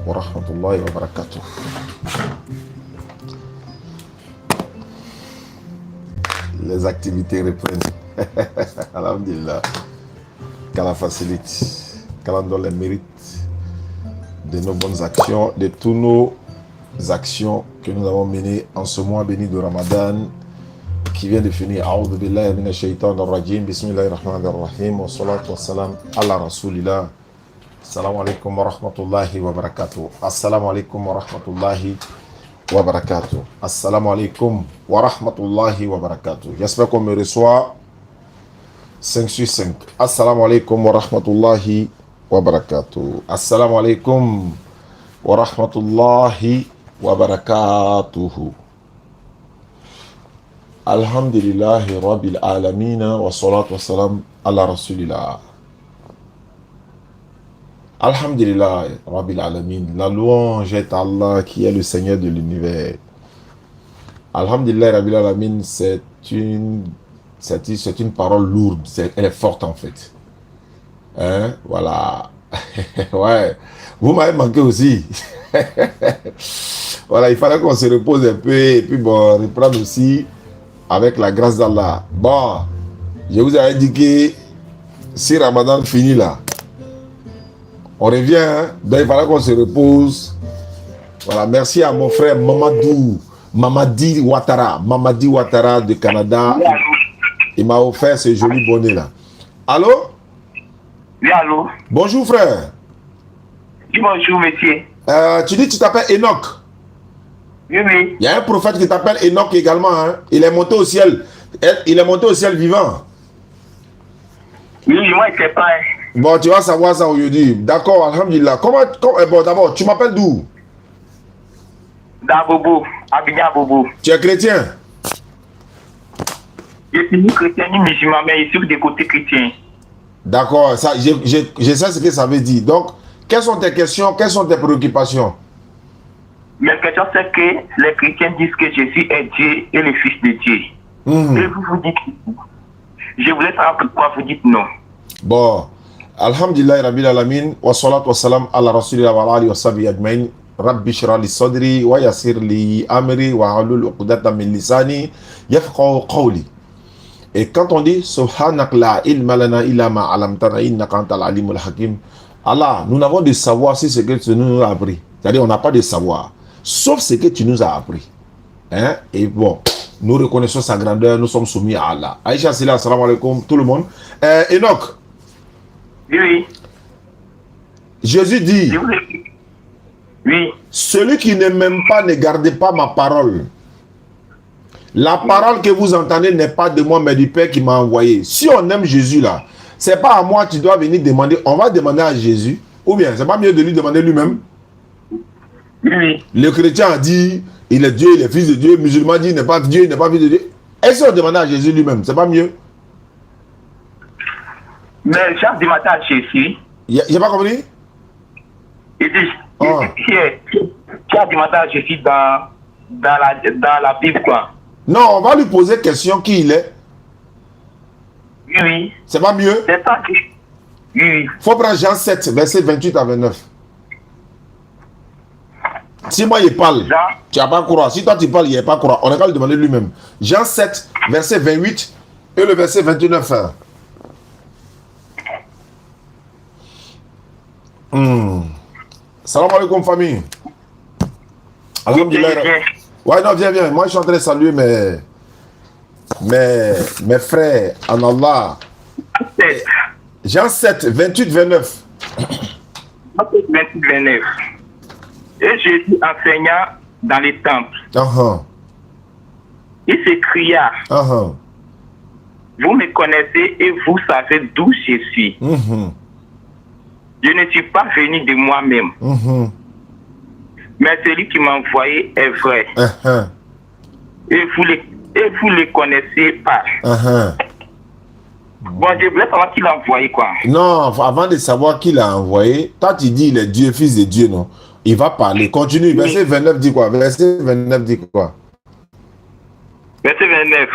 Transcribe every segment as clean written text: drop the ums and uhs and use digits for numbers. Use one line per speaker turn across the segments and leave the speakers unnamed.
wa rahmatullahi wa barakatuh. Les activités reprennent. Alhamdulillah. Qu'Allah facilite, qu'Allah donne les mérites de nos bonnes actions, de toutes nos actions que nous avons menées en ce mois béni de Ramadan qui vient de finir. A'udhu billahi minash shaitanir rajim. Bismillahir rahmanir rahim. Wa salatu wa salam ala rasulillah. Assalamu alaikum wa rahmatullahi wa barakatuh. Assalamu alaikum wa rahmatullahi wa barakatuh. Assalamu alaikum wa rahmatullahi wa barakatuh. J'espère qu'on me reçoit 5 sur 5. Assalamu alaikum wa rahmatullahi wa barakatuh. Assalamu alaikum wa rahmatullahi wa barakatuh. Alhamdulillahi rabbil alamina wa salatu wa salam ala rasulillah. Alhamdulillah rabbil alamin. La louange est à Allah qui est le Seigneur de l'univers. Alhamdulillah rabbil alamin, c'est une parole lourde, elle est forte en fait. Hein? Voilà. Ouais. Vous m'avez manqué aussi. Voilà, il fallait qu'on se repose un peu et puis bon, reprendre aussi avec la grâce d'Allah. Bon, je vous avais dit que si Ramadan finit là, on revient, hein? Donc il fallait qu'on se repose. Voilà, merci à mon frère Mamadi Ouattara de Canada. Il m'a offert ce joli bonnet là. Allô?
Oui, allô?
Bonjour frère.
Oui, bonjour monsieur.
Tu dis que tu t'appelles Enoch?
Oui, oui.
Il y a un prophète qui t'appelle Enoch également. Hein? Il est monté au ciel. Il est monté au ciel vivant.
Oui, moi je sais pas.
Bon, tu vas savoir ça aujourd'hui. D'accord, alhamdulillah. Bon, d'abord, tu m'appelles d'où?
D'Abobo, Abidjan Bobo.
Tu es chrétien?
Je suis ni chrétien ni musulman, mais je suis des côtés chrétiens.
D'accord, ça, je sais ce que ça veut dire. Donc, quelles sont tes questions, quelles sont tes préoccupations?
Mes questions, c'est que les chrétiens disent que Jésus est Dieu et le Fils de Dieu. Et vous dites, je voulais savoir pourquoi vous dites non.
Bon, alhamdulillah rabbil alamin, wa salatu wa salam ala rasulillah wa alihi wa sahbihi ajmain. Rabbi shrah li sadri wa yassir li amri wa halul uqdatan min lisani yafqahu qawli. Et quand on dit subhanak la ilma lana illa ma 'allamtana innaka antal alimul hakim, Allah, nous n'avons de savoir si ce que tu nous as appris. C'est-à-dire on n'a pas de savoir, sauf ce que tu nous as appris. Hein? Et bon, nous reconnaissons sa grandeur, nous sommes soumis à Allah. Aïcha Sila, assalamu alaikum, tout le monde. Enoch.
Oui.
Jésus dit,
oui.
Celui qui ne m'aime pas ne gardez pas ma parole. La parole que vous entendez n'est pas de moi, mais du Père qui m'a envoyé. Si on aime Jésus là, c'est pas à moi que tu dois venir demander. On va demander à Jésus. Ou bien, c'est pas mieux de lui demander lui-même.
Oui.
Le chrétien a dit, il est Dieu, il est fils de Dieu. Le musulman dit, il n'est pas Dieu, il n'est pas fils de Dieu. Est-ce qu'on demande à Jésus lui-même? C'est pas mieux?
Mais j'ai demandé à Jésus.
J'ai pas compris?
Il dit, tu as demandé à Jésus dans la Bible, quoi.
Non, on va lui poser question qui il est.
Oui.
C'est pas mieux?
C'est ça que... Oui.
Faut prendre Jean 7, verset 28 à 29. Si moi il parle,
Jean.
tu n'as pas croire. Si toi tu parles, il n'y a pas croire. On n'a qu'à lui demander lui-même. Jean 7, verset 28 et le verset 29. Salam alaikum famille. Alhamdulillah. Ouais, non, viens. Moi je suis en train de saluer mes frères en Allah. Jean 7, 28, 29.
28, 29. Et Jésus enseignant dans les temples. Il s'écria, vous me connaissez et vous savez d'où je suis. Je ne suis pas venu de moi-même. Mais celui qui m'a envoyé est vrai. Et vous le connaissez pas. Bon, je voulais savoir qui l'a envoyé, quoi.
Non, avant de savoir qui l'a envoyé, toi tu dis il est Dieu, fils de Dieu, non? Il va parler. Continue. Verset 29 dit quoi? Verset 29 dit quoi?
Verset 29.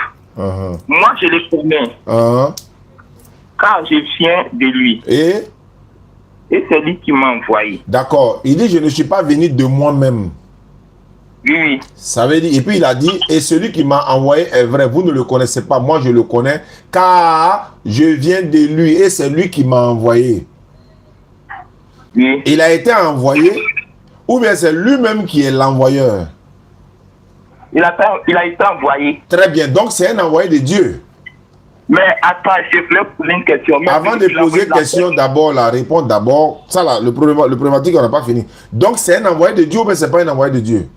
Moi, je le connais. Car je viens de lui. Et c'est lui qui m'a envoyé.
D'accord. Il dit, je ne suis pas venu de moi-même.
Oui.
Ça veut dire, et puis il a dit, et celui qui m'a envoyé est vrai, vous ne le connaissez pas, moi je le connais, car je viens de lui, et c'est lui qui m'a envoyé.
Oui.
Il a été envoyé, ou bien c'est lui-même qui est l'envoyeur?
Il a été envoyé.
Très bien, donc c'est un envoyé de Dieu.
Mais attends, je voulais poser une question.
Avant de poser une question, d'abord, la réponse d'abord, ça là, le problématique, on n'a pas fini. Donc c'est un envoyé de Dieu, ou bien c'est pas un envoyé de Dieu?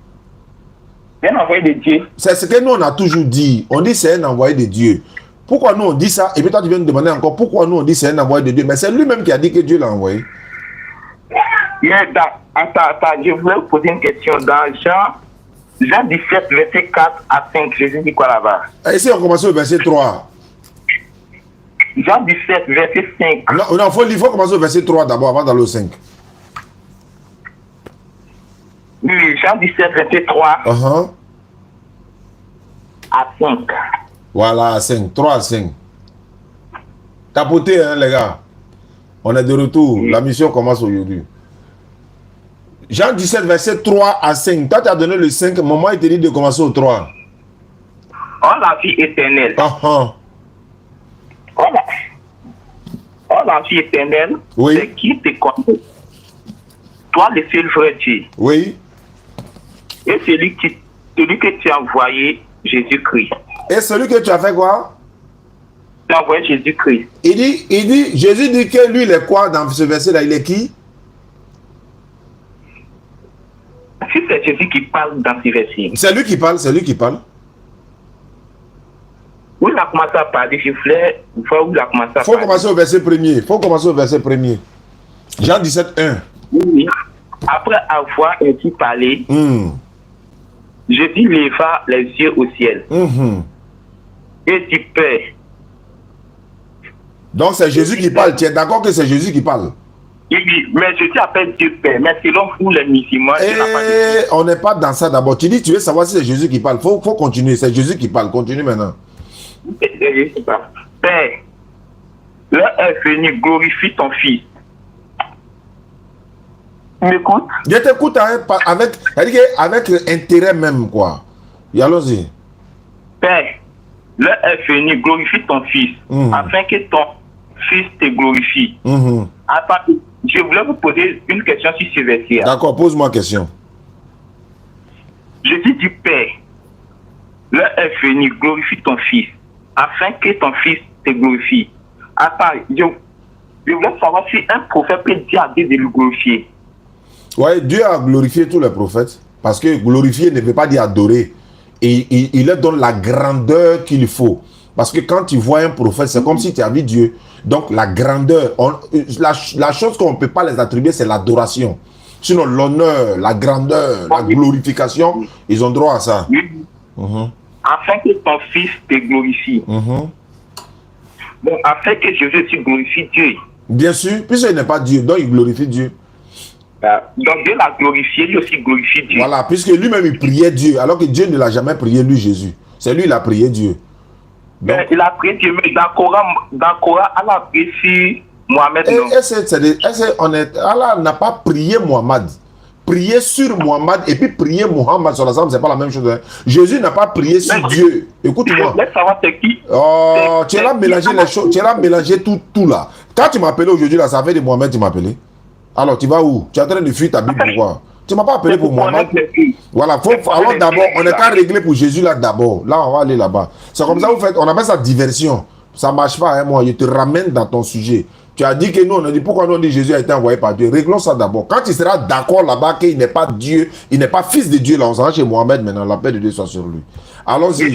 C'est un envoyé de Dieu.
C'est ce que nous on a toujours dit. On dit c'est un envoyé de Dieu. Pourquoi nous on dit ça? Et puis toi tu viens nous demander encore pourquoi nous on dit c'est un envoyé de Dieu. Mais c'est lui-même qui a dit que Dieu l'a envoyé.
Mais attends, je voulais vous poser une question. Dans Jean 17, verset 4 à 5, Jésus dit quoi là-bas?
Ici on commence au verset 3.
Jean 17, verset 5.
Non, il faut commencer au verset 3 d'abord avant d'aller au 5.
Oui, Jean 17, verset 3 à 5.
Voilà, à 5. 3 à 5. Tapoté, hein, les gars. On est de retour. La mission commence aujourd'hui. Jean 17, verset 3 à 5. Toi, tu as donné le 5. Maman, il te dit de commencer au 3.
Oh, la vie éternelle. Oh, la vie éternelle,
oui.
C'est qui te connaît? Toi, le seul vrai Dieu.
Oui.
Et celui que tu as envoyé, Jésus-Christ.
Et celui que tu as fait quoi?
Tu as envoyé Jésus-Christ.
Jésus dit que lui, il est quoi dans ce verset-là? Il est qui?
Si c'est Jésus qui parle dans ce verset.
C'est lui qui parle, c'est lui qui parle.
Où il a commencé à parler, je voulais voir où il a commencé à parler.
Il faut commencer au verset premier. Jean 17, 1.
Oui. Après avoir ainsi parlé, Jésus leva les yeux au ciel. Et dit, Père.
Donc c'est Jésus qui parle. Tu es d'accord que c'est Jésus qui parle?
Oui, mais Jésus appelle Dieu Père. Mais selon vous, les musulmans,
on n'est pas dans ça d'abord. Tu dis, tu veux savoir si c'est Jésus qui parle. Faut continuer. C'est Jésus qui parle. Continue maintenant.
Père, l'heure est venue, glorifie ton Fils. Tu m'écoutes?
Je t'écoute avec intérêt même, quoi. Et allons-y.
Père, l'heure est venue, glorifie ton Fils, afin que ton Fils te glorifie. Je voulais vous poser une question sur ce verset.
D'accord, pose-moi une question.
Jésus dit, Père, l'heure est venue, glorifie ton Fils, afin que ton Fils te glorifie. Attends, je voulais savoir si un prophète peut dire à Dieu de le glorifier.
Oui, Dieu a glorifié tous les prophètes. Parce que glorifier ne veut pas dire adorer. Et il leur donne la grandeur qu'il faut. Parce que quand tu vois un prophète, c'est comme si tu as vu Dieu. Donc la grandeur, la chose qu'on ne peut pas les attribuer, c'est l'adoration. Sinon l'honneur, la grandeur, la glorification, ils ont droit à ça.
Afin que ton Fils te glorifie. Donc, afin que Jésus aussi glorifie Dieu.
Bien sûr, puisqu'il n'est pas Dieu, donc il glorifie Dieu.
Donc Dieu l'a glorifié, lui aussi glorifie Dieu.
Voilà, puisque lui-même il priait Dieu, alors que Dieu ne l'a jamais prié, lui, Jésus. C'est lui, il a prié Dieu.
Donc, il a prié Dieu, mais dans le Coran, Allah a prié sur Mohamed.
Allah n'a pas prié Mohamed. Prier sur Mohamed et puis prier Mohamed sur la Sam, c'est pas la même chose. Hein. Jésus n'a pas prié sur Dieu. Écoute-moi.
Laisse savoir c'est qui.
Oh, tu as mélangé les choses, tu as mélangé tout là. Quand tu m'as appelé aujourd'hui, là, ça fait de Mohamed, tu m'as appelé. Alors, tu vas où? Tu es en train de fuir ta Bible, pourquoi? Tu ne m'as pas appelé pour Mohamed. Voilà, alors d'abord, on n'est qu'à régler pour Jésus là d'abord. Là, on va aller là-bas. C'est comme ça, vous faites, on appelle ça diversion. Ça ne marche pas, hein, moi. Je te ramène dans ton sujet. Tu as dit que nous, on a dit pourquoi nous on dit Jésus a été envoyé par Dieu. Réglons ça d'abord. Quand tu seras d'accord là-bas qu'il n'est pas Dieu, il n'est pas fils de Dieu, là, on sera chez Mohamed maintenant. La paix de Dieu soit sur lui. Allons-y.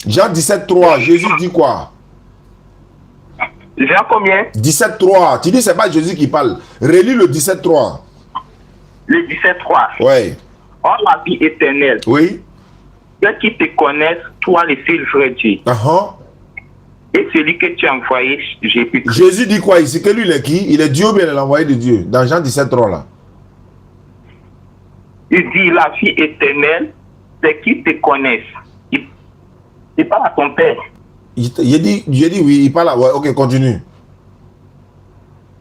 Jean 17, 3. Jésus dit quoi?
Jean combien?
17, 3. Tu dis c'est pas Jésus qui parle. Relis le 17, 3.
Le 17, 3.
Oui.
Oh, la vie éternelle.
Oui.
Ceux qui te connaissent, toi, le seul vrai Dieu. Et celui que tu as envoyé, Jésus-Christ.
Jésus dit quoi ici? Que lui, il est qui? Il est Dieu ou bien il est l'envoyé de Dieu? Dans Jean 17, 3 là.
Il dit la vie éternelle, c'est qui te connaissent. Il parle à ton père.
J'ai dit oui, il parle à... Ouais, ok, continue.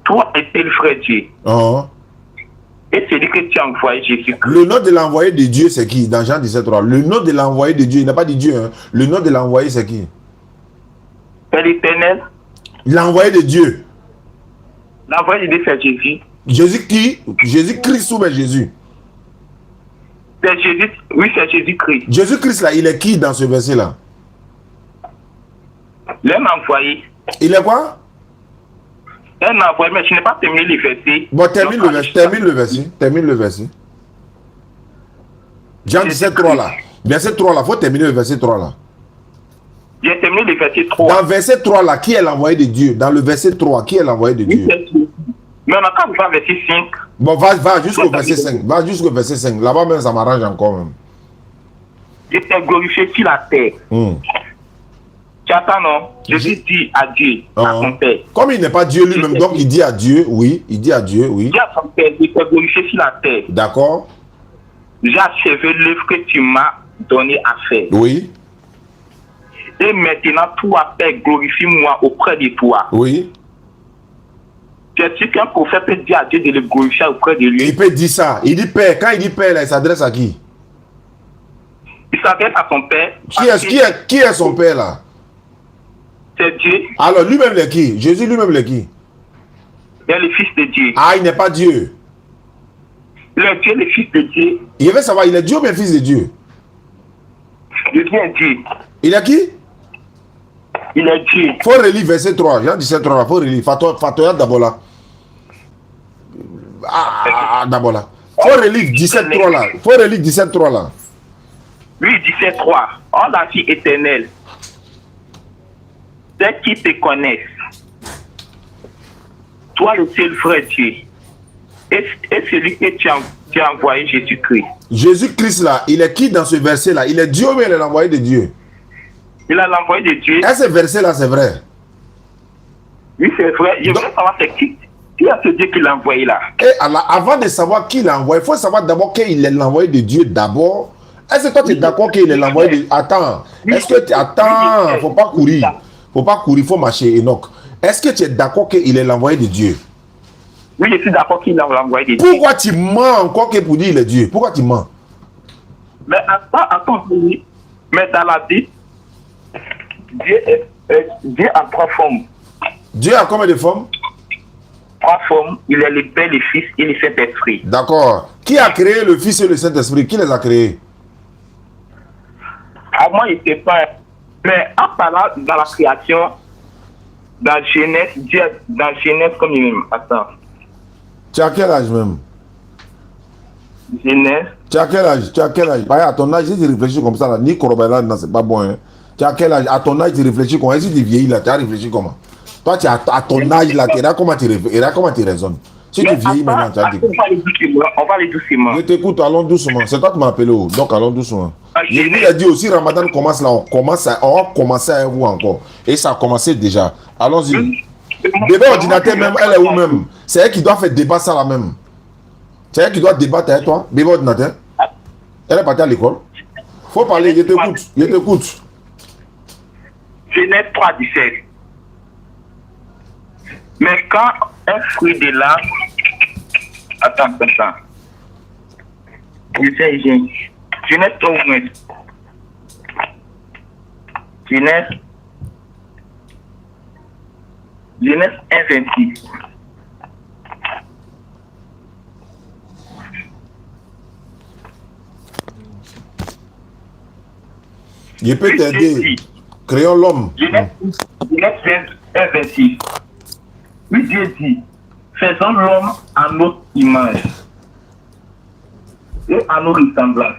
Toi et le frère Dieu. Et c'est lui que tu as envoyé Jésus-Christ.
Le nom de l'envoyé de Dieu, c'est qui? Dans Jean 17:3. Le nom de l'envoyé de Dieu, il n'a pas dit Dieu. Hein. Le nom de l'envoyé, c'est qui?
Père éternel.
L'envoyé de Dieu.
L'envoyé de Dieu, c'est Jésus.
Jésus qui? Jésus-Christ ou bien Jésus?
C'est Jésus. Oui, c'est Jésus-Christ.
Jésus-Christ, là, il est qui dans ce verset-là?
L'homme envoyé.
Il est quoi?
Un envoyé, mais je n'ai pas terminé les versets.
Bon, termine le verset. Jean 17:3 là. Verset 3 là, il faut terminer le verset 3 là.
J'ai terminé le verset 3.
Dans le verset 3 là, qui est l'envoyé de Dieu? Dans le verset 3, qui est l'envoyé de Dieu?
Mais on a quand même verset 5.
Bon, va jusqu'au verset 5. Va jusqu'au verset 5. Là-bas même, ça m'arrange encore même.
Il était glorifié sur la terre. Tu attends, non? Jésus dit à Dieu, à son Père.
Comme il n'est pas Dieu lui-même, donc il dit à Dieu, oui. Il dit à Dieu, oui.
Il dit à son Père, il était glorifié sur la terre.
D'accord.
J'ai achevé l'œuvre que tu m'as donné à faire.
Oui.
Et maintenant, toi, Père, glorifie-moi auprès de toi.
Oui.
Tu es sûr qu'un prophète peut dire à Dieu de le glorifier auprès de lui?
Il peut dire ça. Il dit Père. Quand il dit Père, là, il s'adresse à qui?
Il s'adresse à son Père.
Qui est son Père là?
C'est Dieu.
Alors lui-même il est qui? Jésus lui-même il est qui?
Il est le Fils de Dieu.
Ah, il n'est pas Dieu.
Il est Dieu, le Fils de Dieu.
Il veut savoir, il est Dieu ou bien Fils de Dieu?
Il est Dieu.
Il est qui?
Il est Dieu.
Faut relire verset 3. Jean 17:3 là. Faut relire. Fatoya d'abord là. D'abord là. Faut relire 17:3 là. Faut relire 17:3 là.
Oui, 17:3. Oh la vie éternelle. Ceux qui te connaissent, toi le seul vrai Dieu, et celui que tu as envoyé, Jésus-Christ.
Jésus-Christ là, il est qui dans ce verset là? Il est Dieu ou bien il est l'envoyé de Dieu?
Il a l'envoyé de Dieu.
Et ce verset là, c'est vrai?
Oui, c'est vrai. Je veux savoir c'est qui est ce Dieu qui l'a envoyé là.
Et alors, avant de savoir qui l'a envoyé, il faut savoir d'abord qu'il est l'envoyé de Dieu d'abord. Est-ce que toi tu es d'accord qu'il est l'envoyé de... Attends. Est-ce que tu... Attends, faut pas courir. Faut pas courir, faut marcher, Enoch. Est-ce que tu es d'accord qu'il est l'envoyé de Dieu?
Oui, je suis d'accord qu'il est l'envoyé de Dieu.
Pourquoi tu mens encore que pour dire il est Dieu? Pourquoi tu mens?
Mais attends, mais dans la Bible, Dieu a 3 formes.
Dieu a combien de formes?
3 formes. Il est le Père, le Fils et le Saint-Esprit.
D'accord. Qui a créé le Fils et le Saint-Esprit? Qui les a créés?
À moi, il n'était pas... Mais en parlant dans la création, dans Genèse, Dieu, dans Genèse comme il même. Attends.
Tu as quel âge même?
Genèse.
Tu as quel âge? Tu as quel âge? À ton âge, si tu réfléchis comme ça, là, ni Corobella, non, c'est pas bon. Hein. Tu as quel âge? À ton âge, tu réfléchis comment? Si tu vieillis là, tu as réfléchi comment? Toi, tu as à ton âge là, tu es comment tu raisonnes? Si tu vieillis maintenant, tu as dit.
On va aller doucement.
Je t'écoute, allons doucement. C'est toi qui m'as appelé, donc allons doucement. Il a dit aussi, Ramadan commence là, on va commencer avec vous encore. Et ça a commencé déjà. Allons-y. Bébé ordinateur même, elle est où même? C'est elle qui doit faire débat ça là même. C'est elle qui doit débattre avec toi, bébé ordinateur. Elle est partie à l'école. Faut parler, je t'écoute.
Genèse 3, 17. Mais quand un fruit de l'arbre... Attends. Genèse 3, Genèse 1, 26.
Je peux t'aider. Créons l'homme.
Genèse 1, 26. Oui, Dieu dit, faisons l'homme à notre image et à nos ressemblances.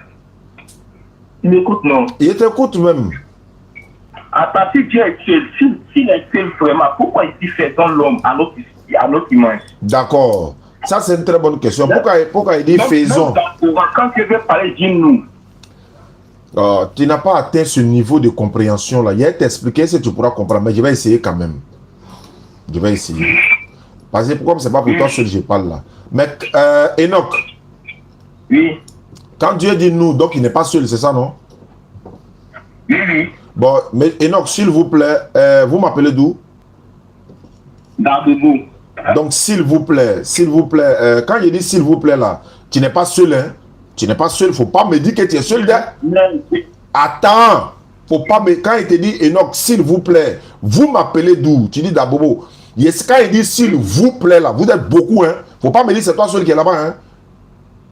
Tu m'écoutes, non?
Je t'écoute même.
Attends, si Dieu est seul, s'il est seul vraiment, pourquoi il dit faisons l'homme à notre image? D'accord.
Ça, c'est une très bonne question. Pourquoi il dit faisons?
Quand je vais parler, dis-nous.
Tu n'as pas atteint ce niveau de compréhension là. Il va t'expliquer si tu pourras comprendre, mais je vais essayer quand même. Je vais essayer. Parce que pourquoi c'est pas pour toi seul que je parle là. Mais Enoch.
Oui.
Quand Dieu dit nous, donc il n'est pas seul, c'est ça, non?
Oui.
Bon, mais Enoch, s'il vous plaît, vous m'appelez d'où?
D'Abobo.
Donc, s'il vous plaît, quand il dit s'il vous plaît là, tu n'es pas seul, hein? Tu n'es pas seul, faut pas me dire que tu es seul. Attends, faut pas me... Quand il te dit Enoch, s'il vous plaît, vous m'appelez d'où? Tu dis d'Abobo. Quand il dit s'il vous plaît là, vous êtes beaucoup, hein? Faut pas me dire c'est toi seul qui est là-bas, hein?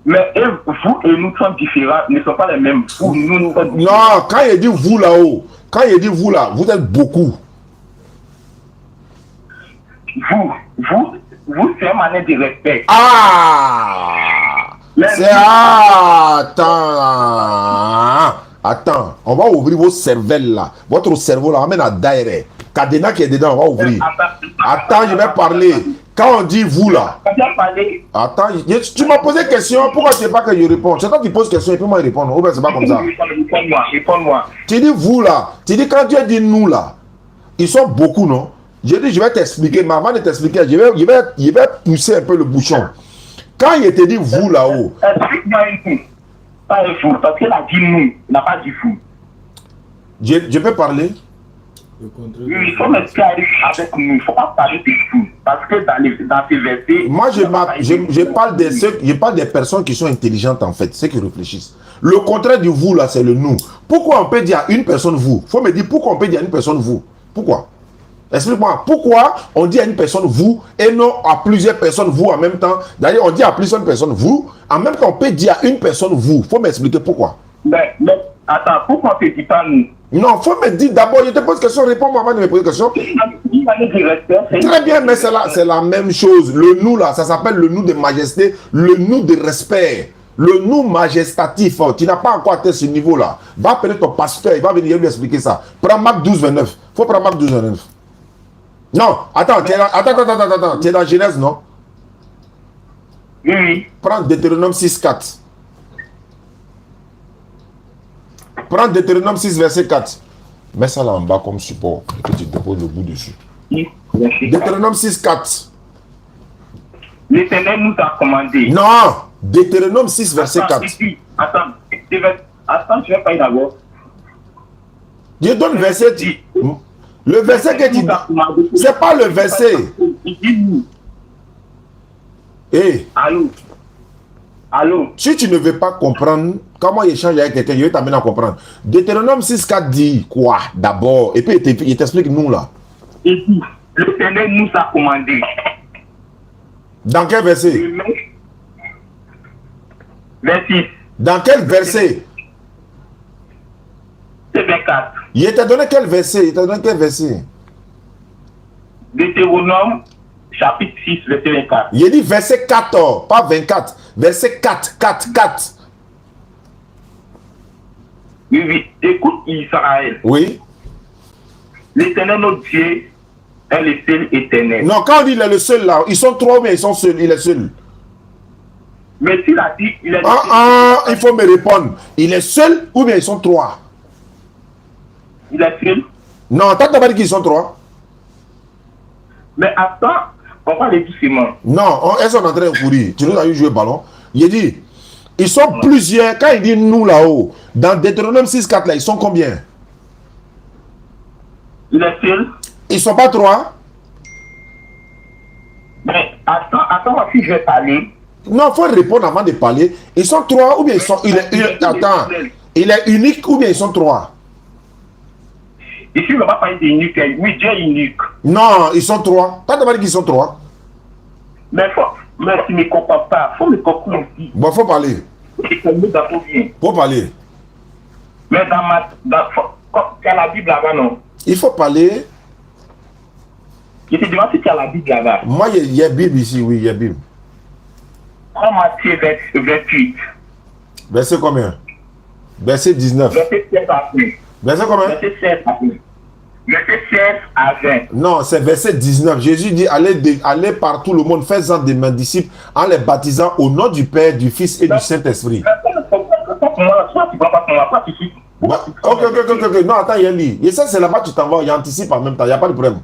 Mais vous et nous sommes différents, ne sont pas les mêmes. Vous, nous sommes différents.
Non, quand il dit vous là-haut, quand il dit vous là, vous êtes beaucoup.
Vous, c'est une manière de respect.
Ah! Attends, on va ouvrir vos cervelles là. Votre cerveau là, on amène à Daire. Cadena qui est dedans, on va ouvrir. Attends, je vais parler. Quand on dit vous là. Attends, tu m'as posé question, pourquoi tu ne sais pas que je réponds? C'est toi qui poses question et puis moi je réponds. Ou bien c'est pas comme ça.
Réponds-moi.
Tu dis vous là. Tu dis quand Dieu dit nous là. Ils sont beaucoup, non? Je dis, je vais t'expliquer, mais avant de t'expliquer, je vais pousser un peu le bouchon. Quand il te dit vous là-haut.
Explique-moi un peu. Pas un fou, parce qu'il a dit nous, il n'a pas dit fou.
Je peux parler?
Il faut m'expliquer avec nous, il ne faut pas parler de fou. Parce que dans ces versets.
Moi, je parle des personnes qui sont intelligentes en fait, ceux qui réfléchissent. Le contraire du vous là, c'est le nous. Pourquoi on peut dire à une personne vous? Il faut me dire pourquoi on peut dire à une personne vous? Pourquoi? Explique-moi, pourquoi on dit à une personne vous et non à plusieurs personnes vous en même temps? D'ailleurs, on dit à plusieurs personnes vous, en même temps on peut dire à une personne vous. Il faut m'expliquer pourquoi.
Mais attends, pourquoi on ne dit pas nous?
Non, il faut me dire d'abord, je te pose question, réponds-moi avant de me poser question. Très bien, mais c'est la même chose. Le nous là, ça s'appelle le nous de majesté, le nous de respect. Le nous majestatif, tu n'as pas encore atteint ce niveau-là. Va appeler ton pasteur, il va venir lui expliquer ça. Prends Marc 12, 29. Il faut prendre Marc 12, 29. Non, attends, tu es dans Genèse, non?
Oui.
Prends Deutéronome 6, 4. Prends Deutéronome 6, verset 4. Mets ça là en bas comme support et que tu déposes le bout dessus. Deutéronome 6, 4.
L'Éternel nous a commandé.
Non, Deutéronome 6, verset 4.
Attends, je vais pas y d'abord.
Je donne verset. Le verset que tu dis, c'est pas le verset. Hey.
Allô.
Si tu ne veux pas comprendre, comment échanger avec quelqu'un, je vais t'amener à comprendre. Deutéronome 6.4 dit quoi d'abord? Et puis il t'explique nous là.
Et puis, l'Éternel nous a commandé.
Dans quel verset?
Verset.
Dans quel verset?
C'est 24.
Il t'a donné quel verset? Il t'a donné quel verset?
Deutéronome, chapitre 6, verset 24.
Il dit verset 4, pas 24. Verset 4, 4, 4.
Oui. Écoute Israël.
Oui.
L'Éternel, notre Dieu, est le seul éternel.
Non, quand on dit il est le seul là, ils sont trois mais ils sont seuls, il est seul.
Mais s'il a dit, il est le
seul. Il faut me répondre. Il est seul ou bien ils sont trois?
Il est seul.
Non, t'as d'abord dit qu'ils sont trois.
Mais attends, on va les doucement.
Non, elles sont en train de courir. Tu nous as eu jouer ballon. Il dit, ils sont plusieurs. Quand il dit nous là-haut, dans Deutéronome 6.4 là, ils sont combien?
Il est seul.
Ils sont pas trois?
Mais attends, si je vais parler.
Non, il faut répondre avant de parler. Ils sont trois ou bien ils sont... Attends, il est unique ou bien ils sont trois?
Ici, on ne va pas parler d'unique. Oui, Dieu est unique.
Non, ils sont trois. T'as demandé qu'ils sont trois.
Mais tu ne me comprends pas. Il faut me comprendre aussi.
Bon, il faut parler. Faut parler.
Mais tu as la Bible là-bas, non?
Il faut parler.
Je te demande si tu as la Bible là-bas.
Moi, il y a Bible ici, oui, il y a Bible.
En Matthieu 28.
Verset combien? Verset 19.
Verset 16 à 20.
Verset combien?
Verset 16 à 20. Verset 16 à 20.
Non, c'est verset 19. Jésus dit, allez par tout le monde, faites-en de mes disciples, en les baptisant au nom du Père, du Fils et du Saint-Esprit. Ok. Non, attends, il y a lui. Et ça, c'est là-bas que tu t'en vas, il anticipe en même temps, il n'y a pas de problème.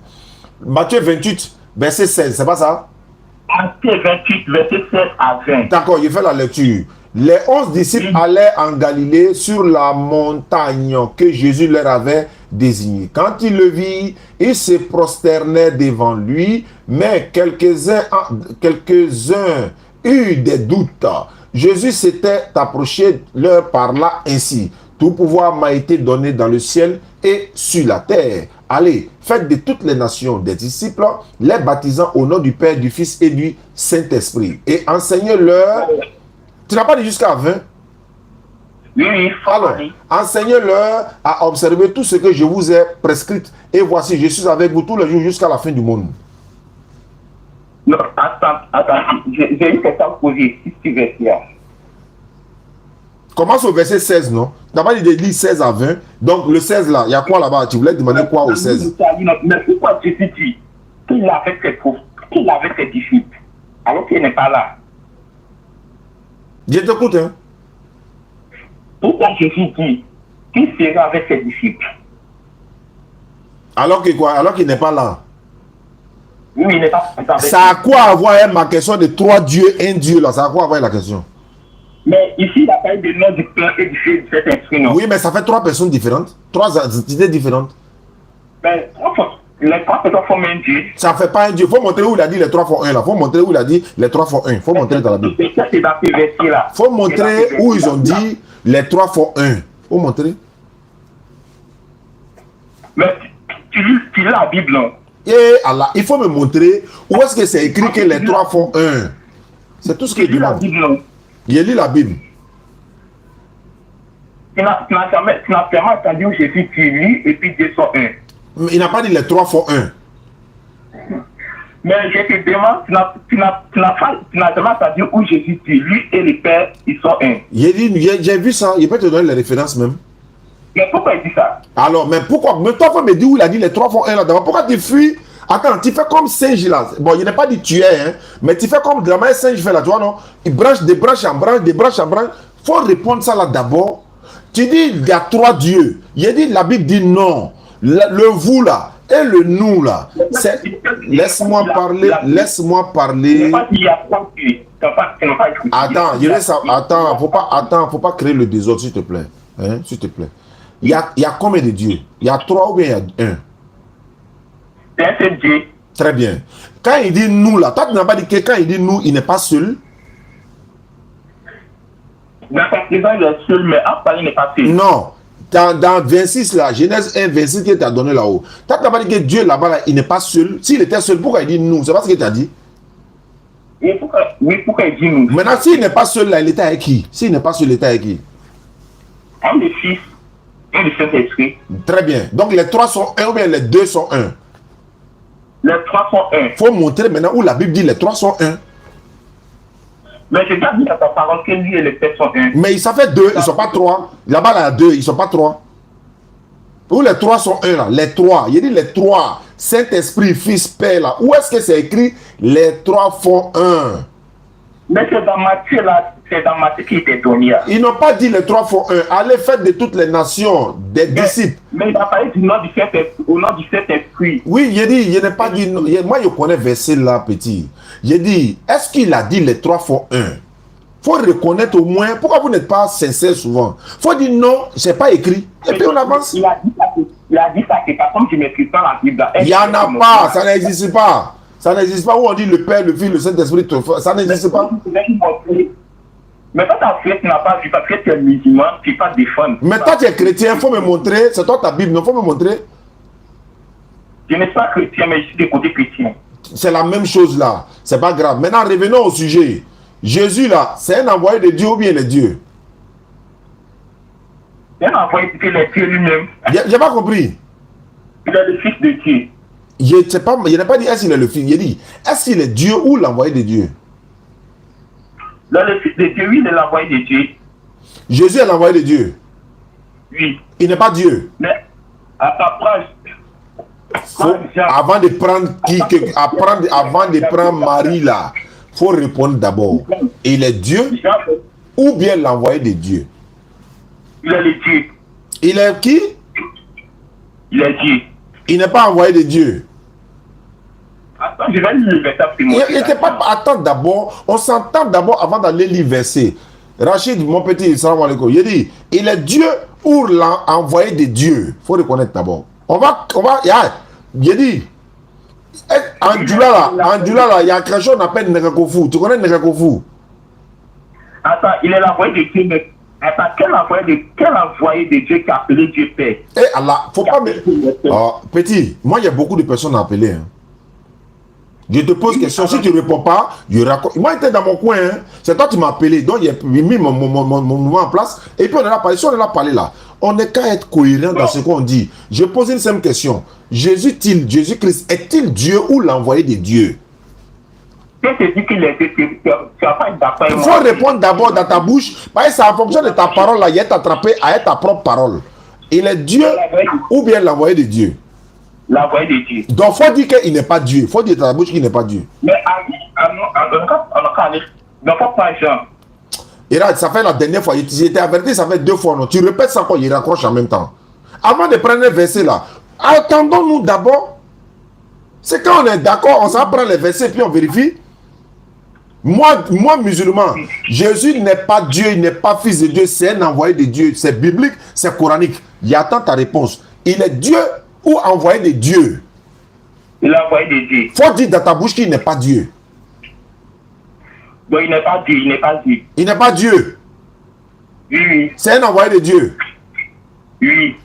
Matthieu 28, verset 16, c'est pas ça?
Matthieu 28, verset 16 à 20.
D'accord, il fait la lecture. Les 11 disciples allaient en Galilée sur la montagne que Jésus leur avait désignée. Quand ils le virent, ils se prosternaient devant lui, mais quelques-uns eurent des doutes. Jésus s'était approché, leur parla ainsi. Tout pouvoir m'a été donné dans le ciel et sur la terre. Allez, faites de toutes les nations des disciples, les baptisant au nom du Père, du Fils et du Saint-Esprit. Et enseignez-leur. Tu n'as pas dit jusqu'à 20?
Oui.
Alors, enseignez-leur à observer tout ce que je vous ai prescrit. Et voici, je suis avec vous tous les jours jusqu'à la fin du monde.
Non, attends. J'ai une question posée. Si
Commence au verset 16, non? Tu n'as pas dit de lire 16 à 20. Donc, le 16 là, il y a quoi là-bas? Tu voulais demander quoi au 16?
Mais pourquoi Jésus dit qu'il avait ses disciples alors qu'il n'est pas là?
Je t'écoute, hein?
Pourquoi Jésus dit qu'il sera avec ses disciples?
Alors que quoi? Alors qu'il n'est pas là.
Oui, il n'est pas avec.
Ça a quoi à voir avec ma question de 3 dieux, un Dieu là? Ça a quoi à voir avec la question?
Mais ici, il a parlé de nom du Père et du Fils de cet esprit, non?
Oui, mais ça fait 3 personnes différentes. 3 entités différentes.
Mais les 3 personnes font un Dieu.
Ça fait pas un Dieu. Il faut montrer où il a dit les 3 font 1 là. Il faut montrer où il a dit les 3 font 1. Il faut montrer dans la Bible.
C'est dans ces versets-là.
Il faut montrer où ils ont dit les 3 font 1. Il faut montrer.
Mais tu lis la Bible, non?
Et Allah, il faut me montrer où est-ce que c'est écrit que les 3 font 1. C'est tout ce que je demande. Il lit la Bible.
Tu n'as jamais entendu où Jésus tu lis et puis Dieu sont 1.
Il n'a pas dit les 3 font 1.
Mais je te demande, tu n'as jamais entendu où Jésus tu lis et les pères ils sont 1.
J'ai vu ça. Il peut te donner les références même.
Mais pourquoi il dit ça?
Alors, mais pourquoi? Mais toi, faut me dire où il a dit les 3 font 1 là-dedans. Pourquoi tu fuis? Attends, tu fais comme singe là. Bon, il n'est pas dit tu es, hein. Mais tu fais comme de la manière singe fait là, tu vois, non? Il branche des branches en branche, des branches en branche. Faut répondre ça là d'abord. Tu dis, il y a 3 dieux. Il dit, la Bible dit non. Le vous là et le nous là. Laisse-moi parler. Laisse-moi parler. Attends, faut pas créer le désordre, s'il te plaît. Hein, s'il te plaît. Il y a combien de dieux? Il y a 3 ou bien il y a 1?
C'est un Dieu.
Très bien. Quand il dit nous là, toi tu n'as pas dit que quand il dit nous, il n'est pas seul.
Dans sa présence, il est seul, mais en parlant, il n'est pas seul.
Non. Dans 26 là, Genèse 1, 26 qu'il t'a donné là-haut. Toi tu n'as pas dit que Dieu là-bas, là, il n'est pas seul. S'il était seul, pourquoi il dit nous? C'est pas ce qu'il t'a dit.
Et pourquoi il dit nous?
Maintenant, s'il n'est pas seul là, il était avec qui? S'il n'est pas seul, il était avec qui?
Un des fils et le Saint-Esprit.
Très bien. Donc les 3 sont 1 ou bien les 2 sont 1?
Les 3 sont 1.
Il faut montrer maintenant où la Bible dit les 3 sont 1.
Mais j'ai déjà dit dans ta parole que lui et les pères sont 1.
Mais ça fait 2, ils ne sont pas 3. Là-bas, il y a 2, ils ne sont pas 3. Où les 3 sont 1 là? Les 3. Il dit les 3. Saint-Esprit, Fils, Père là. Où est-ce que c'est écrit les 3 font 1?
Mais c'est dans Matthieu là. C'est dans Matthieu qui était donné.
Ils n'ont pas dit les 3 font 1. Allez, faites de toutes les nations des disciples.
Mais il a parlé du nom du Saint-Esprit, au nom du Saint-Esprit.
Oui, il dit, il n'a pas dit. Moi, je connais verset là, petit. J'ai dit, est-ce qu'il a dit les 3 font 1? Faut reconnaître au moins. Pourquoi vous n'êtes pas sincère souvent? Faut dire non, c'est pas écrit. Et puis on avance.
Il a dit ça, c'est pas comme je m'écris pas la Bible.
Il n'y en a pas, ça n'existe pas. Ça n'existe pas où on dit le Père, le Fils, le Saint-Esprit, ça n'existe pas.
Mais toi, tu n'as pas vu parce que tu es musulman, tu ne peux pas défendre.
Mais toi, tu es chrétien, il faut me montrer. C'est toi ta Bible, il faut me montrer.
Je ne suis pas chrétien, mais je suis de côté chrétien.
C'est la même chose là. C'est pas grave. Maintenant, revenons au sujet. Jésus là, c'est un envoyé de Dieu ou bien les dieux?
C'est un envoyé de Dieu lui-même.
J'ai pas compris.
Il est le Fils de Dieu.
Il n'a pas dit est-ce qu'il est le Fils. Il a dit est-ce qu'il est Dieu ou l'envoyé de Dieu?
Le Fils de Dieu, oui, il est l'envoyé de Dieu.
Jésus est l'envoyé de Dieu.
Oui.
Il n'est pas Dieu.
Mais à ta proche.
Avant de prendre Marie là, il faut répondre d'abord. Il est Dieu ou bien l'envoyé de Dieu?
Il est le Dieu.
Il est qui?
Il est Dieu.
Il n'est pas envoyé de Dieu.
Attends, je vais lire le verset.
Attends d'abord, on s'entend d'abord avant d'aller lire verset. Rachid, mon petit, salam alaikum. Il dit, il est Dieu ou l'a envoyé de Dieu. Il faut reconnaître d'abord. Il dit, Andula là, il y a quelque chose qu'on appelle Nekakofu. Tu connais Nekakofu?
Attends, il est l'envoyé de Dieu, mais attends, quel envoyé de Dieu qui a appelé Dieu Père?
Eh Allah, faut pas me... Oh, petit, moi il y a beaucoup de personnes à appeler. Hein. Je te pose question, si tu ne réponds pas, je raconte. Moi j'étais dans mon coin, hein. C'est toi qui m'as appelé, donc j'ai mis mon mouvement en place, et puis on est là parlé. Si on est là parlé là, on n'est qu'à être cohérent dans ce qu'on dit. Je pose une simple question. Jésus-Christ est-il Dieu ou l'envoyé de Dieu?
Tu dis qu'il est, tu vas pas être d'accord.
Il faut répondre d'abord dans ta bouche, parce que ça en fonction de ta parole, là, il est attrapé à ta propre parole. Il est Dieu ou bien l'envoyé de Dieu?
L'envoyé de Dieu.
Donc, il faut dire qu'il n'est pas Dieu. Il faut dire dans ta bouche qu'il n'est pas Dieu.
Mais on faut pas Jean.
Et là, ça fait la dernière fois, j'étais averti, ça fait 2 fois, non. Tu répètes ça, quoi, il raccroche en même temps. Avant de prendre les versets là, attendons-nous d'abord. C'est quand on est d'accord, on s'en prend les versets, puis on vérifie. Moi, musulman, Jésus n'est pas Dieu, il n'est pas fils de Dieu, c'est un envoyé de Dieu. C'est biblique, c'est coranique. Il attend ta réponse. Il est Dieu ou envoyé de Dieu?
Il est envoyé de Dieu.
Faut dire dans ta bouche qu'il n'est pas Dieu.
Donc il n'est pas Dieu, il n'est pas Dieu.
Il n'est pas Dieu.
Oui.
C'est un envoyé de Dieu.
Oui.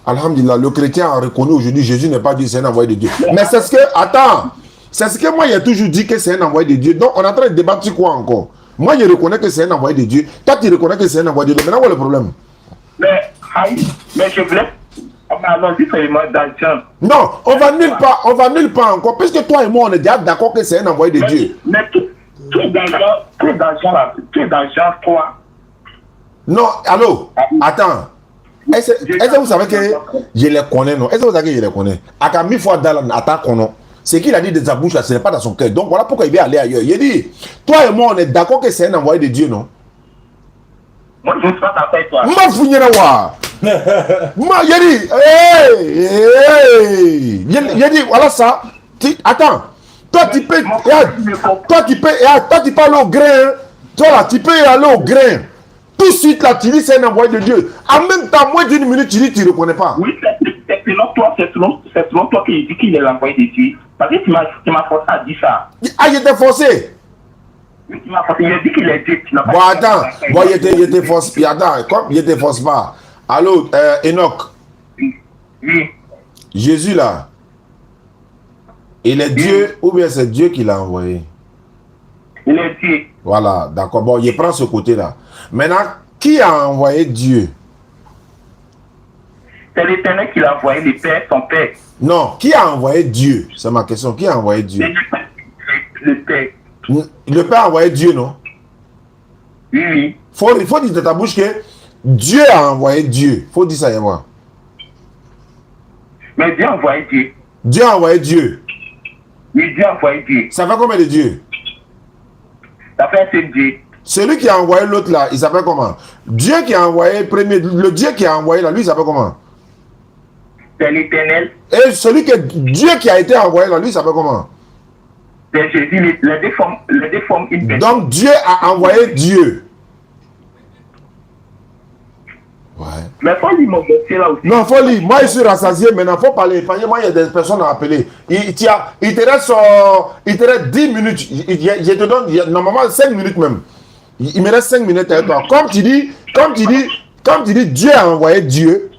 Alhamdulillah, le chrétien a reconnu aujourd'hui Jésus n'est pas Dieu, c'est un envoyé de Dieu. Mais c'est ce que, attends, c'est ce que moi j'ai toujours dit que c'est un envoyé de Dieu. Donc on est en train de débattre sur quoi encore? Moi je reconnais que c'est un envoyé de Dieu. Toi tu reconnais que c'est un envoyé de Dieu. Maintenant où est le problème?
Mais je voulais. Allons-y seulement dans Jean.
Non, on va nulle part encore. Puisque toi et moi on est déjà d'accord que c'est un envoyé de Dieu.
Mais tu es dans Jean 3.
Non, allô, attends. Est-ce que vous savez que je les connais, non? Est-ce que vous savez que je les connais? À 1000 fois dans l'attaque, non? Ce qu'il a dit de sa bouche là, ce n'est pas dans son cœur. Donc voilà pourquoi il va aller ailleurs. Il dit, toi et moi, on est d'accord que c'est un envoyé de Dieu, non?
Moi, je ne suis pas d'accord avec toi.
Moi, vous n'irez pas. Moi, il dit, voilà ça. Attends. Toi, tu peux aller au grain. Toi, là, tu peux aller au grain. Tout de suite, là, tu dis c'est un envoyé de Dieu. En même temps, moins d'une minute, tu dis tu ne reconnais pas.
Oui, c'est selon toi qu'il dit qu'il est l'envoyé de Dieu. Parce que tu m'as forcé à dire ça.
Ah, il était forcé.
Oui, tu m'as forcé. Il a dit qu'il est Dieu.
Bon, attends. Bon, il était forcé. Attends, comme il était forcé pas. Allô, Enoch.
Oui.
Jésus, là, il est Dieu ou bien c'est Dieu qui l'a envoyé?
Il est Dieu.
Voilà, d'accord. Bon, il prend ce côté-là. Maintenant, qui a envoyé Dieu?
C'est l'Éternel qui l'a envoyé, le Père, son Père.
Non, qui a envoyé Dieu? C'est ma question. Qui a envoyé Dieu?
Le Père.
Le Père a envoyé Dieu, non?
Oui.
Il faut dire de ta bouche que Dieu a envoyé Dieu. Il faut dire ça et moi.
Mais Dieu a envoyé Dieu.
Dieu a envoyé Dieu.
Oui, Dieu a envoyé Dieu.
Ça fait combien de Dieu?
Ça fait 7 Dieu.
Celui qui a envoyé l'autre là, il s'appelle comment? Dieu qui a envoyé le premier, le Dieu qui a envoyé là, lui il s'appelle comment?
C'est l'Éternel.
Et Dieu qui a été envoyé là, lui il s'appelle comment?
C'est Jésus, les deux formes une personne.
Donc Dieu a envoyé Dieu. Ouais.
Mais faut lire mon dossier là aussi.
Non, faut lire. Moi je suis rassasié maintenant, faut parler. Moi il y a des personnes à appeler. Il te reste 10 minutes. Je te donne normalement 5 minutes même. Il me reste 5 minutes avec toi. Comme tu dis, Dieu a envoyé Dieu.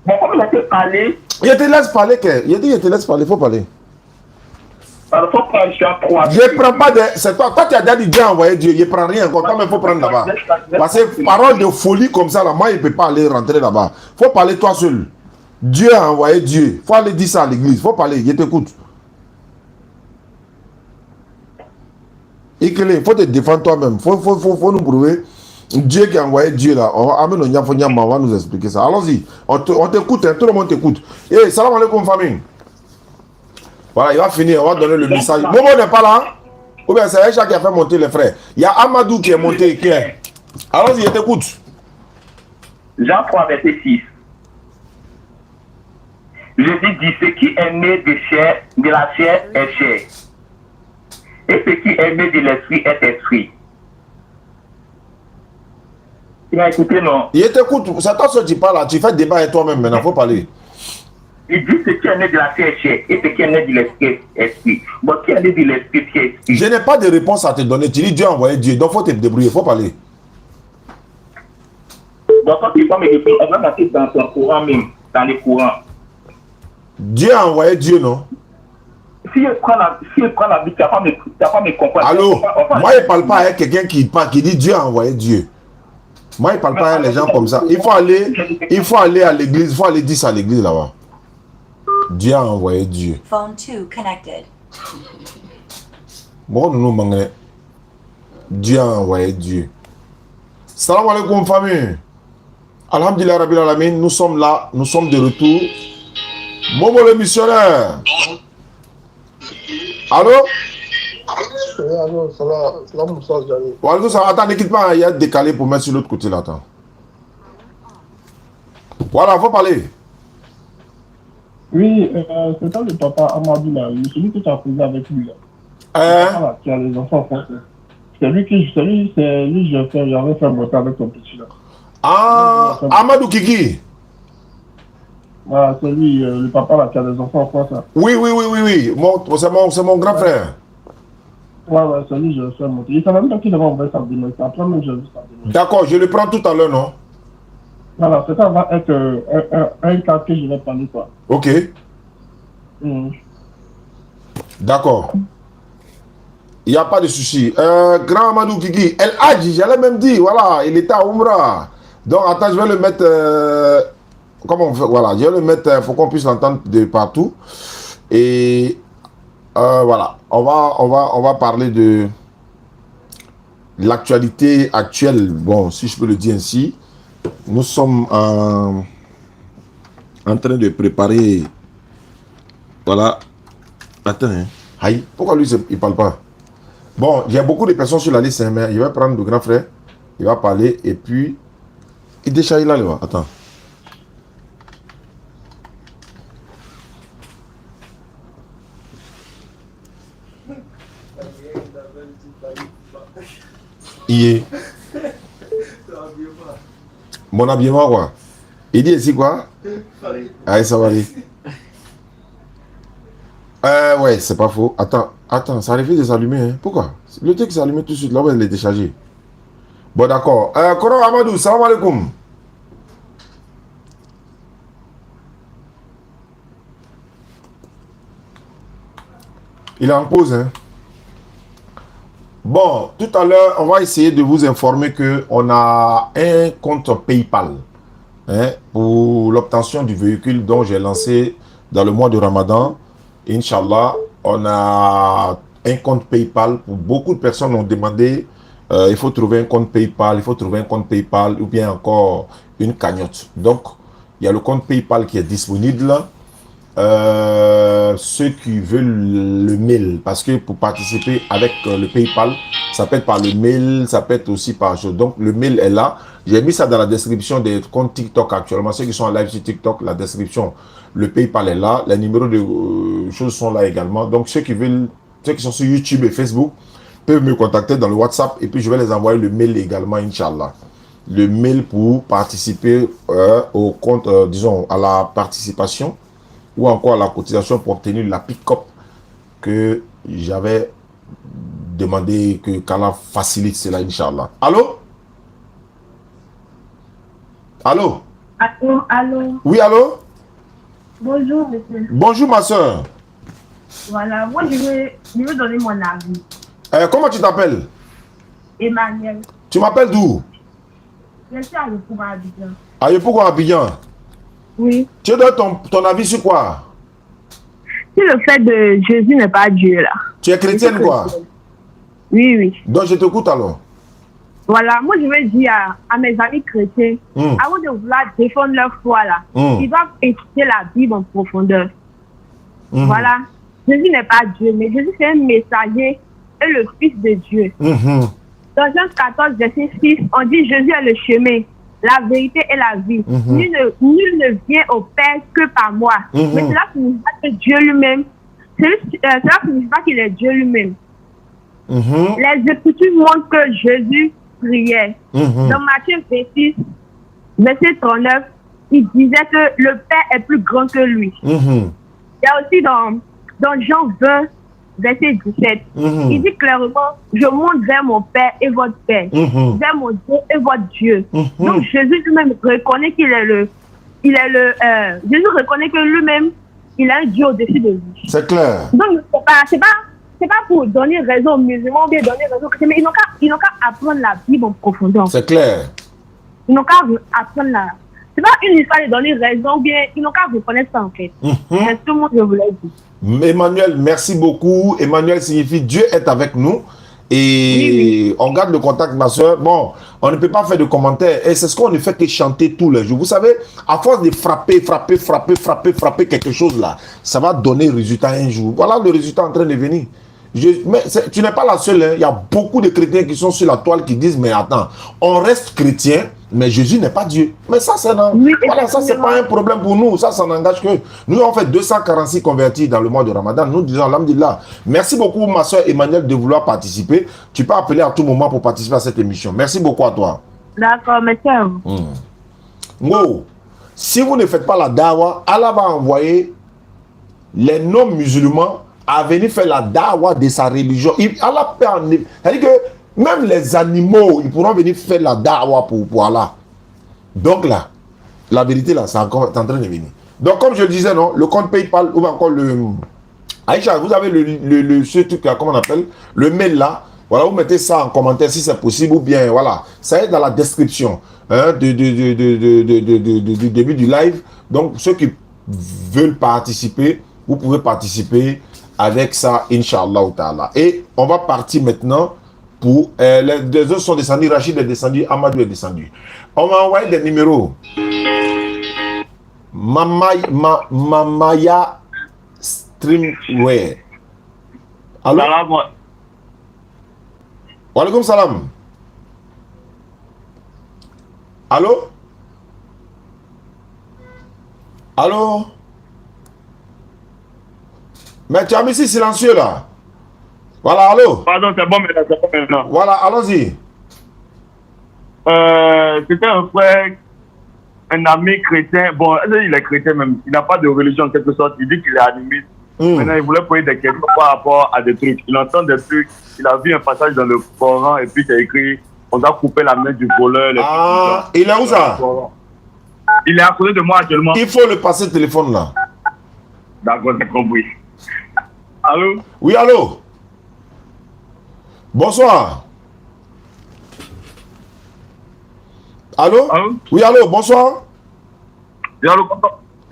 Bon, comme il a été parlé.
Il te laisse parler, il te laisse parler, il faut parler.
Alors, faut prendre Jean 3.
Je ne prends pas de. C'est toi. Toi, tu as déjà dit Dieu a envoyé Dieu. Je ne prends rien encore. Toi, mais il faut prendre là-bas. Parce que parole de folie comme ça, là, moi, je ne peux pas aller rentrer là-bas. Il faut parler toi seul. Dieu a envoyé Dieu. Il faut aller dire ça à l'église. Il faut parler. Je t'écoute. Il faut te défendre toi-même. Il faut nous prouver. Dieu qui a envoyé Dieu là. On va nous expliquer ça. Allons-y. On t'écoute. Hein, tout le monde t'écoute. Eh, salam alaikum, famille. Voilà, il va finir. On va donner le message. Momo n'est pas là. Ou bien c'est Aïcha qui a fait monter les frères. Il y a Amadou qui est monté. Claire. Allons-y, je t'écoute.
Jean 3, verset 6. Jésus dit, ce qui est né de la chair est chair. Et ce qui est né de l'esprit est esprit. Il a écouté, non?
Il t'écoute. C'est toi ce que tu parles là. Tu fais débat avec toi-même maintenant. Il faut parler.
Il dit ce qui est né de la chair et ce qui est né de l'esprit. Bon, qui est né de l'esprit, qui est esprit.
Je n'ai pas de réponse à te donner. Tu dis Dieu a envoyé Dieu. Donc il faut te débrouiller. Il faut parler.
Donc quand tu vas me répondre, on va passer dans ton courant même. Dans les courants.
Dieu a envoyé Dieu, non?
Si je prends la vie, tu vas pas me comprendre.
Allô? Moi, je ne parle pas avec quelqu'un qui dit Dieu a envoyé Dieu. Moi, je ne parle pas avec les gens comme ça. Il faut aller à l'église. Il faut aller dire ça à l'église là-bas. Dieu a envoyé Dieu.
Phone 2 connected.
Bon, nous manquons. Dieu a envoyé Dieu. Salam alaikum, famille. Alhamdulillah Rabbil Alamin. Nous sommes là. Nous sommes de retour. Momo le missionnaire. Allô?
Allô, salam,
attends, ne quitte pas, il y a décalé pour mettre sur l'autre côté là. Attends. Voilà, faut parler.
Oui, c'est quand le papa Amadou là, celui que tu as posé avec lui là. Voilà, qui a les enfants français. C'est lui, j'avais fait monter avec ton petit là.
Ah, Amadou Kiki.
Voilà, c'est lui, le papa là, qui a les enfants français.
Oui. C'est mon grand frère.
Ouais, c'est lui, je fais monter. Il savait même pas qu'il devait envoyer sa démarche. Après, même, j'ai vu sa démarche.
D'accord, je le prends tout à l'heure, non?
Voilà, c'est ça va être un cas que je vais parler, quoi.
Ok.
D'accord.
Il n'y a pas de souci. Grand Amadou Kiki, El Hadji, j'allais même dire, voilà, il était à Oumra. Donc, attends, je vais le mettre... comment on fait? Voilà, je vais le mettre pour qu'on puisse l'entendre de partout. Et voilà, on va parler de l'actualité actuelle. Bon, si je peux le dire ainsi, nous sommes en train de préparer... Voilà. Attends, hein. Aïe, pourquoi lui, il ne parle pas? Bon, il y a beaucoup de personnes sur la liste, hein, mais il va prendre le grand frère, il va parler, et puis, il déchire là, là. Attends. Il est. Mon habillement, quoi. Il dit ici, quoi? Allez, ça va aller. Ouais, c'est pas faux. Attends, ça refuse de s'allumer. Hein. Pourquoi? Le truc s'est allumé tout de suite. Là, il est déchargé. Bon, d'accord. Koro Amadou, salam alaikum. Il est en pause, hein. Bon, tout à l'heure, on va essayer de vous informer qu'on a un compte PayPal hein, pour l'obtention du véhicule dont j'ai lancé dans le mois de Ramadan. Inch'Allah, on a un compte PayPal. Beaucoup de personnes ont demandé, il faut trouver un compte PayPal, ou bien encore une cagnotte. Donc, il y a le compte PayPal qui est disponible. Ceux qui veulent le mail, parce que pour participer avec le PayPal, ça peut être par le mail, ça peut être aussi par chose. Donc, le mail est là. J'ai mis ça dans la description des comptes TikTok actuellement. Ceux qui sont en live sur TikTok, la description, le PayPal est là. Les numéros de choses sont là également. Donc, ceux qui sont sur YouTube et Facebook peuvent me contacter dans le WhatsApp et puis je vais les envoyer le mail également, Inch'Allah. Le mail pour participer au compte, disons, à la participation ou encore à la cotisation pour obtenir la pick-up que j'avais demandé que qu'Allah facilite cela, Inch'Allah. Allô?
Allô?
Oui, allô?
Bonjour, monsieur.
Bonjour, ma soeur.
Voilà, moi, je veux donner mon avis.
Comment tu t'appelles?
Emmanuel.
Tu m'appelles d'où?
Je suis à Yopougon, Abidjan.
À Yopougon, Abidjan?
Oui.
Tu donnes ton avis sur quoi?
Sur le fait de Jésus n'est pas Dieu, là.
Tu es chrétienne, quoi?
Oui.
Donc, je t'écoute alors.
Voilà, moi, je veux dire à mes amis chrétiens, avant de vouloir défendre leur foi, là, ils doivent étudier la Bible en profondeur. Voilà. Jésus n'est pas Dieu, mais Jésus, c'est un messager et le Fils de Dieu. Dans Jean 14, verset 6, on dit Jésus est le chemin, la vérité et la vie. Nul ne vient au Père que par moi. Mais cela signifie pas que Dieu lui-même, cela signifie pas qu'il est Dieu lui-même. Les Écritures montrent que Jésus prière. Dans Matthieu 26, verset 39, il disait que le Père est plus grand que lui. Il y a aussi dans Jean 20, verset 17, il dit clairement, je monte vers mon Père et votre Père, vers mon Dieu et votre Dieu. Donc Jésus lui-même reconnaît qu'il est Jésus reconnaît que lui-même, il a un Dieu au-dessus de lui.
C'est clair.
Donc c'est pas pour donner raison aux musulmans ou bien donner raison aux chrétiens, mais ils n'ont qu'à apprendre la Bible en profondeur.
C'est clair.
Ils n'ont qu'à apprendre la... C'est pas une histoire de donner raison ou bien ils n'ont qu'à reconnaître ça en fait. C'est tout le monde, je vous l'ai dit.
Emmanuel, merci beaucoup. Emmanuel signifie Dieu est avec nous. Et on garde le contact, ma soeur. Bon, on ne peut pas faire de commentaires. Et c'est ce qu'on ne fait que chanter tous les jours. Vous savez, à force de frapper quelque chose là, ça va donner résultat un jour. Voilà le résultat en train de venir. Mais tu n'es pas la seule. Hein. Il y a beaucoup de chrétiens qui sont sur la toile qui disent, mais attends, on reste chrétien, mais Jésus n'est pas Dieu. Mais ça, c'est pas un problème pour nous. Ça n'engage que nous. On fait 246 convertis dans le mois de Ramadan. Nous disons, alhamdulillah. Merci beaucoup, ma soeur Emmanuel, de vouloir participer. Tu peux appeler à tout moment pour participer à cette émission. Merci beaucoup à toi.
D'accord, merci à vous.
Si vous ne faites pas la dawa, Allah va envoyer les non-musulmans à venir faire la dawa de sa religion. Allah peut c'est-à-dire que même les animaux, ils pourront venir faire la dawa pour Allah. Donc là, la vérité là, c'est en train de venir. Donc comme je le disais, non, le compte PayPal ou encore le... Aïcha, vous avez ce truc là, comment on appelle, le mail là. Voilà, vous mettez ça en commentaire si c'est possible ou bien, voilà. Ça est dans la description du début du live. Donc ceux qui veulent participer, vous pouvez participer avec ça, Inch'Allah ta'ala. Et on va partir maintenant pour... les autres sont descendus, Rachid est descendu, Amadou est descendu. On va envoyer des numéros. Mamaya Streamware. Allô? Wa alaikum salam. Allô? Allô? Mais tu as mis ici silencieux là. Voilà, allô?
Pardon, c'est bon maintenant.
Voilà, allons-y.
C'était un frère, un ami chrétien. Bon, il est chrétien même. Il n'a pas de religion en quelque sorte. Il dit qu'il est animiste. Maintenant, il voulait poser des questions par rapport à des trucs. Il entend des trucs. Il a vu un passage dans le Coran et puis il a écrit on doit couper la main du voleur.
Il est où ça?
Il est à côté de moi actuellement.
Il faut le passer le téléphone là.
D'accord, j'ai compris. Allô?
Oui, allô? Bonsoir. Allô?
Allô?
Oui, allô, bonsoir.
Oui, allô,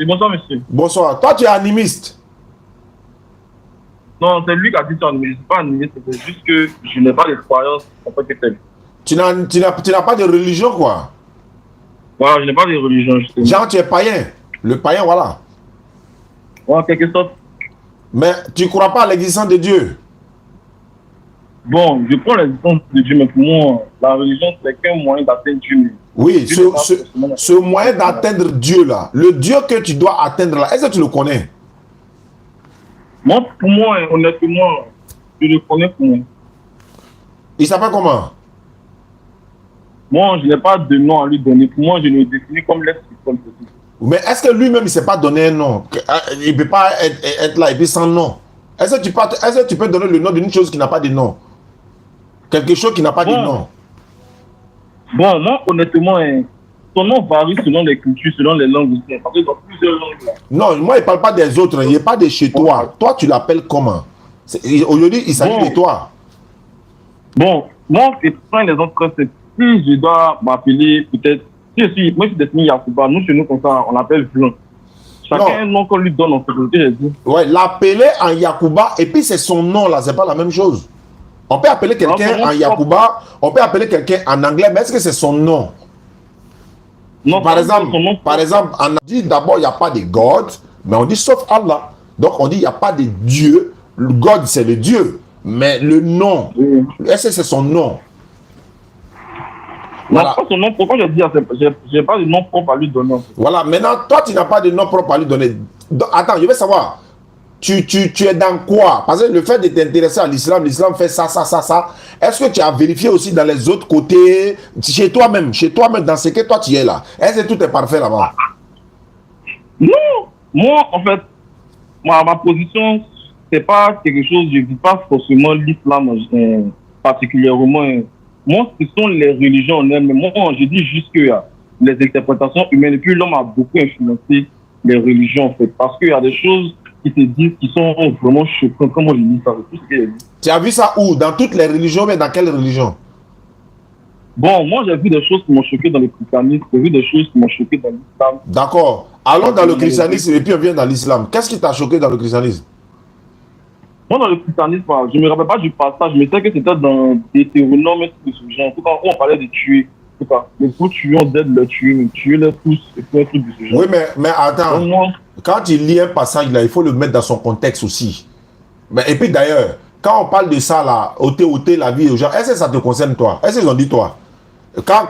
bonsoir, monsieur.
Bonsoir. Toi, tu es animiste?
Non, c'est lui qui a dit ça, mais je ne suis pas animiste. C'est juste que je n'ai pas de croyance en tant que tel.
Tu n'as pas de religion, quoi?
Voilà, je n'ai pas de religion, justement.
Genre, tu es païen. Le païen, voilà.
En quelque sorte.
Mais tu ne crois pas à l'existence de Dieu?
Bon, je crois à l'existence de Dieu, mais pour moi, la religion, c'est qu'un moyen d'atteindre Dieu.
Oui, ce moyen d'atteindre Dieu là, le Dieu que tu dois atteindre là, est-ce que tu le connais?
Moi, pour moi, honnêtement, je le connais pour moi.
Il s'appelle comment?
Moi, je n'ai pas de nom à lui donner. Pour moi, je le définis comme l'être comme possible.
Mais est-ce que lui-même, il ne s'est pas donné un nom? Il ne peut pas être là et puis sans nom. Est-ce que tu peux donner le nom d'une chose qui n'a pas de nom? Quelque chose qui n'a pas de nom.
Bon, moi, honnêtement, son nom varie selon les cultures, selon les langues aussi. Parce qu'il y a plusieurs langues là.
Non, moi, il ne parle pas des autres. Il n'est pas de chez toi. Toi, tu l'appelles comment? Aujourd'hui, il s'agit de toi.
Bon, moi, je prends les autres. Si je dois m'appeler, peut-être, moi je suis destiné Yacouba, nous chez nous comme ça, on appelle Blanc. Chacun un nom qu'on lui donne en sécurité, j'ai dit.
Ouais, l'appeler en Yacouba, et puis c'est son nom là, c'est pas la même chose. On peut appeler quelqu'un en Yacouba, on peut appeler quelqu'un en anglais, mais est-ce que c'est son nom? Non, par exemple, on dit d'abord, il n'y a pas de God, mais on dit sauf Allah. Donc on dit il n'y a pas de Dieu. Le God, c'est le Dieu. Mais le nom, est-ce que c'est son nom?
Voilà. Non, pas son nom, pourquoi je dis, j'ai pas de nom propre à lui donner.
Voilà, maintenant, toi, tu n'as pas de nom propre à lui donner. Donc, attends, je veux savoir, tu es dans quoi? Parce que le fait de t'intéresser à l'islam, l'islam fait ça. Est-ce que tu as vérifié aussi dans les autres côtés, chez toi-même, dans ce que toi tu es là? Est-ce que tout est parfait là-bas?
Non. Moi, en fait, ma position, c'est pas quelque chose, je ne vis pas forcément l'islam particulièrement. Moi, ce sont les religions en elles-mêmes. Moi, je dis juste que les interprétations humaines, et puis l'homme a beaucoup influencé les religions, en fait. Parce qu'il y a des choses qui se disent qui sont vraiment choquantes. Comment je dis ça? Tout ce qu'il a dit.
Tu as vu ça où? Dans toutes les religions, mais dans quelle religion?
Bon, moi, j'ai vu des choses qui m'ont choqué dans le christianisme. J'ai vu des choses qui m'ont choqué dans l'islam.
D'accord. Allons dans le christianisme et puis on vient dans l'islam. Qu'est-ce qui t'a choqué dans le christianisme?
Moi, dans le christianisme, je ne me rappelle pas du passage, mais c'est que c'était dans Deutéronome et tout ce genre. En tout cas, on parlait de tuer. En tout cas, les faux tueurs d'aide le tuer, mais tuer les tous et tout un truc de ce genre.
Oui, mais attends. Donc, moi, quand tu lis un passage là, il faut le mettre dans son contexte aussi. Mais, et puis d'ailleurs, quand on parle de ça là, ôter la vie aux gens, est-ce que ça te concerne toi? Est-ce qu'ils ont dit toi? Quand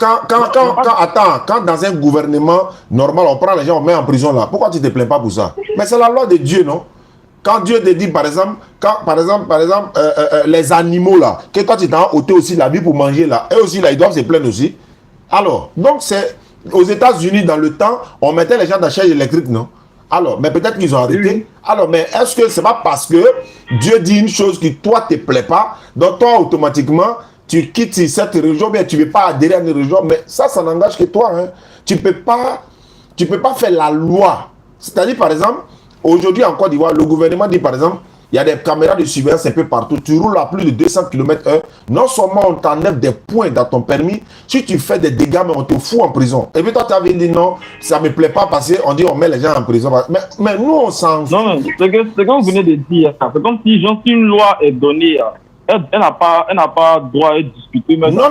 dans un gouvernement normal, on prend les gens, on met en prison là, pourquoi tu ne te plains pas pour ça? Mais c'est la loi de Dieu, non? Quand Dieu te dit, par exemple, les animaux là, que toi tu t'as ôté aussi la vie pour manger là, eux aussi là, ils doivent se plaindre aussi. Alors, donc c'est aux États-Unis dans le temps, on mettait les gens dans la chaise électrique, non? Alors, mais peut-être qu'ils ont arrêté. Oui. Alors, mais est-ce que c'est pas parce que Dieu dit une chose qui toi te plaît pas, donc toi automatiquement tu quittes cette religion, bien tu ne veux pas adhérer à une religion, mais ça n'engage que toi. Hein. Tu ne peux pas faire la loi. C'est-à-dire, par exemple, aujourd'hui en Côte d'Ivoire, le gouvernement dit, par exemple, il y a des caméras de surveillance un peu partout. Tu roules à plus de 200 km/h. Non seulement on t'enlève des points dans ton permis, si tu fais des dégâts, mais on te fout en prison. Et puis toi, tu avais dit non, ça ne me plaît pas parce qu'on dit on met les gens en prison. Mais nous, on s'en fout.
Non, c'est comme vous venez de dire. C'est comme si une loi est donnée. Elle n'a pas droit à être discutée.
Non.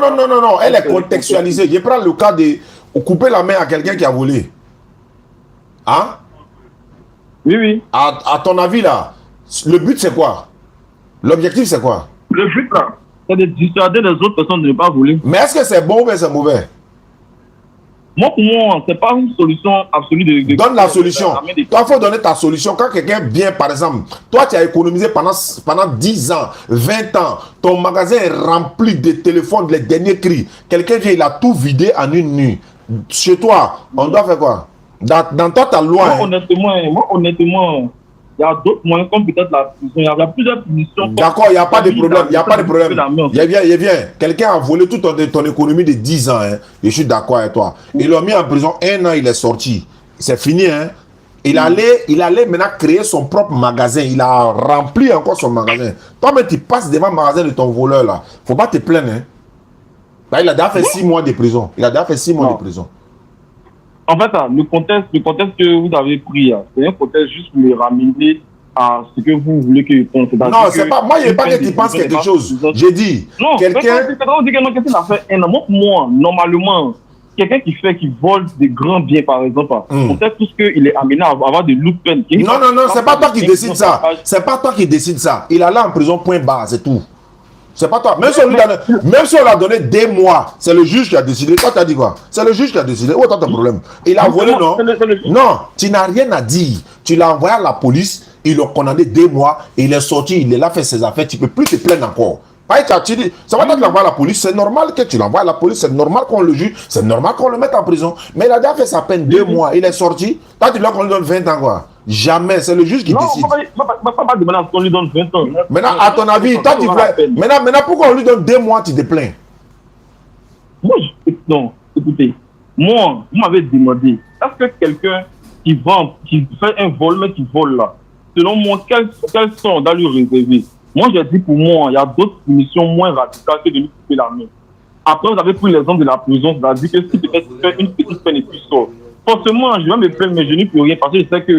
Elle est contextualisée. Je prends le cas de couper la main à quelqu'un qui a volé. Hein?
Oui.
À ton avis, là, le but, c'est quoi? L'objectif, c'est quoi?
Le but, là, c'est de dissuader les autres personnes de ne pas voler.
Mais est-ce que c'est bon ou bien c'est mauvais?
Moi, pour moi, c'est pas une solution absolue de
donne la solution. Toi, il faut donner ta solution. Quand quelqu'un vient, par exemple, toi, tu as économisé pendant 10 ans, 20 ans, ton magasin est rempli de téléphones, les derniers cris. Quelqu'un vient, il a tout vidé en une nuit. Chez toi, on doit faire quoi? Dans toi, tu as loin.
Moi, honnêtement, il y a d'autres moyens, comme peut-être la prison. Il y a plusieurs punitions.
D'accord, il n'y a pas de problème. Il n'y a pas de problème. Il vient. Quelqu'un a volé toute ton économie de 10 ans. Hein. Je suis d'accord avec toi. Ils l'ont mis en prison 1 an, il est sorti. C'est fini. Hein. Il allait maintenant créer son propre magasin. Il a rempli encore son magasin. Toi-même, tu passes devant le magasin de ton voleur là. Il ne faut pas te plaindre. Hein. Là, il a déjà fait 6 mois de prison. De prison.
En fait, le contexte que vous avez pris, c'est un contexte juste pour me ramener à ce que vous voulez que je pense.
Non, c'est pas. Moi, je n'ai pas que tu penses quelque chose. J'ai dit.
Non, quelqu'un. Moi, normalement, quelqu'un qui vole des grands biens, par exemple, peut-être tout ce qu'il est amené à avoir des loups peines.
Non, c'est pas toi qui décide ça. C'est pas toi qui décide ça. Il est là en prison, point barre, c'est tout. C'est pas toi. Même si on l'a donné 2 mois, c'est le juge qui a décidé. Toi, tu as dit quoi? C'est le juge qui a décidé. Où est ton problème? Il a volé, non? Non, tu n'as rien à dire. Tu l'as envoyé à la police, ils l'ont condamné 2 mois, et il est sorti, il est là, fait ses affaires. Tu ne peux plus te plaindre encore. Ça va pas que tu l'envoies à la police. C'est normal que tu l'envoies à la police. C'est normal qu'on le juge. C'est normal qu'on le mette en prison. Mais il a déjà fait sa peine 2 mois. Il est sorti. Toi, tu lui qu'on lui donne 20 ans, quoi. Jamais. C'est le juge qui décide.
Non, on va pas demander à ce qu'on lui donne 20 ans.
Maintenant, à ton avis, toi, tu plains. Maintenant, pourquoi on lui donne 2 mois, tu te plains?
Moi, non. Écoutez. Moi, vous m'avez demandé, est-ce que quelqu'un qui fait un vol, mais qui vole là, selon moi, quels sont on doit lui réserver? Moi, j'ai dit pour moi, il y a d'autres missions moins radicales que de lui couper la main. Après, vous avez pris l'exemple de la prison, c'est-à-dire que si peut-être tu fais une petite peine et puis sort. Forcément, je vais me plaindre, mais je n'y peux rien parce que je sais que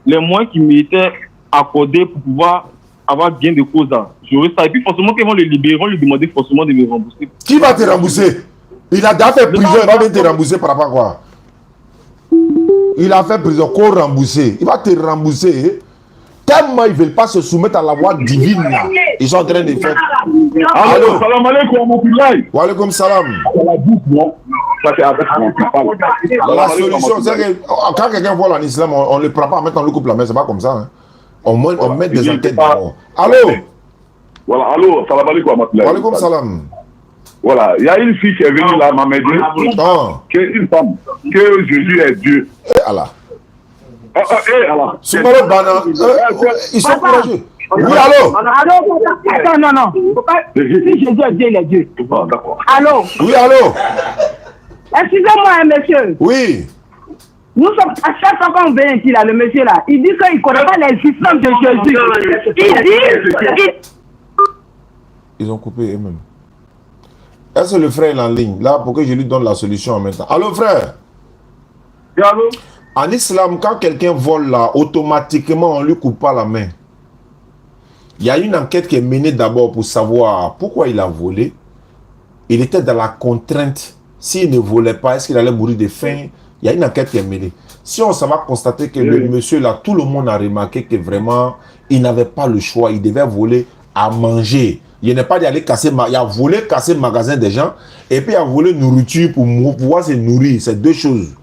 les moyens qui m'étaient accordés pour pouvoir avoir gain de cause là, j'aurais ça. Et puis forcément, qu'ils vont le libérer, vont lui demander forcément de me rembourser.
Qui va te rembourser? Il a déjà fait prison, il va te rembourser par rapport à quoi? Il a fait prison, qu'on rembourser. Il va te rembourser. Tellement ils ne veulent pas se soumettre à la loi divine là. Ils sont en train de faire.
Allô, salam alaikum, mon pilier.
Wa alaikum salam. La solution, c'est que quand quelqu'un vole en islam, on ne le prend pas, maintenant on le coupe la main, c'est pas comme ça. Hein. On met des enquêtes d'abord. Allô?
Voilà, allô, salam alaikum.
Wa alaikum salam.
Voilà, il y a une fille qui est venue là, m'a dit qu'une femme, que Jésus est Dieu.
Allah.
Allah.
Ils sont courageux. Oui, allô?
Attends, non. Si Jésus est Dieu, il est Dieu.
D'accord.
Allô?
Oui, allô?
Excusez-moi, monsieur.
Oui.
Nous sommes, à chaque fois qu'on vient ici, là, le monsieur là, il dit qu'il ne connaît pas l'existence de Jésus. Il dit...
Ils ont coupé eux-mêmes. Est-ce que le frère est en ligne? Là, pour que je lui donne la solution en même temps. Allô, frère?
Oui, allô?
En islam, quand quelqu'un vole là, automatiquement, on ne lui coupe pas la main. Il y a une enquête qui est menée d'abord pour savoir pourquoi il a volé. Il était dans la contrainte. S'il ne volait pas, est-ce qu'il allait mourir de faim? Il y a une enquête qui est menée. Si on va constater que le monsieur là, tout le monde a remarqué que vraiment, il n'avait pas le choix. Il devait voler à manger. Il n'est pas d'aller casser, il a volé, casser le magasin des gens, et puis il a volé nourriture pour pouvoir se nourrir. C'est deux choses.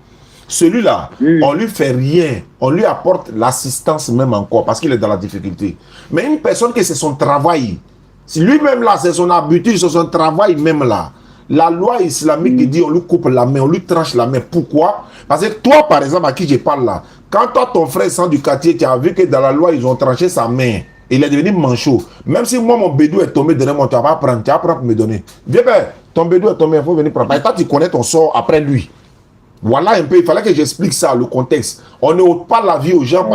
Celui-là, on lui fait rien, on lui apporte l'assistance même encore, parce qu'il est dans la difficulté. Mais une personne que c'est son travail, si lui-même là, c'est son habitude, c'est son travail même là, la loi islamique dit on lui coupe la main, on lui tranche la main. Pourquoi? Parce que toi, par exemple, à qui je parle là, quand toi, ton frère sang du quartier, tu as vu que dans la loi, ils ont tranché sa main. Il est devenu manchot. Même si moi, mon bédou est tombé derrière moi, tu vas pas prendre, pour me donner. Viens, ben, ton bédou est tombé, il faut venir prendre. Et toi, tu connais ton sort après lui. Voilà un peu, il fallait que j'explique ça, le contexte. On ne ôte pas la vie aux gens,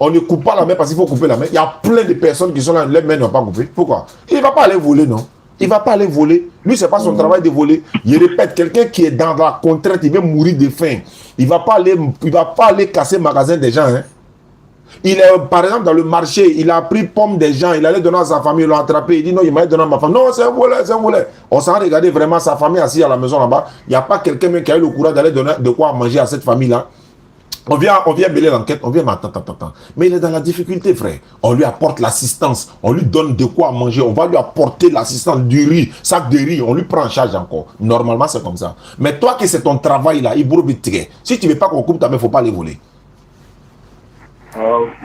on ne coupe pas la main parce qu'il faut couper la main. Il y a plein de personnes qui sont là, les mains ne vont pas couper. Pourquoi? Il ne va pas aller voler, non? Il ne va pas aller voler. Lui, ce n'est pas son travail de voler. Je répète, quelqu'un qui est dans la contrainte, il va mourir de faim. Il ne va pas aller casser le magasin des gens, hein. Il est, par exemple, dans le marché, il a pris pomme des gens, il allait donner à sa famille, il l'a attrapé, il dit non, il m'a donné à ma femme. Non, c'est un volet, c'est un volet. On s'en regardé vraiment sa famille assise à la maison là-bas. Il n'y a pas quelqu'un même qui a eu le courage d'aller donner de quoi manger à cette famille-là. On vient mêler l'enquête, on vient, mais attends. Mais il est dans la difficulté, frère. On lui apporte l'assistance, on lui donne de quoi manger, on va lui apporter l'assistance, du riz, sac de riz, on lui prend en charge encore. Normalement, c'est comme ça. Mais toi, que c'est ton travail là, il bourre vite. Si tu ne veux pas qu'on coupe ta main, il ne faut pas les voler.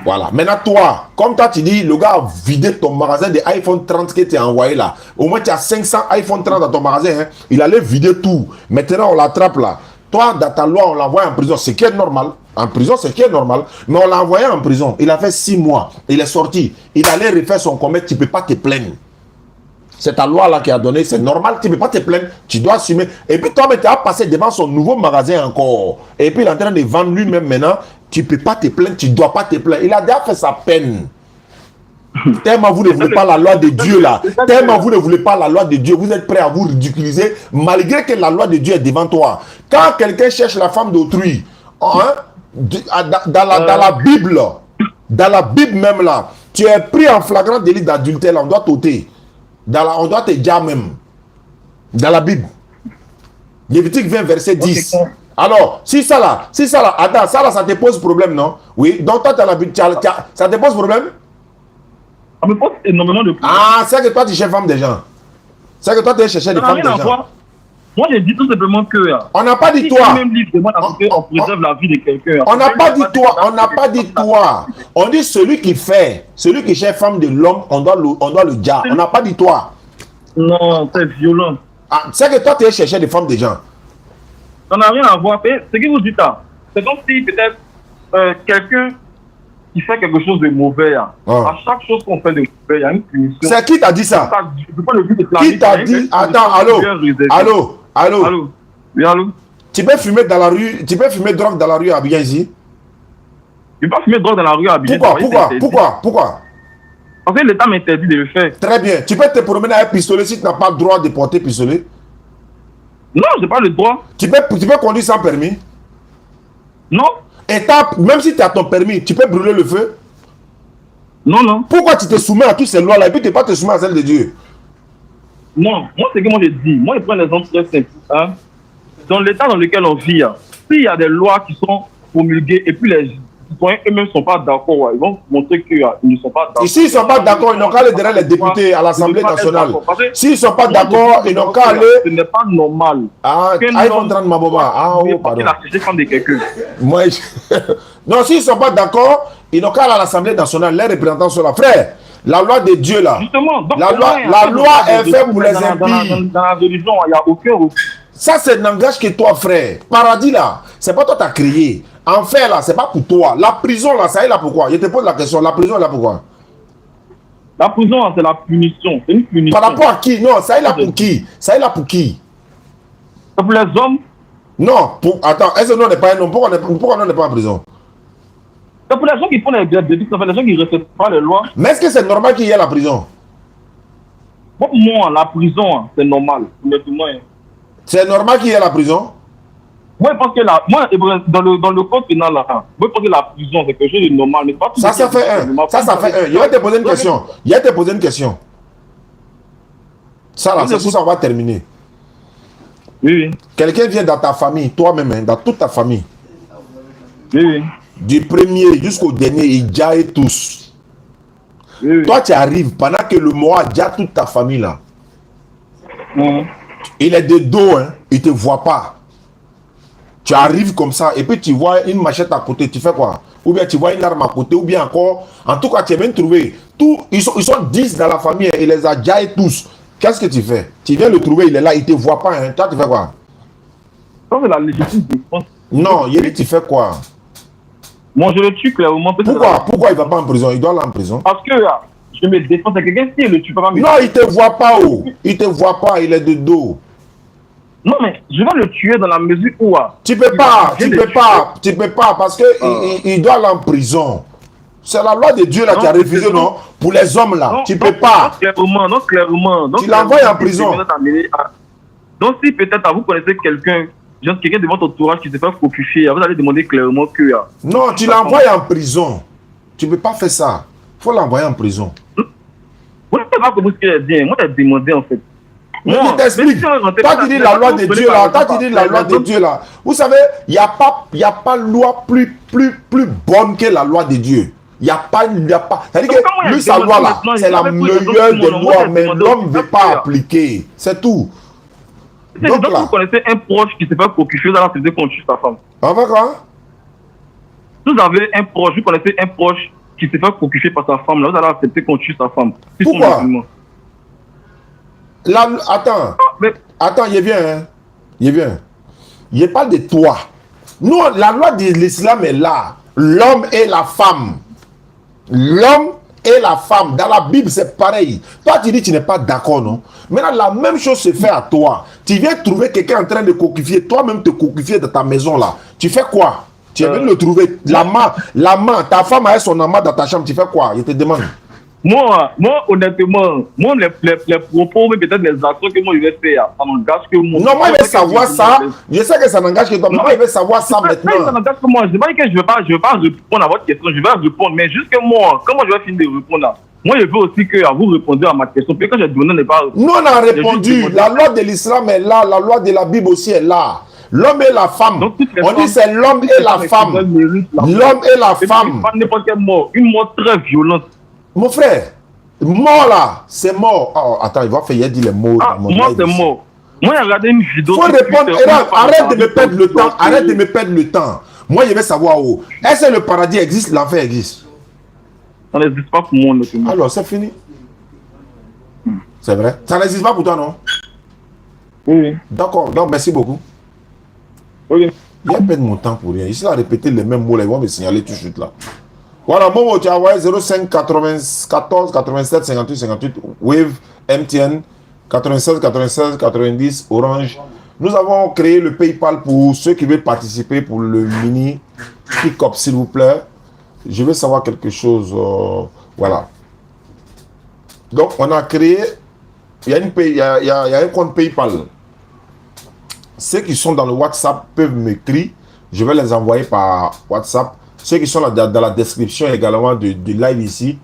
Voilà. Maintenant, toi, comme toi, tu dis, le gars a vidé ton magasin de iPhone 30 que tu as envoyé là. Au moins, tu as 500 iPhone 30 dans ton magasin. Hein. Il allait vider tout. Maintenant, on l'attrape là. Toi, dans ta loi, on l'envoie en prison. C'est qui est normal. En prison, c'est qui est normal. Mais on l'a envoyé en prison. Il a fait 6 mois. Il est sorti. Il allait refaire son commerce. Tu ne peux pas te plaindre. C'est ta loi là qui a donné. C'est normal. Tu ne peux pas te plaindre. Tu dois assumer. Et puis toi, tu as passé devant son nouveau magasin encore. Et puis il est en train de vendre lui-même maintenant. Tu ne peux pas te plaindre, tu ne dois pas te plaindre. Il a déjà fait sa peine. Tellement vous ne voulez pas la loi de Dieu là. Tellement vous ne voulez pas la loi de Dieu. Vous êtes prêt à vous ridiculiser malgré que la loi de Dieu est devant toi. Quand quelqu'un cherche la femme d'autrui, hein, dans la Bible même là, tu es pris en flagrant délit d'adultère, on doit t'ôter. On doit te dire même. Dans la Bible. Lévitique 20, verset 10. Okay. Alors, si ça là, attends, ça te pose problème, non? Oui, donc toi, ça te pose problème?
Ça me pose énormément de problèmes.
Ah, c'est que toi, tu cherches femme des gens. C'est que toi, tu cherches des femmes des gens.
Moi, j'ai dit tout simplement que...
On n'a pas dit toi.
Même livre demande à ce qu'on préserve la vie de quelqu'un.
On n'a pas dit toi, on n'a pas dit toi. On dit celui qui cherche femme de l'homme, on doit le dire. On n'a pas dit toi.
Non, c'est violent.
Ah, c'est que toi, tu cherches des femmes des gens.
Ça n'a rien à voir. Ce que vous dites là, c'est comme si peut-être quelqu'un qui fait quelque chose de mauvais, à chaque chose qu'on fait de mauvais, il y a une punition.
C'est qui t'a dit ça? Qui t'a dit? Attends, allô?
Oui, allô?
Tu peux fumer dans la rue, tu peux fumer drogue dans la rue à Abidjan ici?
Tu peux pas fumer drogue dans la rue à Abidjan.
Pourquoi?
Parce que l'État m'interdit de le faire.
Très bien. Tu peux te promener avec un pistolet si tu n'as pas le droit de porter pistolet?
Non, je n'ai pas le droit.
Tu peux conduire sans permis?
Non.
Et même si tu as ton permis, tu peux brûler le feu?
Non.
Pourquoi tu te soumets à toutes ces lois-là et puis tu ne pas te soumettre à celle de Dieu?
Non, moi c'est que moi je dis. Moi je prends un exemple très simple. Hein? Dans l'état dans lequel on vit, s'il y a des lois qui sont promulguées et puis les citoyens eux-mêmes ne sont pas d'accord, ils vont montrer qu'ils ne sont pas d'accord.
Et s'ils ne sont pas d'accord, ils n'ont qu'à aller derrière les députés à l'Assemblée nationale. S'ils ne sont pas d'accord, ils n'ont qu'à aller...
Ce n'est pas normal.
Ah, iPhone 30 Maboba. Ah, oh, pardon.
La de quelqu'un.
Non, s'ils ne sont pas d'accord, Ils n'ont qu'à aller à l'Assemblée nationale, les représentants sont là. Frère, la loi de Dieu là.
Justement, donc,
la loi est faite pour les impies.
Dans la religion, il n'y a aucun recours.
Ça, c'est n'engage que toi, frère. Paradis là, c'est pas toi qui as créé. Enfer là, c'est pas pour toi. La prison là, ça est là pourquoi? Je te pose la question, la prison est là pourquoi?
La prison, c'est la punition. C'est une punition.
Par rapport à qui? Non, ça est là pour qui? Ça est là pour qui?
C'est pour les hommes.
Non, attends, est-ce que nous on n'est pas un homme? Pourquoi on n'est pas en prison?
C'est pour les gens qui font les débits, c'est pour les gens qui ne respectent pas les lois.
Mais est-ce que c'est normal qu'il y ait la prison?
Pour moi, la prison, c'est normal.
C'est normal qu'il y ait la prison?
Moi, je pense que dans le code pénal, là, moi, je pense que la prison, c'est quelque chose de normal. Mais pas tout
ça fait un. Ça fait un. Je vais te poser une question. Je vais te poser une question. Ça, là, c'est ça, on va terminer.
Oui.
Quelqu'un vient dans ta famille, toi-même, hein, dans toute ta famille.
Oui.
Du premier jusqu'au dernier, il jaille tous.
Oui.
Toi, tu arrives pendant que le mort jaille toute ta famille, là. Il est de dos, hein, il ne te voit pas. Tu arrives comme ça et puis tu vois une machette à côté, tu fais quoi? Ou bien tu vois une arme à côté, ou bien encore, en tout cas tu as bien trouvé. Ils sont 10 dans la famille, il les a déjà tous. Qu'est-ce que tu fais? Tu viens le trouver, il est là, il ne te voit pas. Hein. Toi, tu fais quoi?
Ça, c'est la légitime défense.
Non, Yéli, tu fais quoi?
Moi, je le tue clairement.
Pourquoi il ne va pas en prison? Il doit aller en prison.
Parce que je me défends, c'est quelqu'un qui le tue pas.
Non, il ne te voit pas. Oh. Il ne te voit pas, il est de dos.
Non, mais je vais le tuer dans la mesure où...
Tu peux pas, parce que il doit aller en prison. C'est la loi de Dieu là qui a refusé, non? Pour les hommes là,
non,
tu peux pas.
Non, clairement.
Tu l'envoies en prison.
Donc si peut-être vous connaissez quelqu'un de votre entourage qui se fait cocufier, vous allez demander clairement que...
Non, tu l'envoies en prison. Tu ne peux pas faire ça. Il faut l'envoyer en prison.
Vous ne savez pas comment ce qu'il a dit. Moi, j'ai demandé en fait.
Mais je t'explique. Toi, tu dis la loi de Dieu là. Toi, tu dis la loi de Dieu là. Vous savez, il n'y a pas loi plus bonne que la loi de Dieu. Il n'y a pas. C'est-à-dire que lui, sa loi là, c'est la meilleure des lois, mais l'homme ne veut pas appliquer. C'est tout.
Donc là, vous connaissez un proche qui se fait cocufier dans la société qu'on tue sa femme.
En fait quoi?
Vous avez un proche, vous connaissez un proche qui se fait cocufier par sa femme, là, vous allez accepter qu'on tue sa femme.
Pourquoi? Là, attends, il vient, hein. Il vient. Il parle de toi. Nous, la loi de l'islam est là. L'homme et la femme. L'homme et la femme. Dans la Bible, c'est pareil. Toi, tu dis que tu n'es pas d'accord, non? Maintenant, la même chose se fait à toi. Tu viens trouver quelqu'un en train de coquifier, toi-même te coquifier dans ta maison, là. Tu fais quoi? Tu viens de le trouver. L'amant, ta femme a son amant dans ta chambre. Tu fais quoi? Je te demande.
Moi, honnêtement, les propos, mais peut-être les actions que moi je vais faire, ça n'engage que moi.
Non, moi je vais savoir ça. Je sais que ça n'engage que toi, mais moi je vais savoir ça maintenant.
Ça n'engage que moi. Je ne dis pas que je ne vais pas répondre à votre question, je vais répondre, mais juste que moi, comment je vais finir de répondre là? Moi, je veux aussi que vous répondiez à ma question. Puis quand j'ai donné, n'est pas.
Nous, on a répondu. La loi de l'islam est là, la loi de la Bible aussi est là. L'homme et la femme. Donc, on dit c'est l'homme et la femme. L'homme et la femme.
Pas n'importe quelle mort. Une mort très violente.
Mon frère, mort là, c'est mort. Oh, attends, il va faire dire les mots.
Moi, c'est mort. Moi, j'ai regardé une vidéo.
Faut répondre. Arrête de me perdre le temps. Arrête de me perdre le temps. Moi, je vais savoir où. Est-ce que le paradis existe, l'enfer existe?
Ça n'existe pas pour moi.
Alors, c'est fini. C'est vrai. Ça n'existe pas pour toi, non?
Oui.
D'accord. Donc, merci beaucoup.
Oui.
Il n'y a pas de mon temps pour rien. Ici, à répéter les mêmes mots là, ils vont me signaler tout de suite là. Voilà, Momo, tu as envoyé 05 94 87 58 58, Wave, MTN, 96 96 90, Orange. Nous avons créé le PayPal pour ceux qui veulent participer pour le mini pick-up, s'il vous plaît. Je veux savoir quelque chose. Voilà. Donc, on a créé, il y a un compte PayPal. Ceux qui sont dans le WhatsApp peuvent m'écrire. Je vais les envoyer par WhatsApp. Ceux qui sont dans la description également du live ici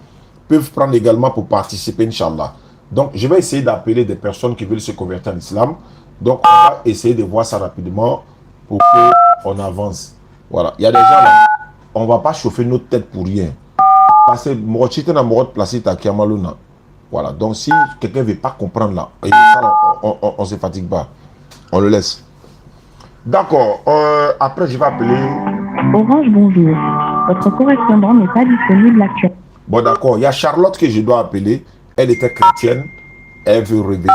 peuvent prendre également pour participer, Inch'Allah. Donc, je vais essayer d'appeler des personnes qui veulent se convertir en islam. Donc, on va essayer de voir ça rapidement pour qu'on avance. Voilà. Il y a des gens là, on ne va pas chauffer notre tête pour rien. Parce que voilà. Donc, si quelqu'un ne veut pas comprendre là, on ne se fatigue pas. On le laisse. D'accord. Après, je vais appeler...
Orange, bonjour. Votre correspondant n'est pas disponible actuellement.
Bon, d'accord. Il y a Charlotte que je dois appeler. Elle était chrétienne. Elle veut revenir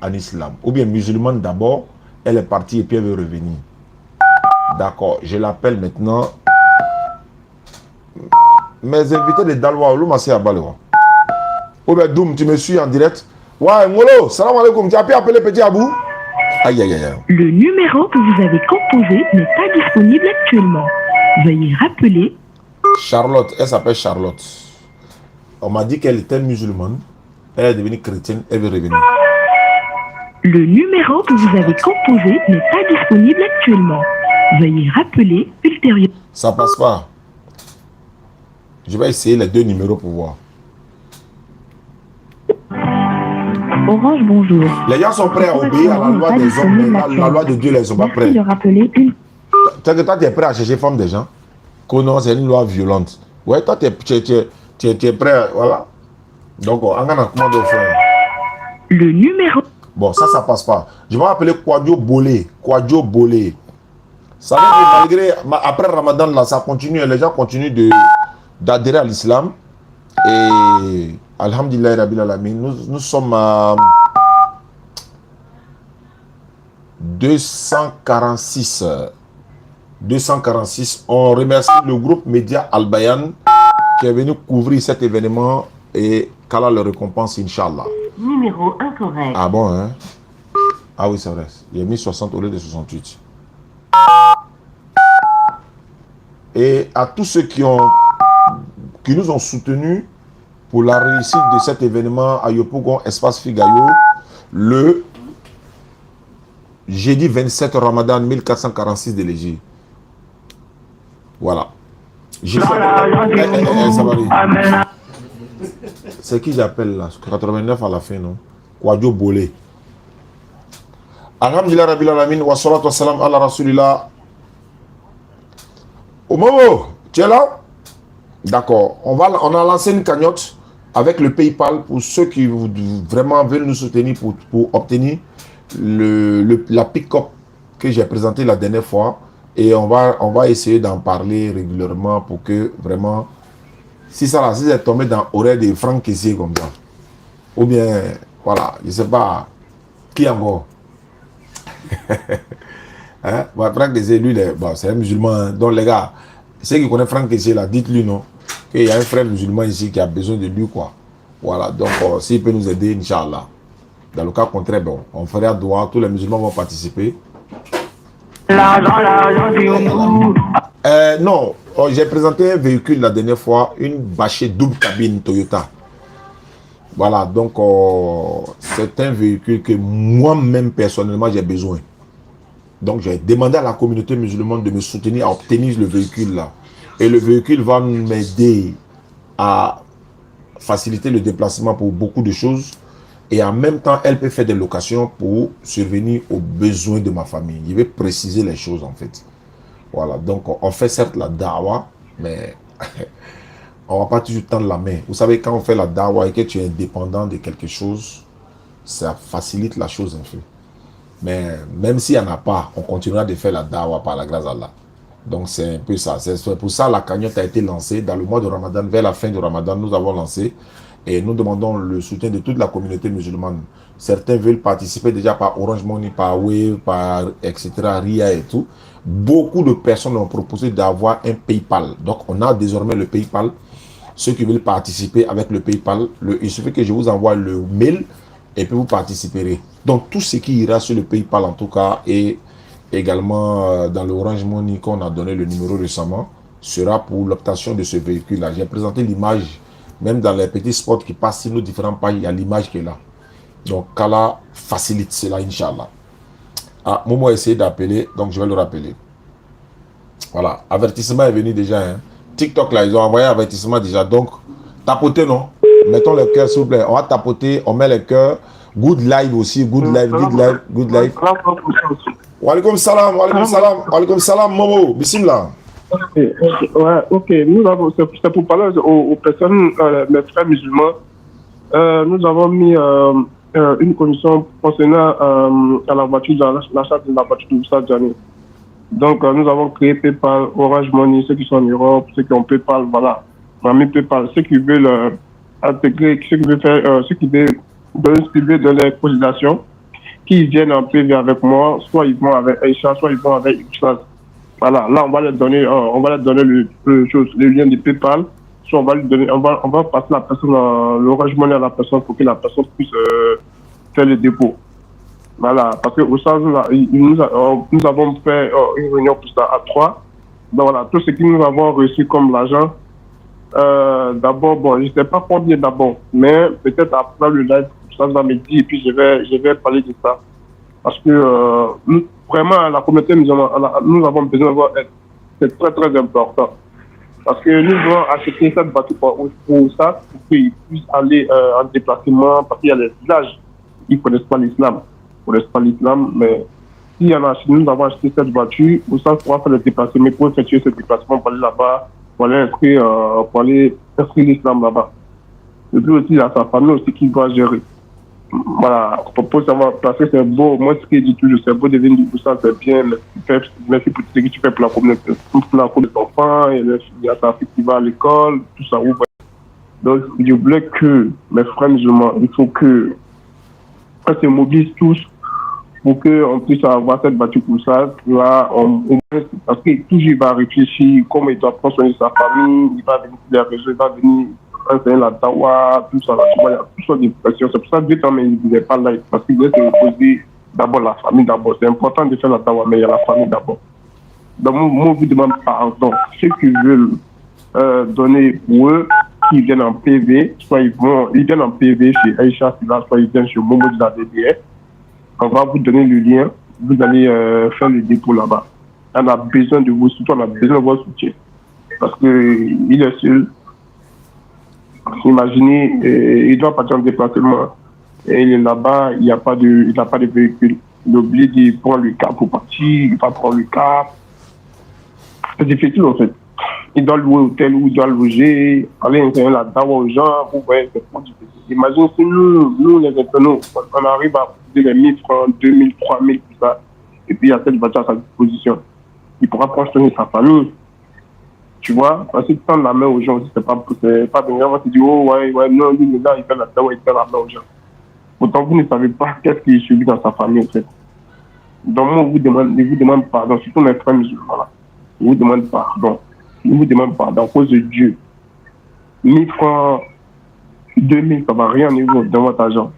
en islam. Ou bien musulmane d'abord. Elle est partie et puis elle veut revenir. D'accord. Je l'appelle maintenant. Mes invités de Dalwa, où est-ce que ou bien Doum, tu me suis en direct. Ouais, Ngolo, salam alaikum. Tu as pu appeler Petit Abou? Aïe, aïe, aïe.
Le numéro que vous avez composé n'est pas disponible actuellement. Veuillez rappeler.
Charlotte, elle s'appelle Charlotte. On m'a dit qu'elle était musulmane. Elle est devenue chrétienne, elle veut revenir.
Le numéro que vous avez composé n'est pas disponible actuellement. Veuillez rappeler ultérieurement.
Ça passe pas. Je vais essayer les deux numéros pour voir.
Orange, bonjour.
Les gens sont prêts à obéir à la loi des hommes, mais la loi de Dieu, ils sont pas prêts.
Merci de rappeler une...
Toi, tu es prêt à chercher femme des gens. Non, c'est une loi violente. Ouais, toi, tu es prêt, voilà. Donc, on a un commande au frère.
Le numéro...
Bon, ça passe pas. Je vais appeler Kwadjo Bolé. Kwadjo Bolé. Ça veut dire que malgré, après Ramadan, là, ça continue. Les gens continuent d'adhérer à l'islam. Et, alhamdulillah, Rabbil Alamin, nous sommes à 246. 246. On remercie le groupe Média Al-Bayan qui est venu couvrir cet événement et qu'Allah le récompense, Inch'Allah.
Numéro incorrect.
Ah bon, hein? Ah oui, c'est vrai. Il y a mis 60 au lieu de 68. Et à tous ceux qui nous ont soutenus pour la réussite de cet événement à Yopougon, Espace Figayo, le jeudi 27 Ramadan 1446 de l'Égypte. Voilà. C'est qui j'appelle là? 89 à la fin, non? Kwadjo Bolé. Alhamdulillah Rabbil Alamin wa salatu wa salam ala Rasulillah. Momo, tu es là? D'accord. On a lancé une cagnotte avec le PayPal pour ceux qui vraiment veulent nous soutenir pour obtenir la pick-up que j'ai présenté la dernière fois. Et on va essayer d'en parler régulièrement pour que vraiment, si ça c'est tombé dans l'oreille des francs caissiers comme ça. Ou bien, voilà, je ne sais pas, qui encore. Hein? Bon, Franck Kessié, lui, c'est un musulman. Donc les gars, ceux qui connaissent Franck Kessié là, dites-lui non. Qu'il y a un frère musulman ici qui a besoin de lui, quoi. Voilà, donc s'il peut nous aider, Inch'Allah. Dans le cas contraire, bon, on fera droit, tous les musulmans vont participer. Non, j'ai présenté un véhicule la dernière fois, une bâchée double cabine Toyota. Voilà, donc c'est un véhicule que moi-même personnellement j'ai besoin. Donc j'ai demandé à la communauté musulmane de me soutenir à obtenir le véhicule là. Et le véhicule va m'aider à faciliter le déplacement pour beaucoup de choses. Et en même temps, elle peut faire des locations pour survenir aux besoins de ma famille. Je vais préciser les choses en fait. Voilà, donc on fait certes la dawa, mais on ne va pas toujours tendre la main. Vous savez, quand on fait la dawa et que tu es indépendant de quelque chose, ça facilite la chose un peu. Mais même s'il n'y en a pas, on continuera de faire la dawa par la grâce d'Allah. Donc c'est un peu ça. C'est pour ça que la cagnotte a été lancée dans le mois de Ramadan. Vers la fin du Ramadan, nous avons lancé. Et nous demandons le soutien de toute la communauté musulmane. Certains veulent participer déjà par Orange Money, par Wave, par etc., RIA et tout. Beaucoup de personnes ont proposé d'avoir un PayPal. Donc on a désormais le PayPal. Ceux qui veulent participer avec le PayPal, il suffit que je vous envoie le mail et puis vous participerez. Donc tout ce qui ira sur le PayPal en tout cas et également dans le Orange Money qu'on a donné le numéro récemment sera pour l'obtention de ce véhicule-là. J'ai présenté l'image. Même dans les petits spots qui passent sur nos différentes pages, il y a l'image qui est là. Donc, Kala facilite cela, Inch'Allah. Ah, Momo a essayé d'appeler, donc je vais le rappeler. Voilà, avertissement est venu déjà. Hein. TikTok, là, ils ont envoyé un avertissement déjà. Donc, tapotez, non? Mettons le cœur, s'il vous plaît. On va tapoter, on met le cœur. Good live aussi, good live, good live, good live. Wa alaikum salam, wa alaikum salam, wa alaikum salam, Momo, bismillah.
Ouais, ok. Nous avons, c'est pour parler aux personnes, mes frères musulmans. Nous avons mis une condition concernant à la voiture, l'achat de la voiture de Moussa Djani.
Donc, nous avons créé PayPal, Orange Money, ceux qui sont en Europe, ceux qui ont PayPal, voilà. Mamie PayPal, ceux qui veulent intégrer, ceux qui veulent faire, ceux qui veulent donner de les cotisations, qui viennent en PV avec moi, soit ils vont avec Aïcha, soit ils vont avec Xmas. Voilà, là, on va leur donner le lien de PayPal, soit on va lui donner, on va passer la personne, l'Orange Money à la personne pour que la personne puisse faire le dépôt. Voilà, parce que au sens là, nous avons fait une réunion pour ça à 3. Donc voilà, tout ce que nous avons reçu comme l'argent, d'abord, bon, je ne sais pas combien d'abord, mais peut-être après le live, ça va me dire, et puis je vais parler de ça. Parce que nous, vraiment, la communauté, nous avons besoin d'avoir aide. C'est très, très important. Parce que nous devons acheter cette voiture pour ça, pour qu'ils puissent aller en déplacement, parce qu'il y a les villages, ils ne connaissent pas l'islam. Mais s'il y en a, nous avons acheté cette voiture, pour ça, on va faire le déplacement, pour effectuer ce déplacement, pour aller là-bas, pour aller inscrire l'islam là-bas. Et puis aussi, il y a sa famille aussi qui doit gérer. Voilà, pour savoir, parce que c'est beau, moi ce que je dis toujours, c'est beau de venir du ça, c'est bien, merci pour tout ce que tu fais pour la communauté, pour la cour des enfants, il y a ta fille qui va à l'école, tout ça. Donc, je voulais que mes frères musulmans, il faut que on se mobilise tous pour qu'on puisse avoir cette voiture pour ça. Là, parce que toujours il va réfléchir comment il doit prendre soin de sa famille, il va venir sur les réseaux, il va venir enseigner la dawa, tout ça, là, il y a toutes sortes de pressions. C'est pour ça que Dieu quand même il n'est pas là, parce qu'il doit se reposer d'abord la famille d'abord. C'est important de faire la dawa, mais il y a la famille d'abord. Donc moi, je vous demande pardon. Ceux qui veulent donner pour eux, qui viennent en PV, soit ils viennent en PV chez Aïcha, soit ils viennent chez Momo de la DDR. On va vous donner le lien, vous allez faire le dépôt là-bas. On a besoin de vous, surtout on a besoin de votre soutien. Parce qu'il est seul. Imaginez, il doit partir en déplacement. Et il est là-bas, il n'a pas de véhicule. Il est obligé de prendre le car pour partir, il va prendre le car. C'est difficile en fait. Il doit louer l'hôtel où il doit loger, aller enseigner la dawa aux gens, vous voyez, c'est trop difficile. Imaginez si nous les internautes, on arrive à poser les 1000 francs, 2000, 3000, tout ça, et puis il y a cette voiture à sa disposition. Il pourra prendre soin de sa famille. Tu vois, parce que tendre la main aux gens aussi, c'est pas bien. On va se dire, oh ouais, non, lui, là, il fait la dawa, il fait la main aux gens. Pourtant, vous ne savez pas qu'est-ce qui est suivi dans sa famille, en fait. Donc, moi, je vous demande pardon, surtout mes frères musulmans, là. Je vous demande pardon. Je vous demande pardon, à cause de Dieu. 1000 francs, 2000, ça ne va rien au niveau de votre argent.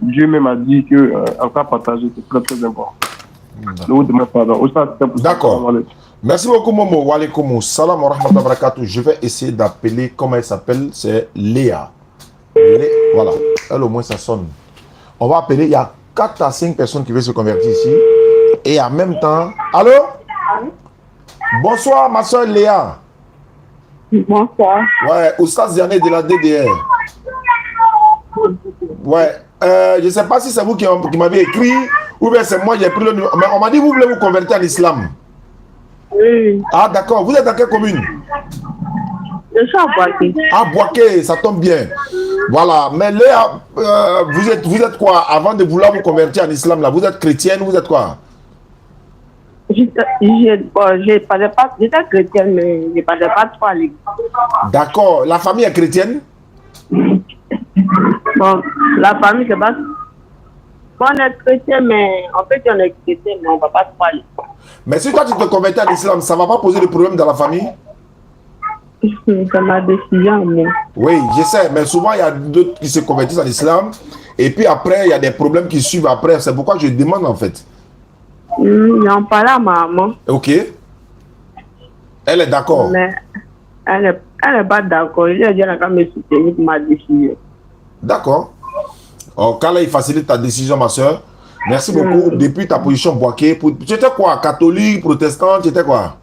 Dieu même a dit que, en cas partagé, c'est très, très important. Je vous demande pardon.
D'accord. Merci beaucoup, Momo. Wa alaikum salam wa rahmatullahi wa barakatuh. Je vais essayer d'appeler, comment elle s'appelle, c'est Léa. Voilà, elle au moins ça sonne. On va appeler, il y a 4 à 5 personnes qui veulent se convertir ici. Et en même temps, allô? Bonsoir, ma soeur Léa.
Bonsoir.
Ouais, Oustaz Ziané de la DDR. Ouais, je ne sais pas si c'est vous qui m'avez écrit ou bien c'est moi qui ai pris le numéro. Mais on m'a dit que vous voulez vous convertir à l'islam. Oui. Ah, d'accord. Vous êtes dans quelle commune?
Je suis à Boaké.
Ah, Boaké, ça tombe bien. Voilà. Mais Léa, vous êtes quoi? Avant de vouloir vous convertir en islam, là, vous êtes chrétienne, vous êtes quoi?
J'étais chrétienne, mais je ne parlais pas trop à l'église.
D'accord. La famille est chrétienne?
Bon, la famille, c'est pas... Bon, on est chrétien, mais en fait, on est chrétien, mais on ne va pas trop à l'église.
Mais si toi, tu te convertis à l'islam, ça ne va pas poser de problème dans la famille?
C'est ma décision, moi.
Oui, je sais, mais souvent, il y a d'autres qui se convertissent à l'islam, et puis après, il y a des problèmes qui suivent après. C'est pourquoi je demande, en fait.
J'en parle à ma maman.
Ok. Elle est d'accord.
Mais elle n'est pas d'accord. Il a dit qu'elle va me soutenir pour ma décision.
D'accord. Oh, quand là, il facilite ta décision, ma soeur. Merci beaucoup. Depuis ta position Boaké, tu étais quoi? Catholique, protestant, tu étais quoi?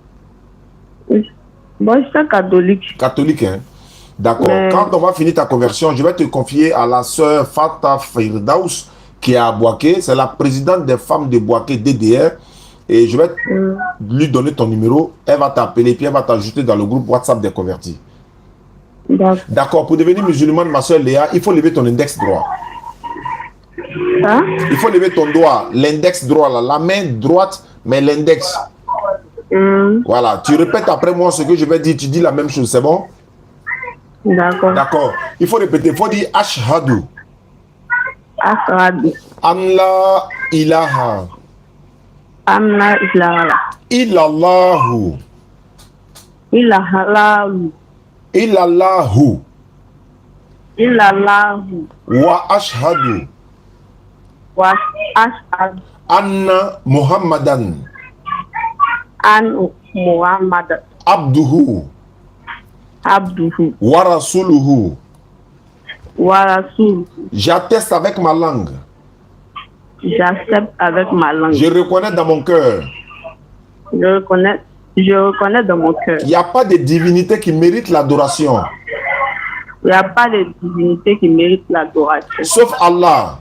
Bon, je suis catholique.
Catholique, hein? D'accord. Mais... Quand on va finir ta conversion, je vais te confier à la soeur Fatah Firdaus, qui est à Boaké. C'est la présidente des femmes de Boaké DDR. Et je vais lui donner ton numéro. Elle va t'appeler, puis elle va t'ajouter dans le groupe WhatsApp des convertis. D'accord. Pour devenir musulmane, ma soeur Léa, il faut lever ton index droit. Hein? Il faut lever ton doigt, l'index droit, là, la main droite, mais l'index. Voilà, tu répètes après moi ce que je vais dire, tu dis la même chose, c'est bon?
D'accord.
D'accord. Il faut répéter, il faut dire Ashhadu.
Ashhadu.
An la ilaha.
An la ilaha.
Illallahu.
Illallahu.
Illallahu.
Illallahu.
Wa ashhadu.
Wa ashhadu.
Anna Muhammadan.
An Muhammad.
Abduhu.
Abduhu.
Wa rasuluhu.
Wa rasul.
J'atteste avec ma langue.
J'accepte avec ma langue.
Je reconnais dans mon cœur.
Je reconnais dans mon cœur.
Il n'y a pas de divinité qui mérite l'adoration.
Il n'y a pas de divinité qui mérite l'adoration.
Sauf Allah.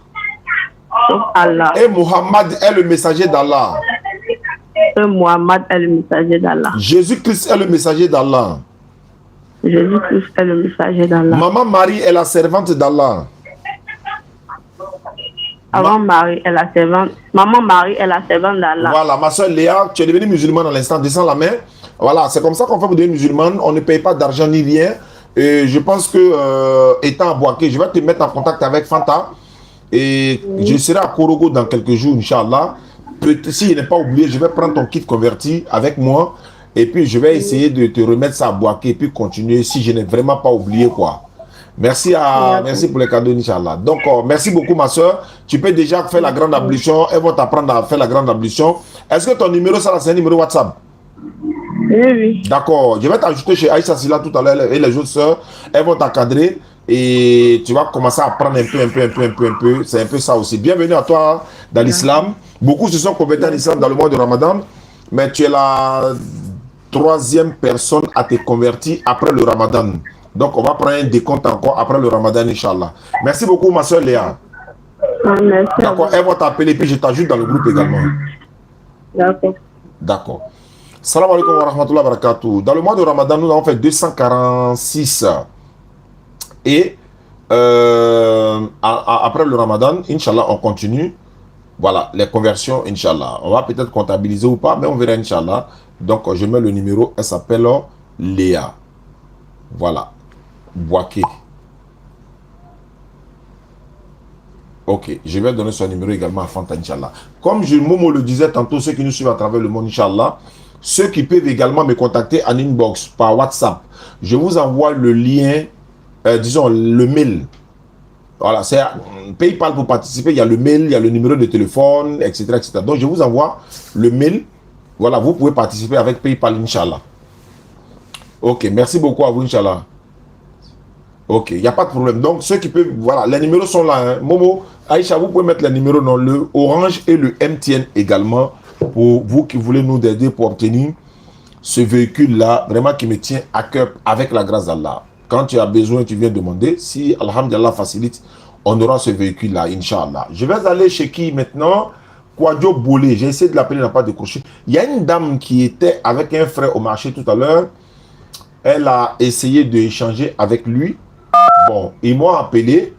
Sauf Allah.
Et Muhammad est le messager d'Allah.
Et Muhammad est le messager d'Allah.
Jésus-Christ est le messager d'Allah.
Jésus-Christ est le messager d'Allah.
Maman Marie est la servante d'Allah.
Maman Marie est la servante. Maman Marie est la servante d'Allah.
Voilà, ma soeur Léa, tu es devenue musulmane à l'instant, descends la main. Voilà, c'est comme ça qu'on fait pour devenir musulmane. On ne paye pas d'argent ni rien. Et je pense que, étant à Boaké, je vais te mettre en contact avec Fanta. Et je serai à Korogo dans quelques jours, Inch'Allah. Si je n'ai pas oublié, je vais prendre ton kit converti avec moi. Et puis, je vais essayer de te remettre ça à Boaké et puis continuer si je n'ai vraiment pas oublié, quoi. Merci pour les cadeaux, Inch'Allah. Donc, merci beaucoup, ma soeur. Tu peux déjà faire la grande ablution. Elles vont t'apprendre à faire la grande ablution. Est-ce que ton numéro, ça, c'est un numéro WhatsApp?
Oui.
D'accord. Je vais t'ajouter chez Aïcha Silla tout à l'heure et les autres sœurs. Elles vont t'encadrer et tu vas commencer à apprendre un peu. C'est un peu ça aussi. Bienvenue à toi dans l'islam. Beaucoup se sont convertis à l'islam dans le mois de Ramadan, mais tu es la 3e personne à te convertir après le Ramadan. Donc, on va prendre un décompte encore après le Ramadan, Inch'Allah. Merci beaucoup, ma soeur Léa.
Merci.
D'accord, elles vont t'appeler, puis je t'ajoute dans le groupe également.
D'accord.
D'accord. Salam alaikum wa rahmatullahi wa barakatuh. Dans le mois de Ramadan, nous avons fait 246. Et après le Ramadan, Inch'Allah, on continue. Voilà, les conversions, Inch'Allah. On va peut-être comptabiliser ou pas, mais on verra, Inch'Allah. Donc, je mets le numéro, elle s'appelle Léa. Voilà. Boaké. Ok, je vais donner son numéro également à Fanta, Inch'Allah. Comme Momo le disait tantôt, ceux qui nous suivent à travers le monde, Inch'Allah, ceux qui peuvent également me contacter en inbox par WhatsApp, je vous envoie le lien, disons le mail. Voilà, c'est PayPal pour participer, il y a le mail, il y a le numéro de téléphone, etc., etc. Donc, je vous envoie le mail. Voilà, vous pouvez participer avec PayPal, Inch'Allah. Ok, merci beaucoup à vous, Inch'Allah. Ok, il n'y a pas de problème. Donc, ceux qui peuvent, voilà, les numéros sont là. Hein. Momo, Aïcha, vous pouvez mettre les numéros dans le Orange et le MTN également pour vous qui voulez nous aider pour obtenir ce véhicule-là, vraiment qui me tient à cœur avec la grâce d'Allah. Quand tu as besoin, tu viens demander. Si Alhamdulillah facilite, on aura ce véhicule-là, Inch'Allah. Je vais aller chez qui maintenant? Kwadjo Bolé. J'ai essayé de l'appeler, il n'a pas décroché. Il y a une dame qui était avec un frère au marché tout à l'heure. Elle a essayé d'échanger avec lui. Bon, ils m'ont appelé.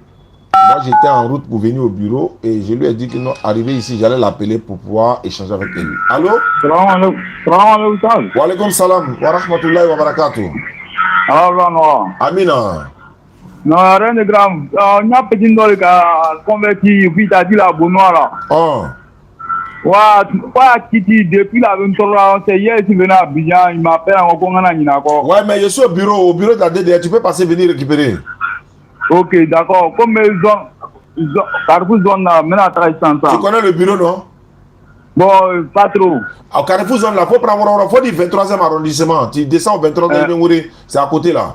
Moi, j'étais en route pour venir au bureau et je lui ai dit que non, arrivé ici, j'allais l'appeler pour pouvoir échanger avec elle. Allô?
Salam alaikum.
Wa alaikum salam. Wa rahmatullahi wa barakatuh. Amina.
Non, rien de grave. On a petit dans le cas converti, puis t'as dit la bonne là.
Oh.
Ouais, Titi, depuis la 23, c'est hier, tu venais à Abidjan, il m'appelle en Congo.
Ouais, mais je suis au bureau de la DDR, tu peux passer venir récupérer.
Ok, d'accord. Comme ils ont Carrefour Zone là, maintenant à 300.
Tu connais le bureau, non?
Bon, pas trop.
Au Carrefour Zone là, faut prendre, faut dire 23e arrondissement. Tu descends au 23e, c'est à côté là.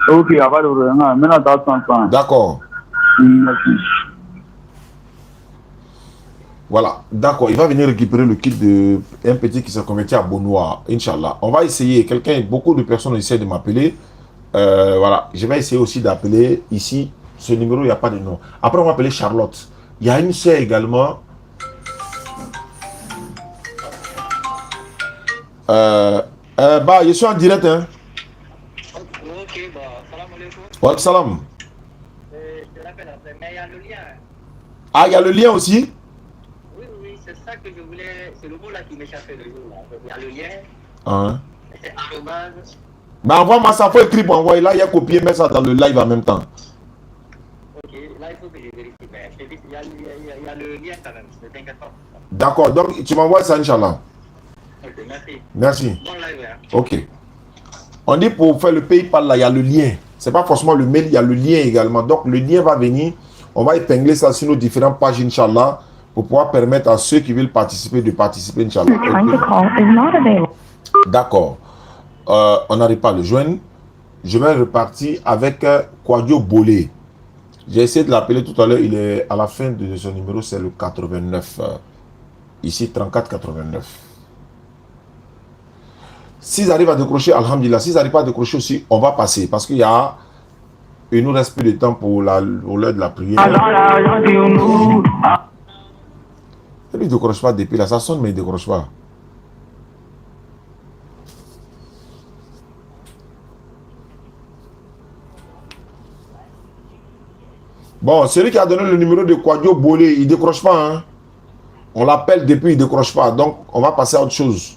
Ok, il n'y a pas de problème. Maintenant à 300.
D'accord.
Merci.
Voilà, d'accord, il va venir récupérer le kit de un petit qui s'est converti à Bonois, Inch'Allah. On va essayer, beaucoup de personnes essaient de m'appeler. Voilà, je vais essayer aussi d'appeler ici, ce numéro, il n'y a pas de nom. Après, on va appeler Charlotte. Il y a une sœur également. Je suis en direct, hein.
Ok, salam alaikum.
Wa salam.
Je l'appelle après, mais il y a le lien.
Ah, il y a le lien aussi?
Oui, c'est ça que je voulais. C'est le mot là qui m'échappait le jour là. Il y a le lien.
Hein? Bah, envoie-moi ça, faut écrire pour envoyer. Là, il y a copié, mets ça dans le live en même temps.
Ok, là, il faut que je vérifie. Mais je te dis, il y a le lien quand même, ne t'inquiète pas.
D'accord, donc tu m'envoies ça, Inch'Allah.
Ok, merci.
Merci.
Bon live, hein.
Ok. On dit pour faire le PayPal, là, il y a le lien. C'est pas forcément le mail, il y a le lien également. Donc, le lien va venir. On va épingler ça sur nos différentes pages, Inch'Allah, pour pouvoir permettre à ceux qui veulent participer de participer, Inch'Allah. Okay. D'accord. On n'arrive pas à le joindre. Je vais repartir avec Kwadio Bolé. J'ai essayé de l'appeler tout à l'heure. Il est à la fin de son numéro, c'est le 89. Ici, 3489. S'ils arrivent à décrocher, alhamdulillah. S'ils n'arrivent pas à décrocher aussi, on va passer. Parce qu'il nous reste plus de temps pour l'heure de la prière. Il ne décroche pas depuis là. Ça sonne, mais il ne décroche pas. Bon, celui qui a donné le numéro de Kwadio Bolé, il ne décroche pas. Hein? On l'appelle depuis, il ne décroche pas. Donc, on va passer à autre chose.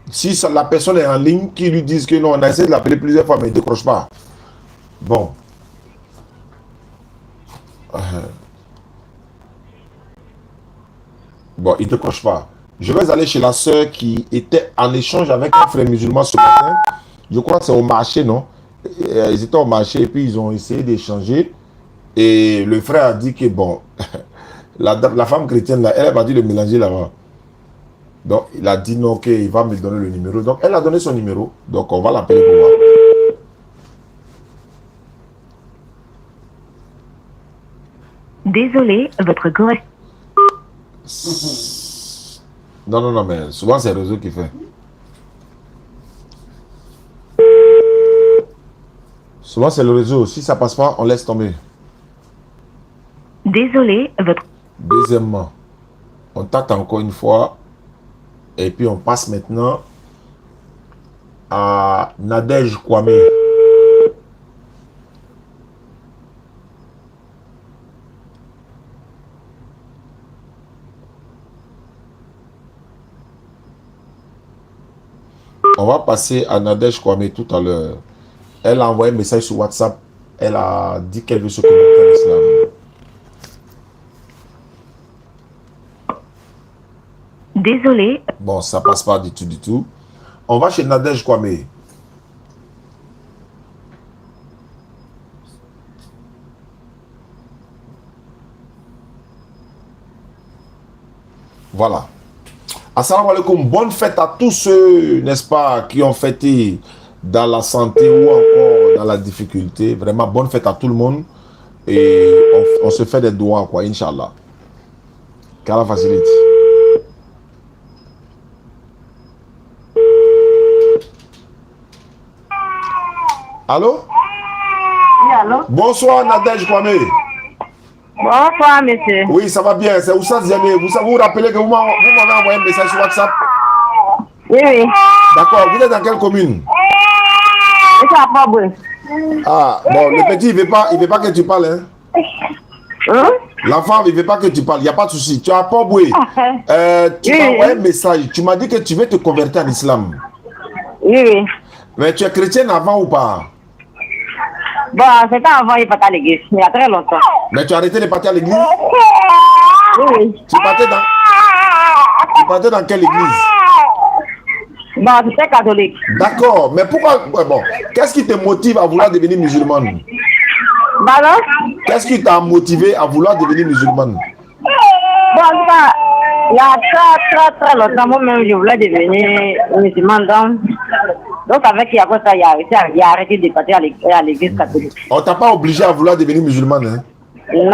Si la personne est en ligne, qui lui disent que non, on a essayé de l'appeler plusieurs fois, mais il ne décroche pas. Bon. Bon, il ne décroche pas. Je vais aller chez la sœur qui était en échange avec un frère musulman ce matin. Je crois que c'est au marché, non? Ils étaient au marché et puis ils ont essayé d'échanger. Et le frère a dit que bon, la femme chrétienne là, elle a pas dû le mélanger là-bas. Donc il a dit non, qu'il va me donner le numéro. Donc elle a donné son numéro. Donc on va l'appeler pour voir.
Désolé, votre correspondant.
Non, mais souvent c'est le réseau qui fait. Souvent c'est le réseau. Si ça passe pas, on laisse tomber.
Désolé, votre...
Deuxièmement, on tâte encore une fois. Et puis on passe maintenant à Nadège Kwame. On va passer à Nadège Kwame tout à l'heure. Elle a envoyé un message sur WhatsApp. Elle a dit qu'elle veut se connecter à l'islam.
Désolé.
Bon, ça passe pas du tout. On va chez Nadège Kwame. Voilà. Assalamu alaikum. Bonne fête à tous ceux, n'est-ce pas, qui ont fêté dans la santé ou encore dans la difficulté. Vraiment, bonne fête à tout le monde. Et on se fait des doigts, quoi, Inch'Allah. Qu'Allah facilite. Allô?
Oui, allô?
Bonsoir, Nadège Kwame.
Bonsoir, monsieur.
Oui, ça va bien. C'est Oussa Ziamé. Vous vous rappelez que vous m'avez envoyé un message sur WhatsApp?
Oui, oui.
D'accord. Vous êtes dans quelle commune?
Je suis à Port-Boué.
Ah, bon, le petit, il veut pas que tu parles, hein? L'enfant, il veut pas que tu parles. Il n'y a pas de souci. Tu es à Port-Boué. Tu m'as envoyé un message. Tu m'as dit que tu veux te convertir en islam.
Oui, oui.
Mais tu es chrétienne avant ou pas?
Bon, c'était avant, il partait à l'église. Il y a très longtemps.
Mais tu as arrêté de partir à l'église?
Oui.
Tu partais dans quelle église?
Bon, c'était catholique.
D'accord, mais pourquoi? Bon, qu'est-ce qui te motive à vouloir devenir musulmane?
Pardon?
Qu'est-ce qui t'a motivé à vouloir devenir musulmane?
Bon, en tout cas, il y a très longtemps, moi-même, je voulais devenir musulmane. Donc, avec Yako, ça, il a arrêté de partir à l'église catholique.
On t'a pas obligé à vouloir devenir musulmane, hein?
Non.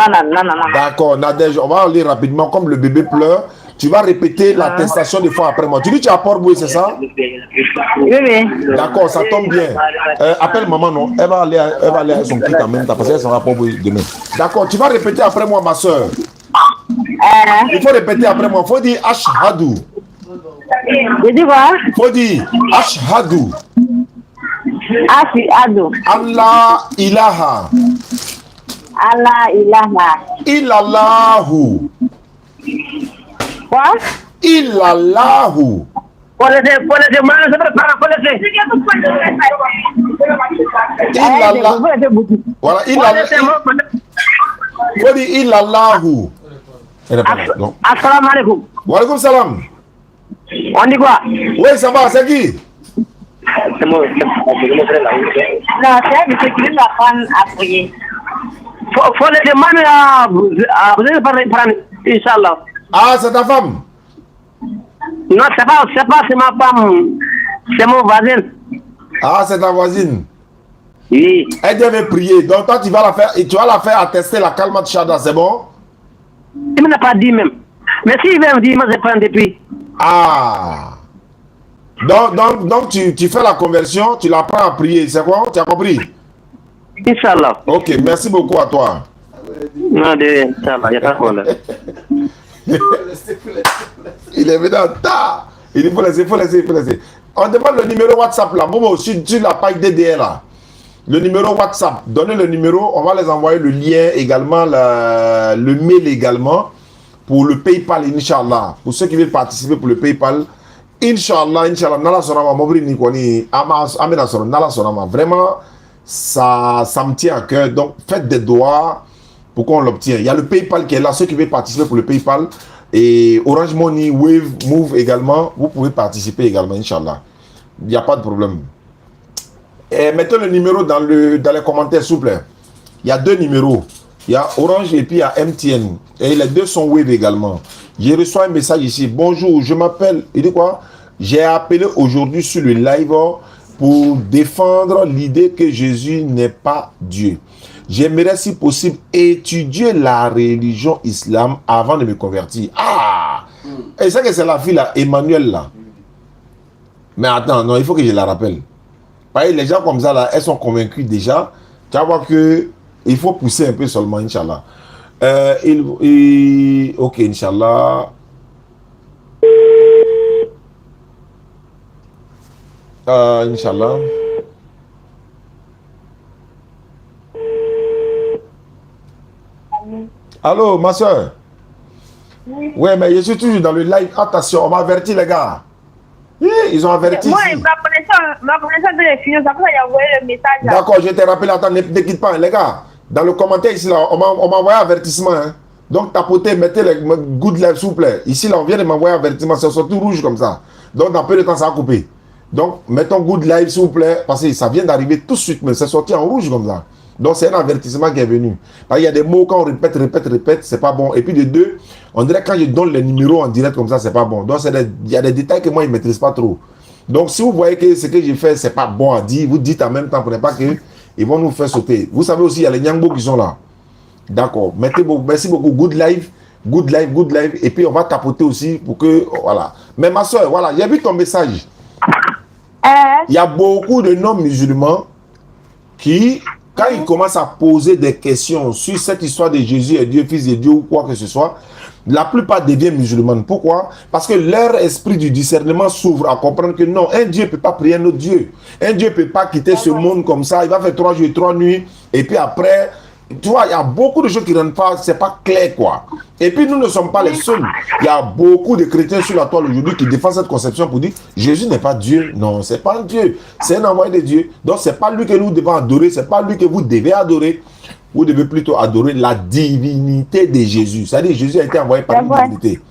D'accord, Nadège, on va aller rapidement, comme le bébé pleure. Tu vas répéter l'attestation des fois après moi. Tu dis que tu es à Port-Boué, c'est ça?
Oui.
D'accord, ça tombe bien. Appelle maman, non? Elle va aller à son kit en même temps, parce qu'elle sera à Port-Boué demain. D'accord, tu vas répéter après moi, ma soeur. Il faut répéter après moi. Il faut dire Ashhadu.
Je dis quoi?
Il faut dire Ashhadu.
Ashhadu.
Allah ilaha.
Allah ilaha.
Illallahu.
Quoi?
Illallahu. Voilà, il Allahu.
Assalamu alaikum.
Wa alaikum salam.
On dit quoi?
Oui, ça va, c'est qui?
C'est moi. Non, c'est M. qui va prendre à prier. Faut le demander à vous allez prendre, Inch'Allah.
Ah, c'est ta femme?
Non, c'est ma femme. C'est mon voisin.
Ah, c'est ta voisine?
Oui.
Elle devait prier. Donc toi, tu vas la faire attester la Kalmat Shada, c'est bon?
Il ne m'a pas dit même. Mais s'il veut me dire, moi je prends depuis.
Ah. Donc tu fais la conversion, tu la prends à prier, c'est quoi? Tu as compris?
Inch'Allah.
Ok, merci beaucoup à toi.
Non, Inch'Allah, il n'y a pas de problème.
Il est venu en tas. Il faut laisser. On demande le numéro WhatsApp là. Bon, sur la page DDR là. Le numéro WhatsApp. Donnez le numéro. On va les envoyer le lien également, le mail également pour le PayPal, Inch'Allah. Pour ceux qui veulent participer pour le PayPal. Inch'Allah. Nala Sonama, Mobri Nikoni, Amena Sonama, Nala Sonama. Vraiment, ça me tient à cœur. Donc, faites des doigts pour qu'on l'obtienne. Il y a le PayPal qui est là. Ceux qui veulent participer pour le PayPal. Et Orange Money, Wave, Move également. Vous pouvez participer également, Inch'Allah. Il n'y a pas de problème. Et mettez le numéro dans les commentaires, s'il vous plaît. Il y a deux numéros. Il y a Orange et puis il y a MTN. Et les deux sont Wave également. J'ai reçu un message ici. Bonjour, je m'appelle. Il dit quoi? J'ai appelé aujourd'hui sur le live pour défendre l'idée que Jésus n'est pas Dieu. J'aimerais, si possible, étudier la religion islam avant de me convertir. Ah! Et c'est que c'est la fille là, Emmanuel là. Mais attends, non, il faut que je la rappelle. Parce que les gens comme ça là, elles sont convaincues déjà. Tu vas voir que il faut pousser un peu seulement, Inch'Allah. Ok, Inch'Allah. Inch'Allah. Allô, ma soeur? Oui. Ouais, mais je suis toujours dans le live. Attention, on m'a averti, les gars. Ils ont averti.
Moi, ma connexion de les finances, après, il a envoyé le message.
D'accord, je te rappelle, attends, ne quitte pas, les gars. Dans le commentaire ici, là, on m'a envoyé avertissement. Hein. Donc, tapotez, mettez les good live, s'il vous plaît. Ici, là, on vient de m'envoyer avertissement. C'est surtout rouge comme ça. Donc, dans peu de temps, ça va couper. Donc, mettons good live, s'il vous plaît. Parce que ça vient d'arriver tout de suite, mais c'est sorti en rouge comme ça. Donc, c'est un avertissement qui est venu. Il y a des mots, quand on répète, c'est pas bon. Et puis, de deux, on dirait quand je donne les numéros en direct comme ça, c'est pas bon. Donc, il y a des détails que moi, je ne maîtrise pas trop. Donc, si vous voyez que ce que j'ai fait, c'est pas bon à dire, vous dites en même temps pour ne pas qu'ils vont nous faire sauter. Vous savez aussi, il y a les Nyangbo qui sont là. D'accord. Merci beaucoup. Good live. Et puis, on va tapoter aussi pour que, voilà. Mais ma soeur, voilà, j'ai vu ton message. Il y a beaucoup de non-musulmans qui, quand ils commencent à poser des questions sur cette histoire de Jésus et Dieu, Fils de Dieu ou quoi que ce soit, la plupart deviennent musulmans. Pourquoi? Parce que leur esprit du discernement s'ouvre à comprendre que non, un Dieu ne peut pas prier un autre Dieu. Un Dieu ne peut pas quitter ce monde comme ça. Il va faire 3 jours et 3 nuits. Et puis après, tu vois, il y a beaucoup de choses qui ne rendent pas, c'est pas clair quoi. Et puis nous ne sommes pas les seuls. Il y a beaucoup de chrétiens sur la toile aujourd'hui qui défendent cette conception pour dire Jésus n'est pas Dieu. Non, c'est pas un Dieu. C'est un envoyé de Dieu. Donc c'est pas lui que nous devons adorer. C'est pas lui que vous devez adorer. Vous devez plutôt adorer la divinité de Jésus. C'est-à-dire Jésus a été envoyé par une divinité.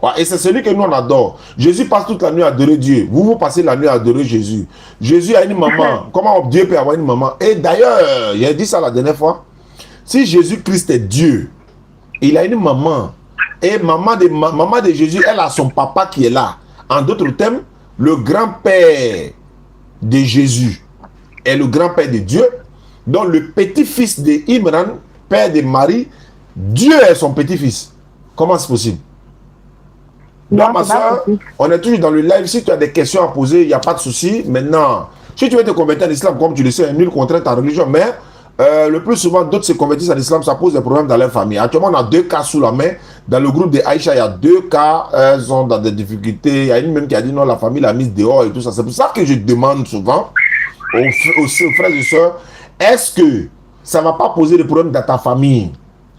Ouais, et c'est celui que nous on adore. Jésus passe toute la nuit à adorer Dieu. Vous passez la nuit à adorer Jésus. Jésus a une maman. Comment Dieu peut avoir une maman? Et d'ailleurs, il a dit ça la dernière fois. Si Jésus-Christ est Dieu, il a une maman. Et maman de Jésus, elle a son papa qui est là. En d'autres termes, le grand-père de Jésus est le grand-père de Dieu. Donc le petit-fils de Imran, père de Marie, Dieu est son petit-fils. Comment c'est possible? Donc ma soeur, on est toujours dans le live. Si tu as des questions à poser, il n'y a pas de souci. Maintenant, si tu veux te convertir en islam, comme tu le sais, nul contraint ta religion, mais le plus souvent, d'autres se convertissent en islam, ça pose des problèmes dans leur famille. Actuellement, on a 2 cas sous la main. Dans le groupe de Aïcha, il y a 2 cas, elles sont dans des difficultés. Il y a une même qui a dit non, la famille l'a mise dehors et tout ça. C'est pour ça que je demande souvent aux frères et sœurs, est-ce que ça ne va pas poser des problèmes dans ta famille?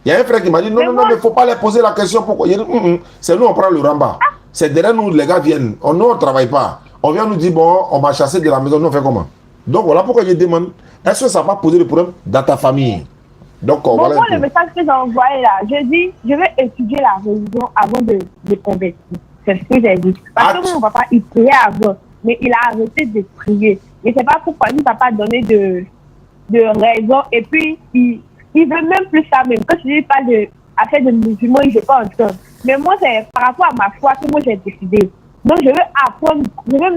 Il y a un frère qui m'a dit, non, mais il ne faut pas leur poser la question. Pourquoi? C'est nous, on prend le ramba. C'est derrière nous, les gars viennent. Nous, on ne travaille pas. On vient nous dire, bon, on m'a chassé de la maison, nous, on fait comment? Donc, voilà pourquoi je demande, est-ce que ça va poser le problème dans ta famille? Donc, voilà.
Moi, le message que j'ai envoyé là, je dis, je vais étudier la religion avant de convertir. C'est ce que j'ai dit. Parce que mon papa, il priait avant, mais il a arrêté de prier. Je ne sais pas pourquoi il ne t'a pas donné de raison. Et puis, il veut même plus ça même. Quand tu dis pas d'affaires de musulmans, il ne veut pas entendre. Mais moi, c'est par rapport à ma foi que moi, j'ai décidé. Donc, je veux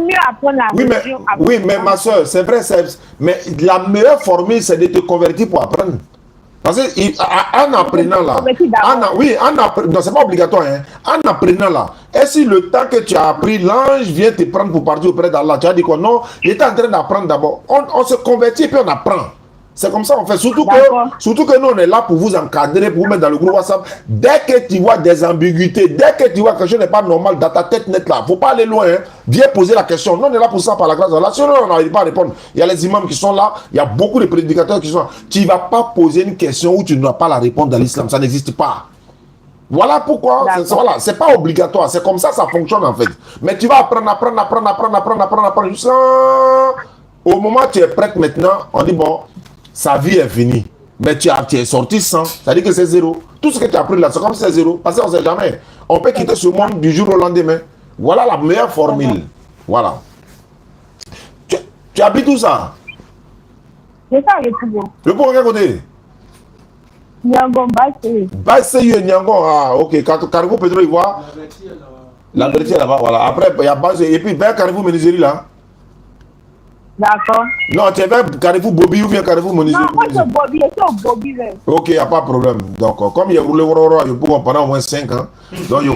mieux apprendre la religion.
Oui, mais ma soeur, c'est vrai, mais la meilleure formule, c'est de te convertir pour apprendre. Parce qu'en apprenant là, non, c'est pas obligatoire, hein. En apprenant là, et si le temps que tu as appris, l'ange vient te prendre pour partir auprès d'Allah, tu as dit quoi? Non, il est en train d'apprendre d'abord. On se convertit et puis on apprend. C'est comme ça on fait. Surtout que nous, on est là pour vous encadrer, pour vous mettre dans le groupe WhatsApp. Dès que tu vois des ambiguïtés, dès que tu vois que quelque chose n'est pas normal dans ta tête nette là, il ne faut pas aller loin. Hein. Viens poser la question. Nous, on est là pour ça par la grâce d'Allah. Sinon, on n'arrive pas à répondre. Il y a les imams qui sont là, il y a beaucoup de prédicateurs qui sont là. Tu ne vas pas poser une question où tu ne dois pas la répondre dans l'islam. Ça n'existe pas. Voilà pourquoi, c'est pas obligatoire. C'est comme ça fonctionne en fait. Mais tu vas apprendre. Jusqu'à au moment où tu es prête maintenant, on dit bon, sa vie est finie. Mais tu es sorti sans, ça dit que c'est zéro. Tout ce que tu as appris là, c'est comme si c'est zéro. Parce qu'on ne sait jamais. On peut quitter ce monde du jour au lendemain. Voilà la meilleure formule. Voilà. Tu habites où ça?
C'est ça, le Pougon.
Le Pougon, quel côté?
Nyangon,
Basse-Yeux, Nyangon. Ah, ok. Carrefour Pétrole Ivoire. La Bertie est là-bas, voilà. Après, il y a Basse. Et puis, vers Carrefour Menuiserie là.
D'accord.
Non, tu es vers Carrefour Bobby ou bien Carrefour Menuiserie?
Non, moi c'est Bobby, je suis au Bobby même.
Ok, il n'y a pas de problème. Donc, comme il a roulé je peux pendant au moins 5 ans. Donc, je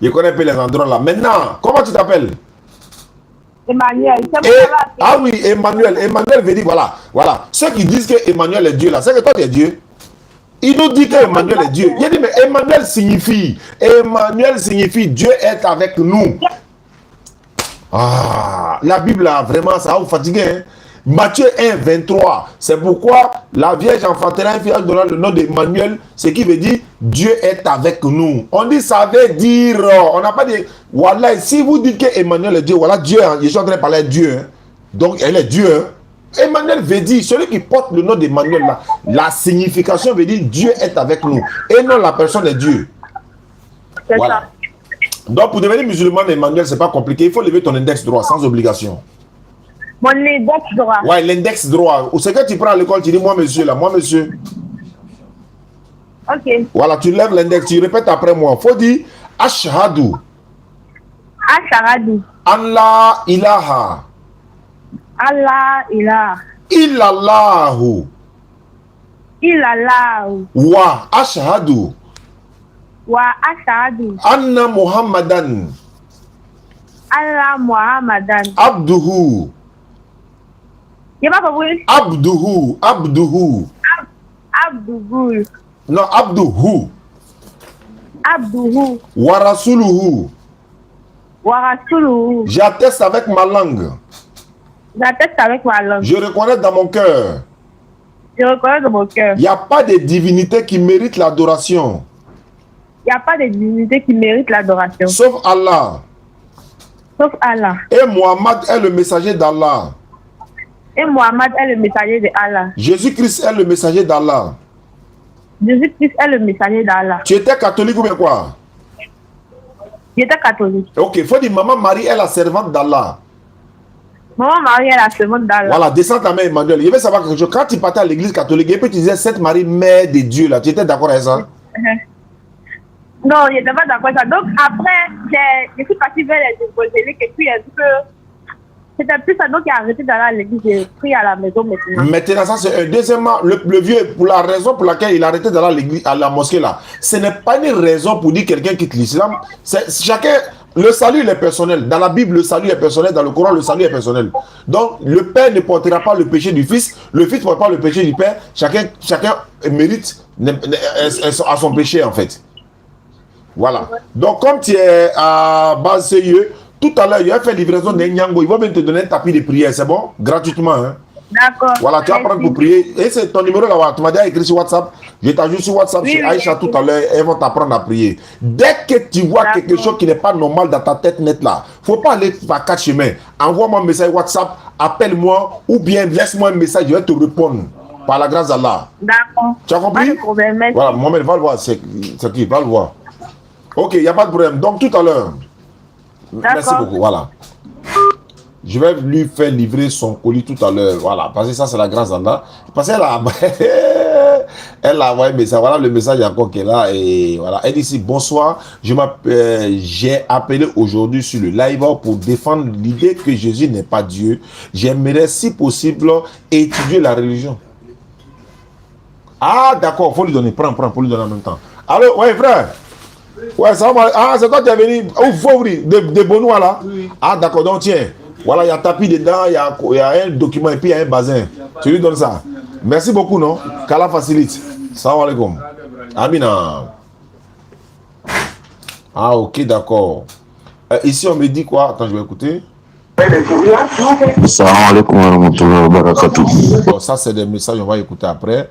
connais un peu les endroits là. Maintenant, comment tu t'appelles?
Emmanuel.
Ah oui, Emmanuel. Emmanuel veut dire, voilà. Ceux qui disent que Emmanuel est Dieu là, c'est que toi tu es Dieu. Il nous dit que Emmanuel est Dieu. Il dit, mais Emmanuel signifie Dieu est avec nous. Ah, la Bible là, vraiment, ça va vous fatiguer. Hein? Matthieu 1, 23. C'est pourquoi la Vierge enfantera un fils donnant le nom d'Emmanuel, ce qui veut dire Dieu est avec nous. On dit ça veut dire, on n'a pas dit, voilà, si vous dites que Emmanuel est Dieu, voilà Dieu, hein, je suis en train de parler de Dieu. Hein. Donc elle est Dieu. Hein. Emmanuel veut dire, celui qui porte le nom d'Emmanuel là, la signification veut dire Dieu est avec nous. Et non la personne est Dieu.
C'est
voilà.
Ça.
Donc pour devenir musulman, Emmanuel, c'est pas compliqué. Il faut lever ton index droit sans obligation.
Mon index droit.
Ouais, l'index droit. C'est que tu prends à l'école, tu dis moi monsieur là, moi monsieur.
Ok.
Voilà, tu lèves l'index, tu répètes après moi. Faut dire Ashhadu.
Ashhadu.
Allah ilaha.
Allah ilaha.
Illallahu.
Illallahu.
Wa ashhadu.
Wa ashhadu.
Anna Muhammadan.
Allah Muhammadan.
Abduhu.
Il pas compris.
Abduhu.
Abduhu.
Non, Abduhu.
Abduhu.
Wa rasuluhu.
Wa rasuluhu.
J'atteste avec ma langue.
J'atteste avec ma langue.
Je reconnais dans mon cœur.
Je reconnais dans mon cœur.
Il n'y a pas de divinité qui mérite l'adoration.
Il n'y a pas de divinité qui mérite l'adoration.
Sauf Allah.
Sauf Allah.
Et Mohammed est le messager d'Allah.
Et Mohammed est le messager de Allah.
Jésus-Christ est le messager d'Allah.
Jésus-Christ est le messager d'Allah.
Tu étais catholique ou bien quoi?
J'étais catholique.
Ok, il faut dire Maman Marie est la servante d'Allah.
Maman Marie est la servante d'Allah.
Voilà, descends ta main Emmanuel. Je veux savoir quelque chose. Quand tu partais à l'église catholique et puis tu disais Sainte Marie, mère de Dieu, là, tu étais d'accord avec ça?
Non, je n'étais pas d'accord avec ça. Donc après, je suis partie vers les évangéliques et puis c'était plus ça. Donc il a arrêté d'aller à l'église. J'ai pris à la maison maintenant. Maintenant,
ça c'est un. Deuxièmement, le vieux, pour la raison pour laquelle il a arrêté d'aller à l'église, à la mosquée là, ce n'est pas une raison pour dire quelqu'un quitte l'islam. Chacun, le salut il est personnel. Dans la Bible, le salut est personnel. Dans le Coran, le salut est personnel. Donc le père ne portera pas le péché du fils. Le fils ne portera pas le péché du père. Chacun mérite à son péché en fait. Voilà. Donc, comme tu es à Basse-Yeux, tout à l'heure, il a fait livraison d'un Nyango. Il va même te donner un tapis de prière. C'est bon? Gratuitement. Hein?
D'accord.
Voilà, tu vas prendre pour prier. Et c'est ton numéro là, tu m'as déjà écrit sur WhatsApp. Je t'ajoute sur WhatsApp chez Aïcha tout à l'heure. Elles vont t'apprendre à prier. Dès que tu vois quelque chose qui n'est pas normal dans ta tête nette là, faut pas aller par 4 chemins. Envoie-moi un message WhatsApp, appelle-moi ou bien laisse-moi un message, je vais te répondre. Par la grâce d'Allah.
D'accord.
Tu as compris? Voilà, Mohamed, va le voir. C'est qui? Va le voir. Ok, il n'y a pas de problème. Donc tout à l'heure. Merci beaucoup. Voilà. Je vais lui faire livrer son colis tout à l'heure. Voilà. Parce que ça, c'est la grâce d'Allah. Parce qu'elle a... elle a envoyé un message. Voilà le message encore qu'elle a. Et voilà. Elle dit ici, bonsoir. J'ai appelé aujourd'hui sur le live pour défendre l'idée que Jésus n'est pas Dieu. J'aimerais, si possible, étudier la religion. Ah, d'accord. Il faut lui donner. Prends pour lui donner en même temps. Allô, ouais, frère. Ouais, ça va. Ah, c'est toi qui es venu. Oh, faut ouvrir. De Benoît là. Oui. Ah, d'accord. Donc, tiens. Voilà, il y a tapis dedans, il y a un document et puis il y a un bazin. Tu lui donnes ça. Merci beaucoup, non? Qu'Allah facilite. Salam alaikum. Amina. Ah, ok, d'accord. Ici, on me dit quoi? Attends, je vais écouter.
Salam alaikum wa rahmatullahi wa barakatuh.
Bon, ça, c'est des messages, on va écouter après.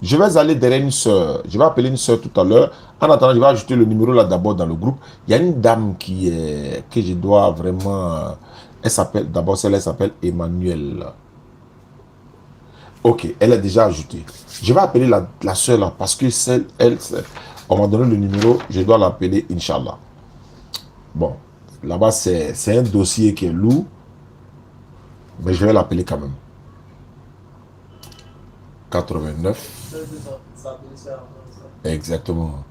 Je vais aller derrière une soeur. Je vais appeler une soeur tout à l'heure. En attendant, je vais ajouter le numéro là d'abord dans le groupe. Il y a une dame que je dois vraiment... Elle s'appelle, d'abord, elle s'appelle Emmanuel. Ok, elle est déjà ajoutée. Je vais appeler la soeur là parce que on m'a donné le numéro, je dois l'appeler, Inch'Allah. Bon, là-bas, c'est un dossier qui est lourd, mais je vais l'appeler quand même. 89. Exactement.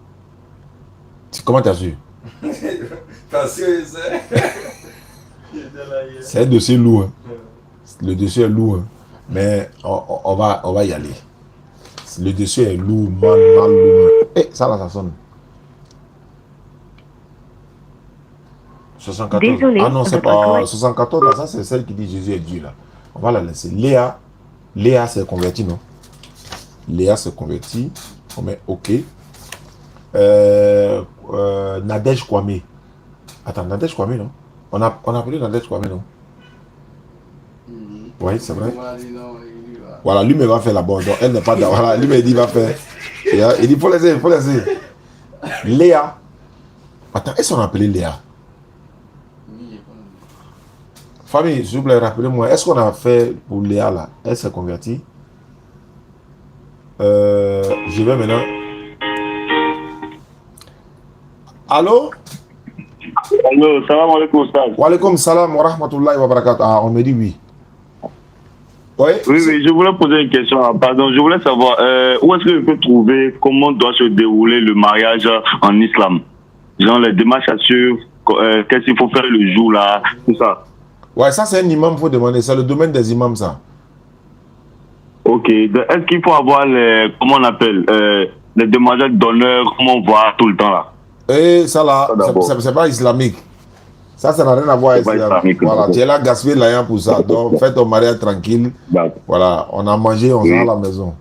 Comment tu as su?
Parce que
c'est un dossier lourd. Hein. Le dossier est lourd. Hein. Mais on va y aller. Le dossier est lourd, mal lourd. Eh, ça là, ça sonne. 74. Désolé, ah non, c'est pas 74 là, ça c'est celle qui dit Jésus est Dieu là. On va la laisser. Léa s'est convertie, non? Léa s'est convertie. On met OK. Nadège Kwame. Attends, Nadège Kwame, non? On a appelé Nadège Kwame, non? Oui, c'est vrai. Voilà, lui me va faire la bonne. Donc, elle n'est pas d'accord. Voilà, lui me dit, il va faire. Il dit, il faut laisser. Léa. Attends, est-ce qu'on a appelé Léa? Famille, s'il vous plaît, rappelez-moi, est-ce qu'on a fait pour Léa là? Elle s'est convertie. Je vais maintenant. Allô?
Allô, salam alaikum, Ustaz.
Wa alaikum salam wa rahmatullahi wa barakatuh. Ah, on me dit oui. Oui,
je voulais poser une question. Pardon, je voulais savoir où est-ce que je peux trouver comment doit se dérouler le mariage en islam? Genre les démarches à suivre, qu'est-ce qu'il faut faire le jour là, tout ça.
Ouais, ça c'est un imam, il faut demander. C'est le domaine des imams, ça.
Ok. Est-ce qu'il faut avoir les, comment on appelle, les demoiselles d'honneur, comment on voit tout le temps là?
Et ça là, c'est pas islamique. Ça n'a rien à voir avec islamique. Voilà, tu es là gaspiller l'argent pour ça. Donc, fais ton mariage tranquille. Voilà, on a mangé, on sort à la maison.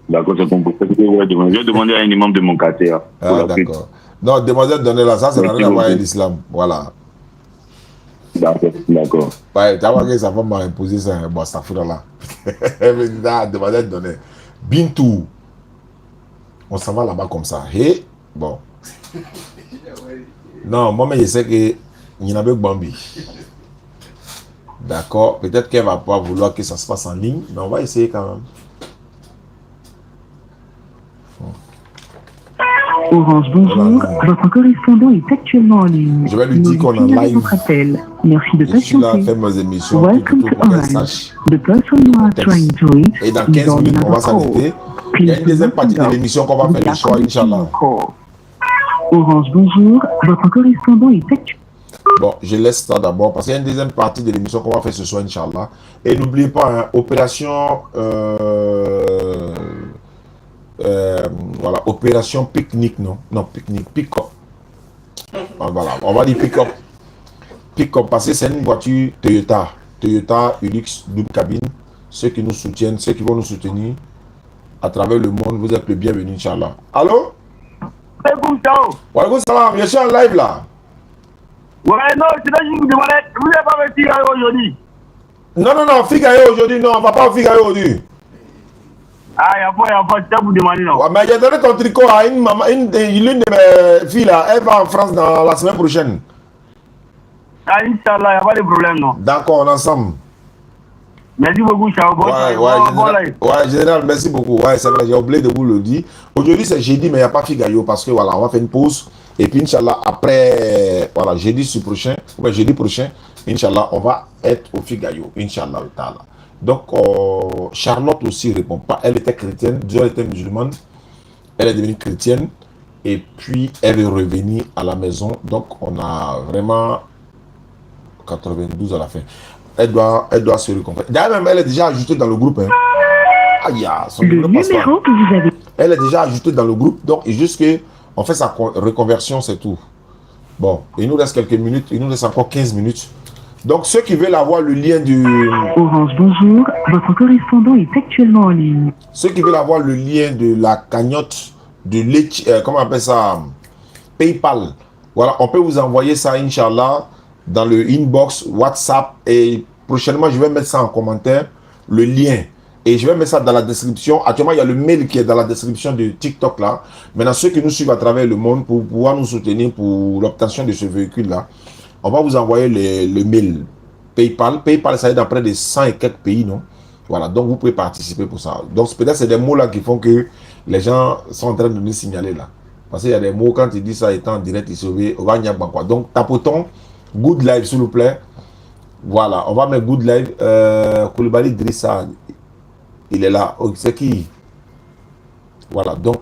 D'accord, c'est compris. Je vais demander à un imam de mon quartier.
Ah, d'accord. Non, demoiselle d'honneur là, ça n'a rien à voir avec l'islam. Voilà.
D'accord.
Ouais, tu vois que sa femme m'a imposé ça. Bon, ça fait là. Elle me dit, demoiselle d'honneur. Bintou. On s'en va là-bas comme ça. Et, bon. Non, moi, mais je sais que il y en a beaucoup Bambi. D'accord. Peut-être qu'elle va pas vouloir que ça se passe en ligne, mais on va essayer quand même.
Orange, bonjour. Votre correspondant est actuellement en ligne.
Je vais lui dire qu'on est en live.
Merci de patienter.
Je suis là, fait mes émissions.
Welcome to Orange. The person you are trying to reach.
Et dans 15 minutes, on va s'arrêter. Il y a une deuxième partie de l'émission qu'on va faire le soir, Inch'Allah.
Orange, bonjour. Votre correspondant est actuellement.
Bon, je laisse ça d'abord parce qu'il y a une deuxième partie de l'émission qu'on va faire ce soir, Inch'Allah. Et n'oubliez pas, hein, opération. Voilà, opération pique-nique, non, pique-nique, pick-up. Voilà, on va dire pick-up. Pick-up, parce que c'est une voiture Toyota Hilux double cabine. Ceux qui nous soutiennent, ceux qui vont nous soutenir à travers le monde, vous êtes le bienvenu, Inch'Allah. Allô? Walaikum salam, je suis en live là.
Ouais, non, c'est là que je vous demandais, vous n'avez pas vêtu aujourd'hui.
Non, Figaro aujourd'hui, non, on va pas au Figaro aujourd'hui.
Ah, il n'y a pas, tu as vous demandé, non.
Ouais, mais j'ai donné ton tricot à l'une de mes filles là, elle va en France dans la semaine prochaine.
Ah, Inch'Allah, il n'y a pas de problème, non.
D'accord, on est ensemble.
Merci beaucoup, Chao.
Ouais, général, merci beaucoup. Ouais, c'est vrai, j'ai oublié de vous le dire. Aujourd'hui, c'est jeudi, mais il n'y a pas Figaro parce que voilà, on va faire une pause. Et puis, Inch'Allah, après, voilà, jeudi prochain, Inch'Allah, on va être au Figaro. Inch'Allah. Donc, Charlotte aussi ne répond pas. Elle était chrétienne, Dieu était musulmane. Elle est devenue chrétienne. Et puis, elle est revenue à la maison. Donc, on a vraiment 92 à la fin. Elle doit se reconfronter. D'ailleurs, même, elle est déjà ajoutée dans le groupe. Hein. Aïe, son numéro passe pas.
Que vous avez...
Elle est déjà ajoutée dans le groupe. Donc, juste qu'on fait sa reconversion, c'est tout. Bon, il nous reste quelques minutes. Il nous reste encore 15 minutes. Donc, ceux qui veulent avoir le lien du...
Orange, bonjour. Votre correspondant est actuellement en ligne.
Ceux qui veulent avoir le lien de la cagnotte de comment on appelle ça? PayPal. Voilà, on peut vous envoyer ça, Inch'Allah, dans le inbox, WhatsApp. Et prochainement, je vais mettre ça en commentaire, le lien. Et je vais mettre ça dans la description. Actuellement, il y a le mail qui est dans la description de TikTok là. Maintenant, ceux qui nous suivent à travers le monde, pour pouvoir nous soutenir pour l'obtention de ce véhicule-là, on va vous envoyer le mail PayPal. PayPal, ça est dans près de 100 et quelques pays, non? Voilà, donc vous pouvez participer pour ça. Donc peut-être c'est des mots là qui font que les gens sont en train de nous signaler là. Parce qu'il y a des mots, quand ils disent ça étant en direct, ils sauvaient, on va y avoir quoi. Donc tapotons Good Live, s'il vous plaît. Voilà, on va mettre Good Live. Koulibaly Drissa, il est là. Oh, c'est qui? Voilà, donc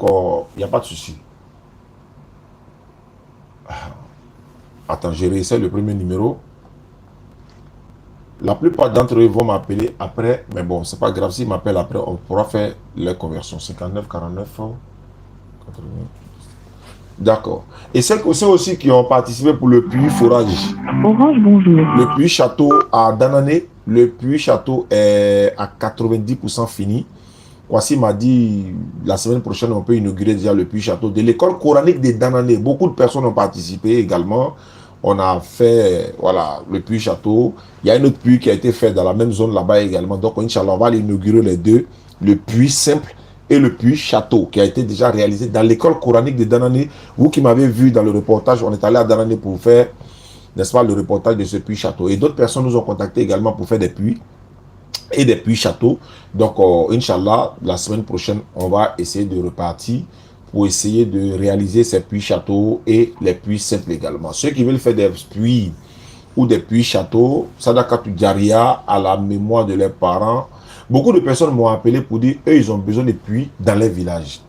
il n'y a pas de souci. Attends, j'ai réussi le premier numéro. La plupart d'entre eux vont m'appeler après, mais bon, c'est pas grave. S'ils m'appellent après, on pourra faire les conversions. 59, 49, 80. D'accord. Et ceux aussi qui ont participé pour le puits forage.
Orange, bonjour.
Le puits château à Danané. Le puits château est à 90% fini. Voici m'a dit la semaine prochaine, on peut inaugurer déjà le puits château de l'école coranique de Danané. Beaucoup de personnes ont participé également. On a fait, voilà, le puits château. Il y a un autre puits qui a été fait dans la même zone là-bas également. Donc, Inch'Allah, on va l'inaugurer les deux. Le puits simple et le puits château qui a été déjà réalisé dans l'école coranique de Danané. Vous qui m'avez vu dans le reportage, on est allé à Danané pour faire, n'est-ce pas, le reportage de ce puits château. Et d'autres personnes nous ont contactés également pour faire des puits et des puits châteaux. Donc, Inch'Allah, la semaine prochaine, on va essayer de repartir pour essayer de réaliser ces puits châteaux et les puits simples également. Ceux qui veulent faire des puits ou des puits châteaux, Sadakatou Djaria à la mémoire de leurs parents. Beaucoup de personnes m'ont appelé pour dire eux, ils ont besoin de puits dans les villages.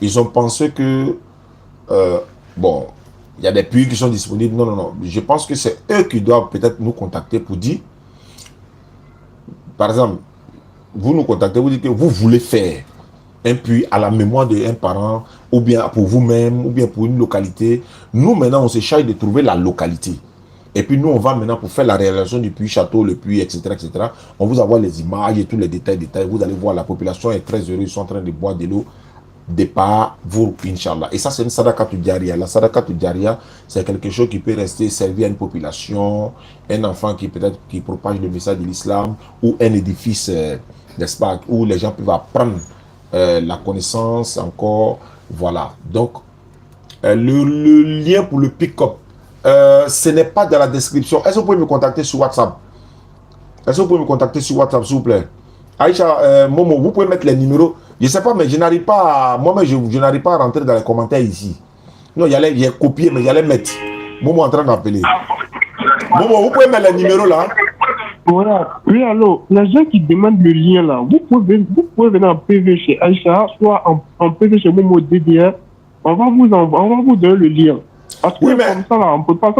Ils ont pensé que, bon, il y a des puits qui sont disponibles. Non, non, non. Je pense que c'est eux qui doivent peut-être nous contacter pour dire, par exemple, vous nous contactez, vous dites que vous voulez faire un puits à la mémoire d'un parent, ou bien pour vous-même, ou bien pour une localité. Nous, maintenant, on se charge de trouver la localité. Et puis, nous, on va maintenant pour faire la réalisation du puits château, le puits, etc., etc. On vous envoie les images et tous les détails. Vous allez voir, la population est très heureuse, ils sont en train de boire de l'eau départ vous, Inch'Allah. Et ça, c'est une Sadakatou Djaria. La Sadakatou Djaria, c'est quelque chose qui peut rester servir à une population, un enfant qui peut-être qui propage le message de l'islam, ou un édifice, n'est-ce pas, où les gens peuvent apprendre la connaissance encore, voilà. Donc le lien pour le pick-up, ce n'est pas dans la description. Est-ce que vous pouvez me contacter sur WhatsApp? Est-ce que vous pouvez me contacter sur WhatsApp, s'il vous plaît? Aïcha, Momo, vous pouvez mettre les numéros. Je ne sais pas, mais je n'arrive pas, moi-même, je n'arrive pas à rentrer dans les commentaires ici. Non, j'ai copié, mais j'allais mettre. Momo en train d'appeler. Momo, vous pouvez mettre les numéros là?
Voilà. Oui, alors, les gens qui demandent le lien là, vous pouvez venir en PV chez Aïcha, soit en PV chez Momo DDR. On va vous donner le lien. Parce que
oui, mais
comme ça là, on peut pas.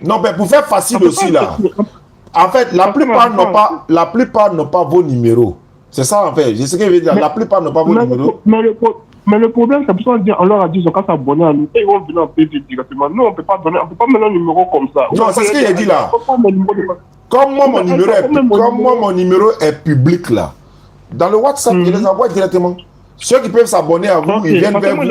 Non, mais pour faire facile aussi là. En fait, la plupart n'ont pas vos numéros. C'est ça en fait. Je sais ce que je veux dire. La plupart n'ont pas vos numéros.
Mais le problème, c'est pour ça qu'on leur a dit qu'ils ont qu'à s'abonner à nous. Et ils vont venir en PV directement. Nous, on ne peut pas mettre un numéro comme ça.
Non, c'est ce que j'ai dit là. Comme moi, mon numéro est public là. Dans le WhatsApp, je les envoie directement. Ceux qui peuvent s'abonner à vous, ils viennent vers vous.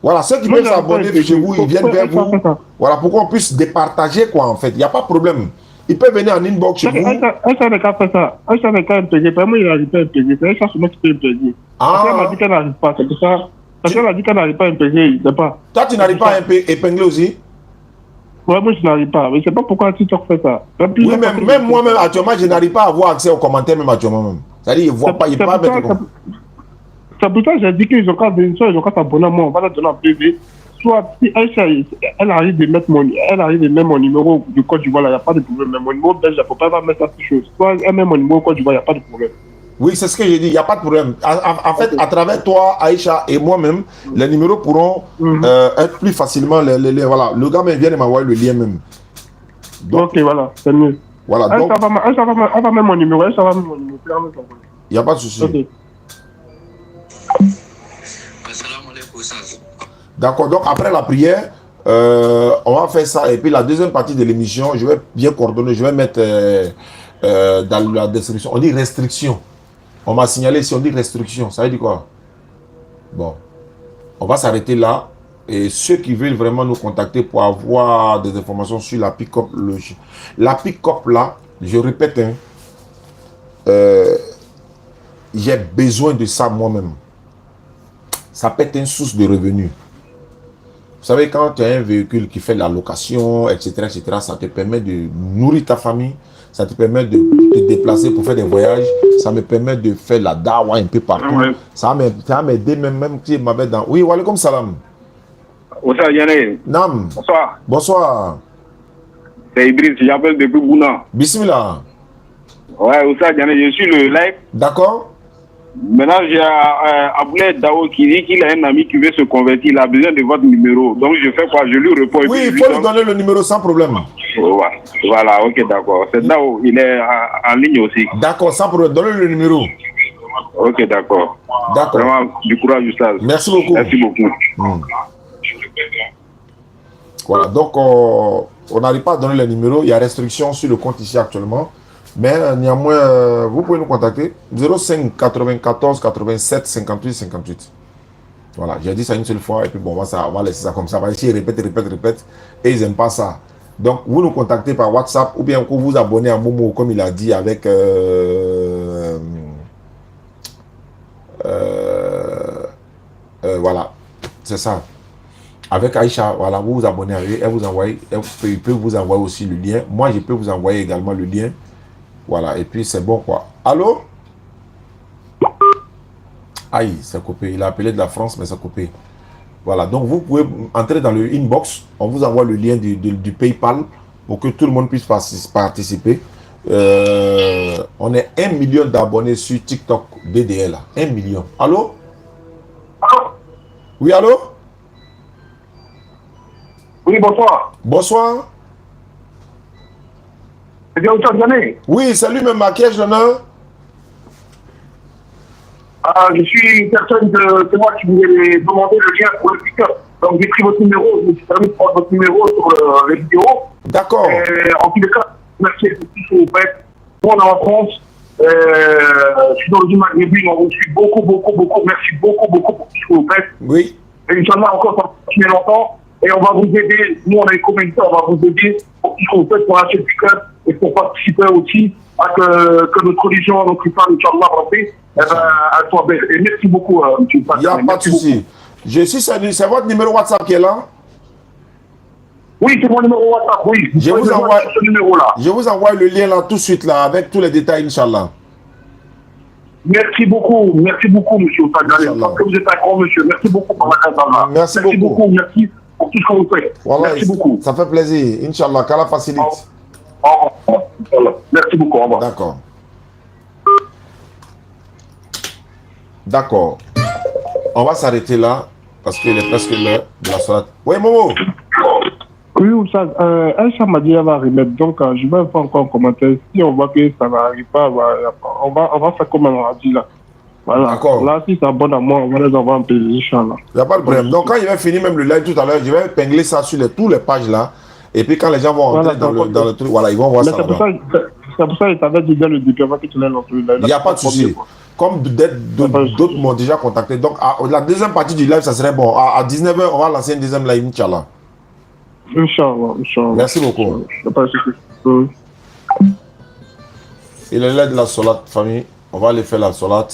Voilà, ceux qui peuvent s'abonner chez vous, ils viennent vers vous. Voilà, pour qu'on puisse départager quoi en fait. Il n'y a pas de problème. Il peut venir en inbox chez vous.
Aïcha n'a qu'à faire ça. Aïcha n'a qu'à intégrer. Vraiment, il n'arrive pas à intégrer. C'est Aïcha seulement qui peut intégrer. Elle m'a dit qu'elle n'arrive pas. C'est pour ça. Parce qu'elle a dit qu'elle n'arrive pas à intégrer. Il ne sait pas.
Toi, tu n'arrives pas à épingler aussi?
Ouais, moi, je n'arrive pas. Mais je ne sais pas pourquoi TikTok fait ça.
Oui, même moi-même, actuellement, je n'arrive pas à avoir accès aux commentaires, même actuellement. Même. C'est-à-dire, ils ne voient pas. Ils ne peuvent pas mettre.
C'est pour ça que j'ai dit qu'ils ont qu'à venir. Soit ils ont qu'à s'abonner à moi. On va leur donner un PV. Soit si Aïcha, elle arrive de mettre mon numéro du Côte d'Ivoire, il n'y a pas de problème. Mais mon numéro belge, il ne faut pas mettre cette chose. Soit elle met mon numéro Côte d'Ivoire, il n'y a pas de problème.
Oui, c'est ce que j'ai dit, il n'y a pas de problème. En fait, à travers toi, Aïcha et moi-même, les numéros pourront être plus facilement les voilà. Le gars vient de m'envoyer le lien même.
Donc, ok, voilà, c'est mieux.
Voilà, donc,
elle va mettre mon numéro, elle va mettre mon numéro.
Il n'y a pas de souci.
Okay.
D'accord, donc après la prière, on va faire ça. Et puis la deuxième partie de l'émission, je vais bien coordonner, je vais mettre dans la description. On dit restriction. On m'a signalé si on dit restriction, ça veut dire quoi? Bon, on va s'arrêter là. Et ceux qui veulent vraiment nous contacter pour avoir des informations sur la pick-up, la pick-up là, je répète, j'ai besoin de ça moi-même. Ça peut être une source de revenus. Vous savez, quand tu as un véhicule qui fait la location, etc., ça te permet de nourrir ta famille, ça te permet de te déplacer pour faire des voyages, ça me permet de faire la dawa un peu partout. Ouais. Ça va m'aider même si je m'avais dans... Oui, wa alaikum salam.
Bonsoir Yanné.
Nam.
Bonsoir.
Bonsoir.
C'est Idriss, j'appelle depuis Bouna.
Bismillah.
Ouais, Oussa Yanné, je suis le live.
D'accord.
Maintenant, j'ai Aboulé Dao qui dit qu'il a un ami qui veut se convertir. Il a besoin de votre numéro. Donc, je fais quoi? Je lui réponds.
Oui, il faut lui donner le numéro sans problème.
Voilà, ok, d'accord. C'est Dao, il est en ligne aussi.
D'accord, sans problème. Donnez le numéro.
Ok, d'accord.
D'accord.
Vraiment, du courage, Oussa.
Merci beaucoup.
Merci beaucoup.
Voilà, donc on n'arrive pas à donner le numéro. Il y a restriction sur le compte ici actuellement. Mais néanmoins, vous pouvez nous contacter 05 94 87 58 58. Voilà, j'ai dit ça une seule fois et puis bon, on va laisser ça comme ça. Parce qu'ils répètent et ils n'aiment pas ça. Donc, vous nous contactez par WhatsApp ou bien vous vous abonnez à Momo, comme il a dit, avec... voilà, c'est ça. Avec Aïcha, voilà, vous vous abonnez à elle, elle vous envoie, il peut vous envoyer aussi le lien. Moi, je peux vous envoyer également le lien. Voilà, et puis c'est bon quoi. Allô? Aïe, c'est coupé. Il a appelé de la France, mais c'est coupé. Voilà, donc vous pouvez entrer dans le inbox. On vous envoie le lien du PayPal pour que tout le monde puisse participer. On est 1 million d'abonnés sur TikTok BDL. 1 million. Allô? Oui, allô?
Oui, bonsoir.
Bonsoir.
C'est bien Oussa Diané?
Oui, salut, même à qui ai-je l'honneur?
Je suis une personne c'est moi qui voulais demander le lien pour le pick-up. Donc j'ai pris votre numéro, je me suis permis de prendre votre numéro sur les vidéos.
D'accord.
En tous les cas, merci pour tout ce que vous faites. Moi, on est en France, je suis dans le maghrébin, on vous suit beaucoup. Merci beaucoup pour tout ce que vous faites.
Oui.
Et Inch'Allah, encore ça va continuer longtemps. Et on va vous aider, nous on a une communauté, on va vous aider pour tout ce que vous faites pour acheter le pick-up et pour participer aussi à que notre religion, notre islam, Inch'Allah, elle soit belle. Et merci beaucoup, M.
Il n'y a pas de souci. C'est votre numéro WhatsApp qui est là?
Oui, c'est mon numéro WhatsApp, oui.
Je vous envoie le lien là tout de suite, là, avec tous les détails, Inch'Allah.
Merci beaucoup, monsieur Oussagane. Parce que vous êtes un grand monsieur. Merci beaucoup pour la Kazama.
Merci beaucoup.
Merci pour tout ce que vous faites.
Voilà,
merci beaucoup.
Ça fait plaisir. Inch'Allah, qu'Allah facilite.
Merci beaucoup. Au revoir.
D'accord. D'accord. On va s'arrêter là parce qu'il est presque l'heure de la soirée. Oui, Momo.
Oui, Oussa, Aïcha m'a dit qu'elle va remettre. Donc, je vais faire encore un commentaire. Si on voit que ça n'arrive pas, on va faire comme on a dit là. Voilà.
D'accord.
Là, si ça abonne à moi, on va les envoyer un peu, Inch'Allah.
Il n'y a pas de problème. Donc, quand il va finir même le live tout à l'heure, je vais épingler ça sur toutes les pages là. Et puis, quand les gens vont entrer dans le truc, voilà, ils vont voir ça.
C'est pour ça que je t'avais dit le début avant que tu l'aies lancé.
Il n'y a pas de souci. Comme d'autres m'ont déjà contacté. Donc, la deuxième partie du live, ça serait bon. À 19h, on va lancer une deuxième live, Inch'Allah.
Inch'Allah.
Merci beaucoup. Il est l'heure de la salade, famille. On va aller faire la salade.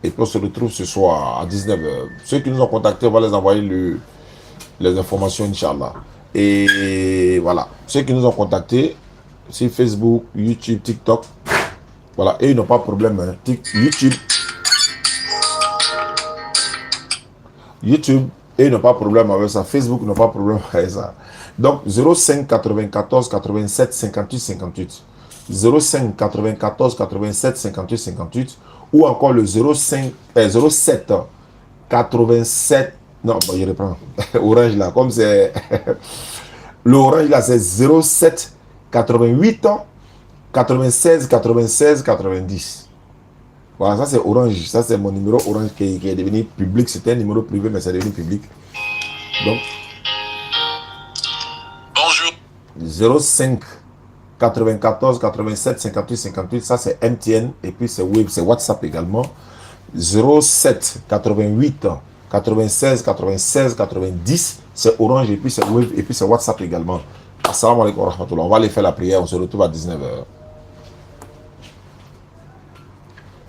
Et puis on se retrouve ce soir à 19h. Ceux qui nous ont contactés, on va les envoyer les informations, Inch'Allah. Et voilà. Ceux qui nous ont contactés, sur Facebook, YouTube, TikTok. Voilà. Et ils n'ont pas de problème. Hein. YouTube, et ils n'ont pas de problème avec ça. Facebook n'a pas de problème avec ça. Donc 05 94 87 58 58. 05 94 87 58 58 ou encore le 07 87 non bon, je reprends orange là comme c'est l'orange là c'est 07 88 96 96 90. Voilà, ça c'est orange, ça c'est mon numéro orange qui est devenu public. C'était un numéro privé mais c'est devenu public. Donc bonjour 05 94 87 58 58, ça c'est MTN et puis c'est Wave, c'est WhatsApp également. 07 88 96 96 90, c'est Orange et puis c'est Wave et puis c'est WhatsApp également. Assalamu alaikum wa rahmatullah. On va aller faire la prière, on se retrouve à 19h.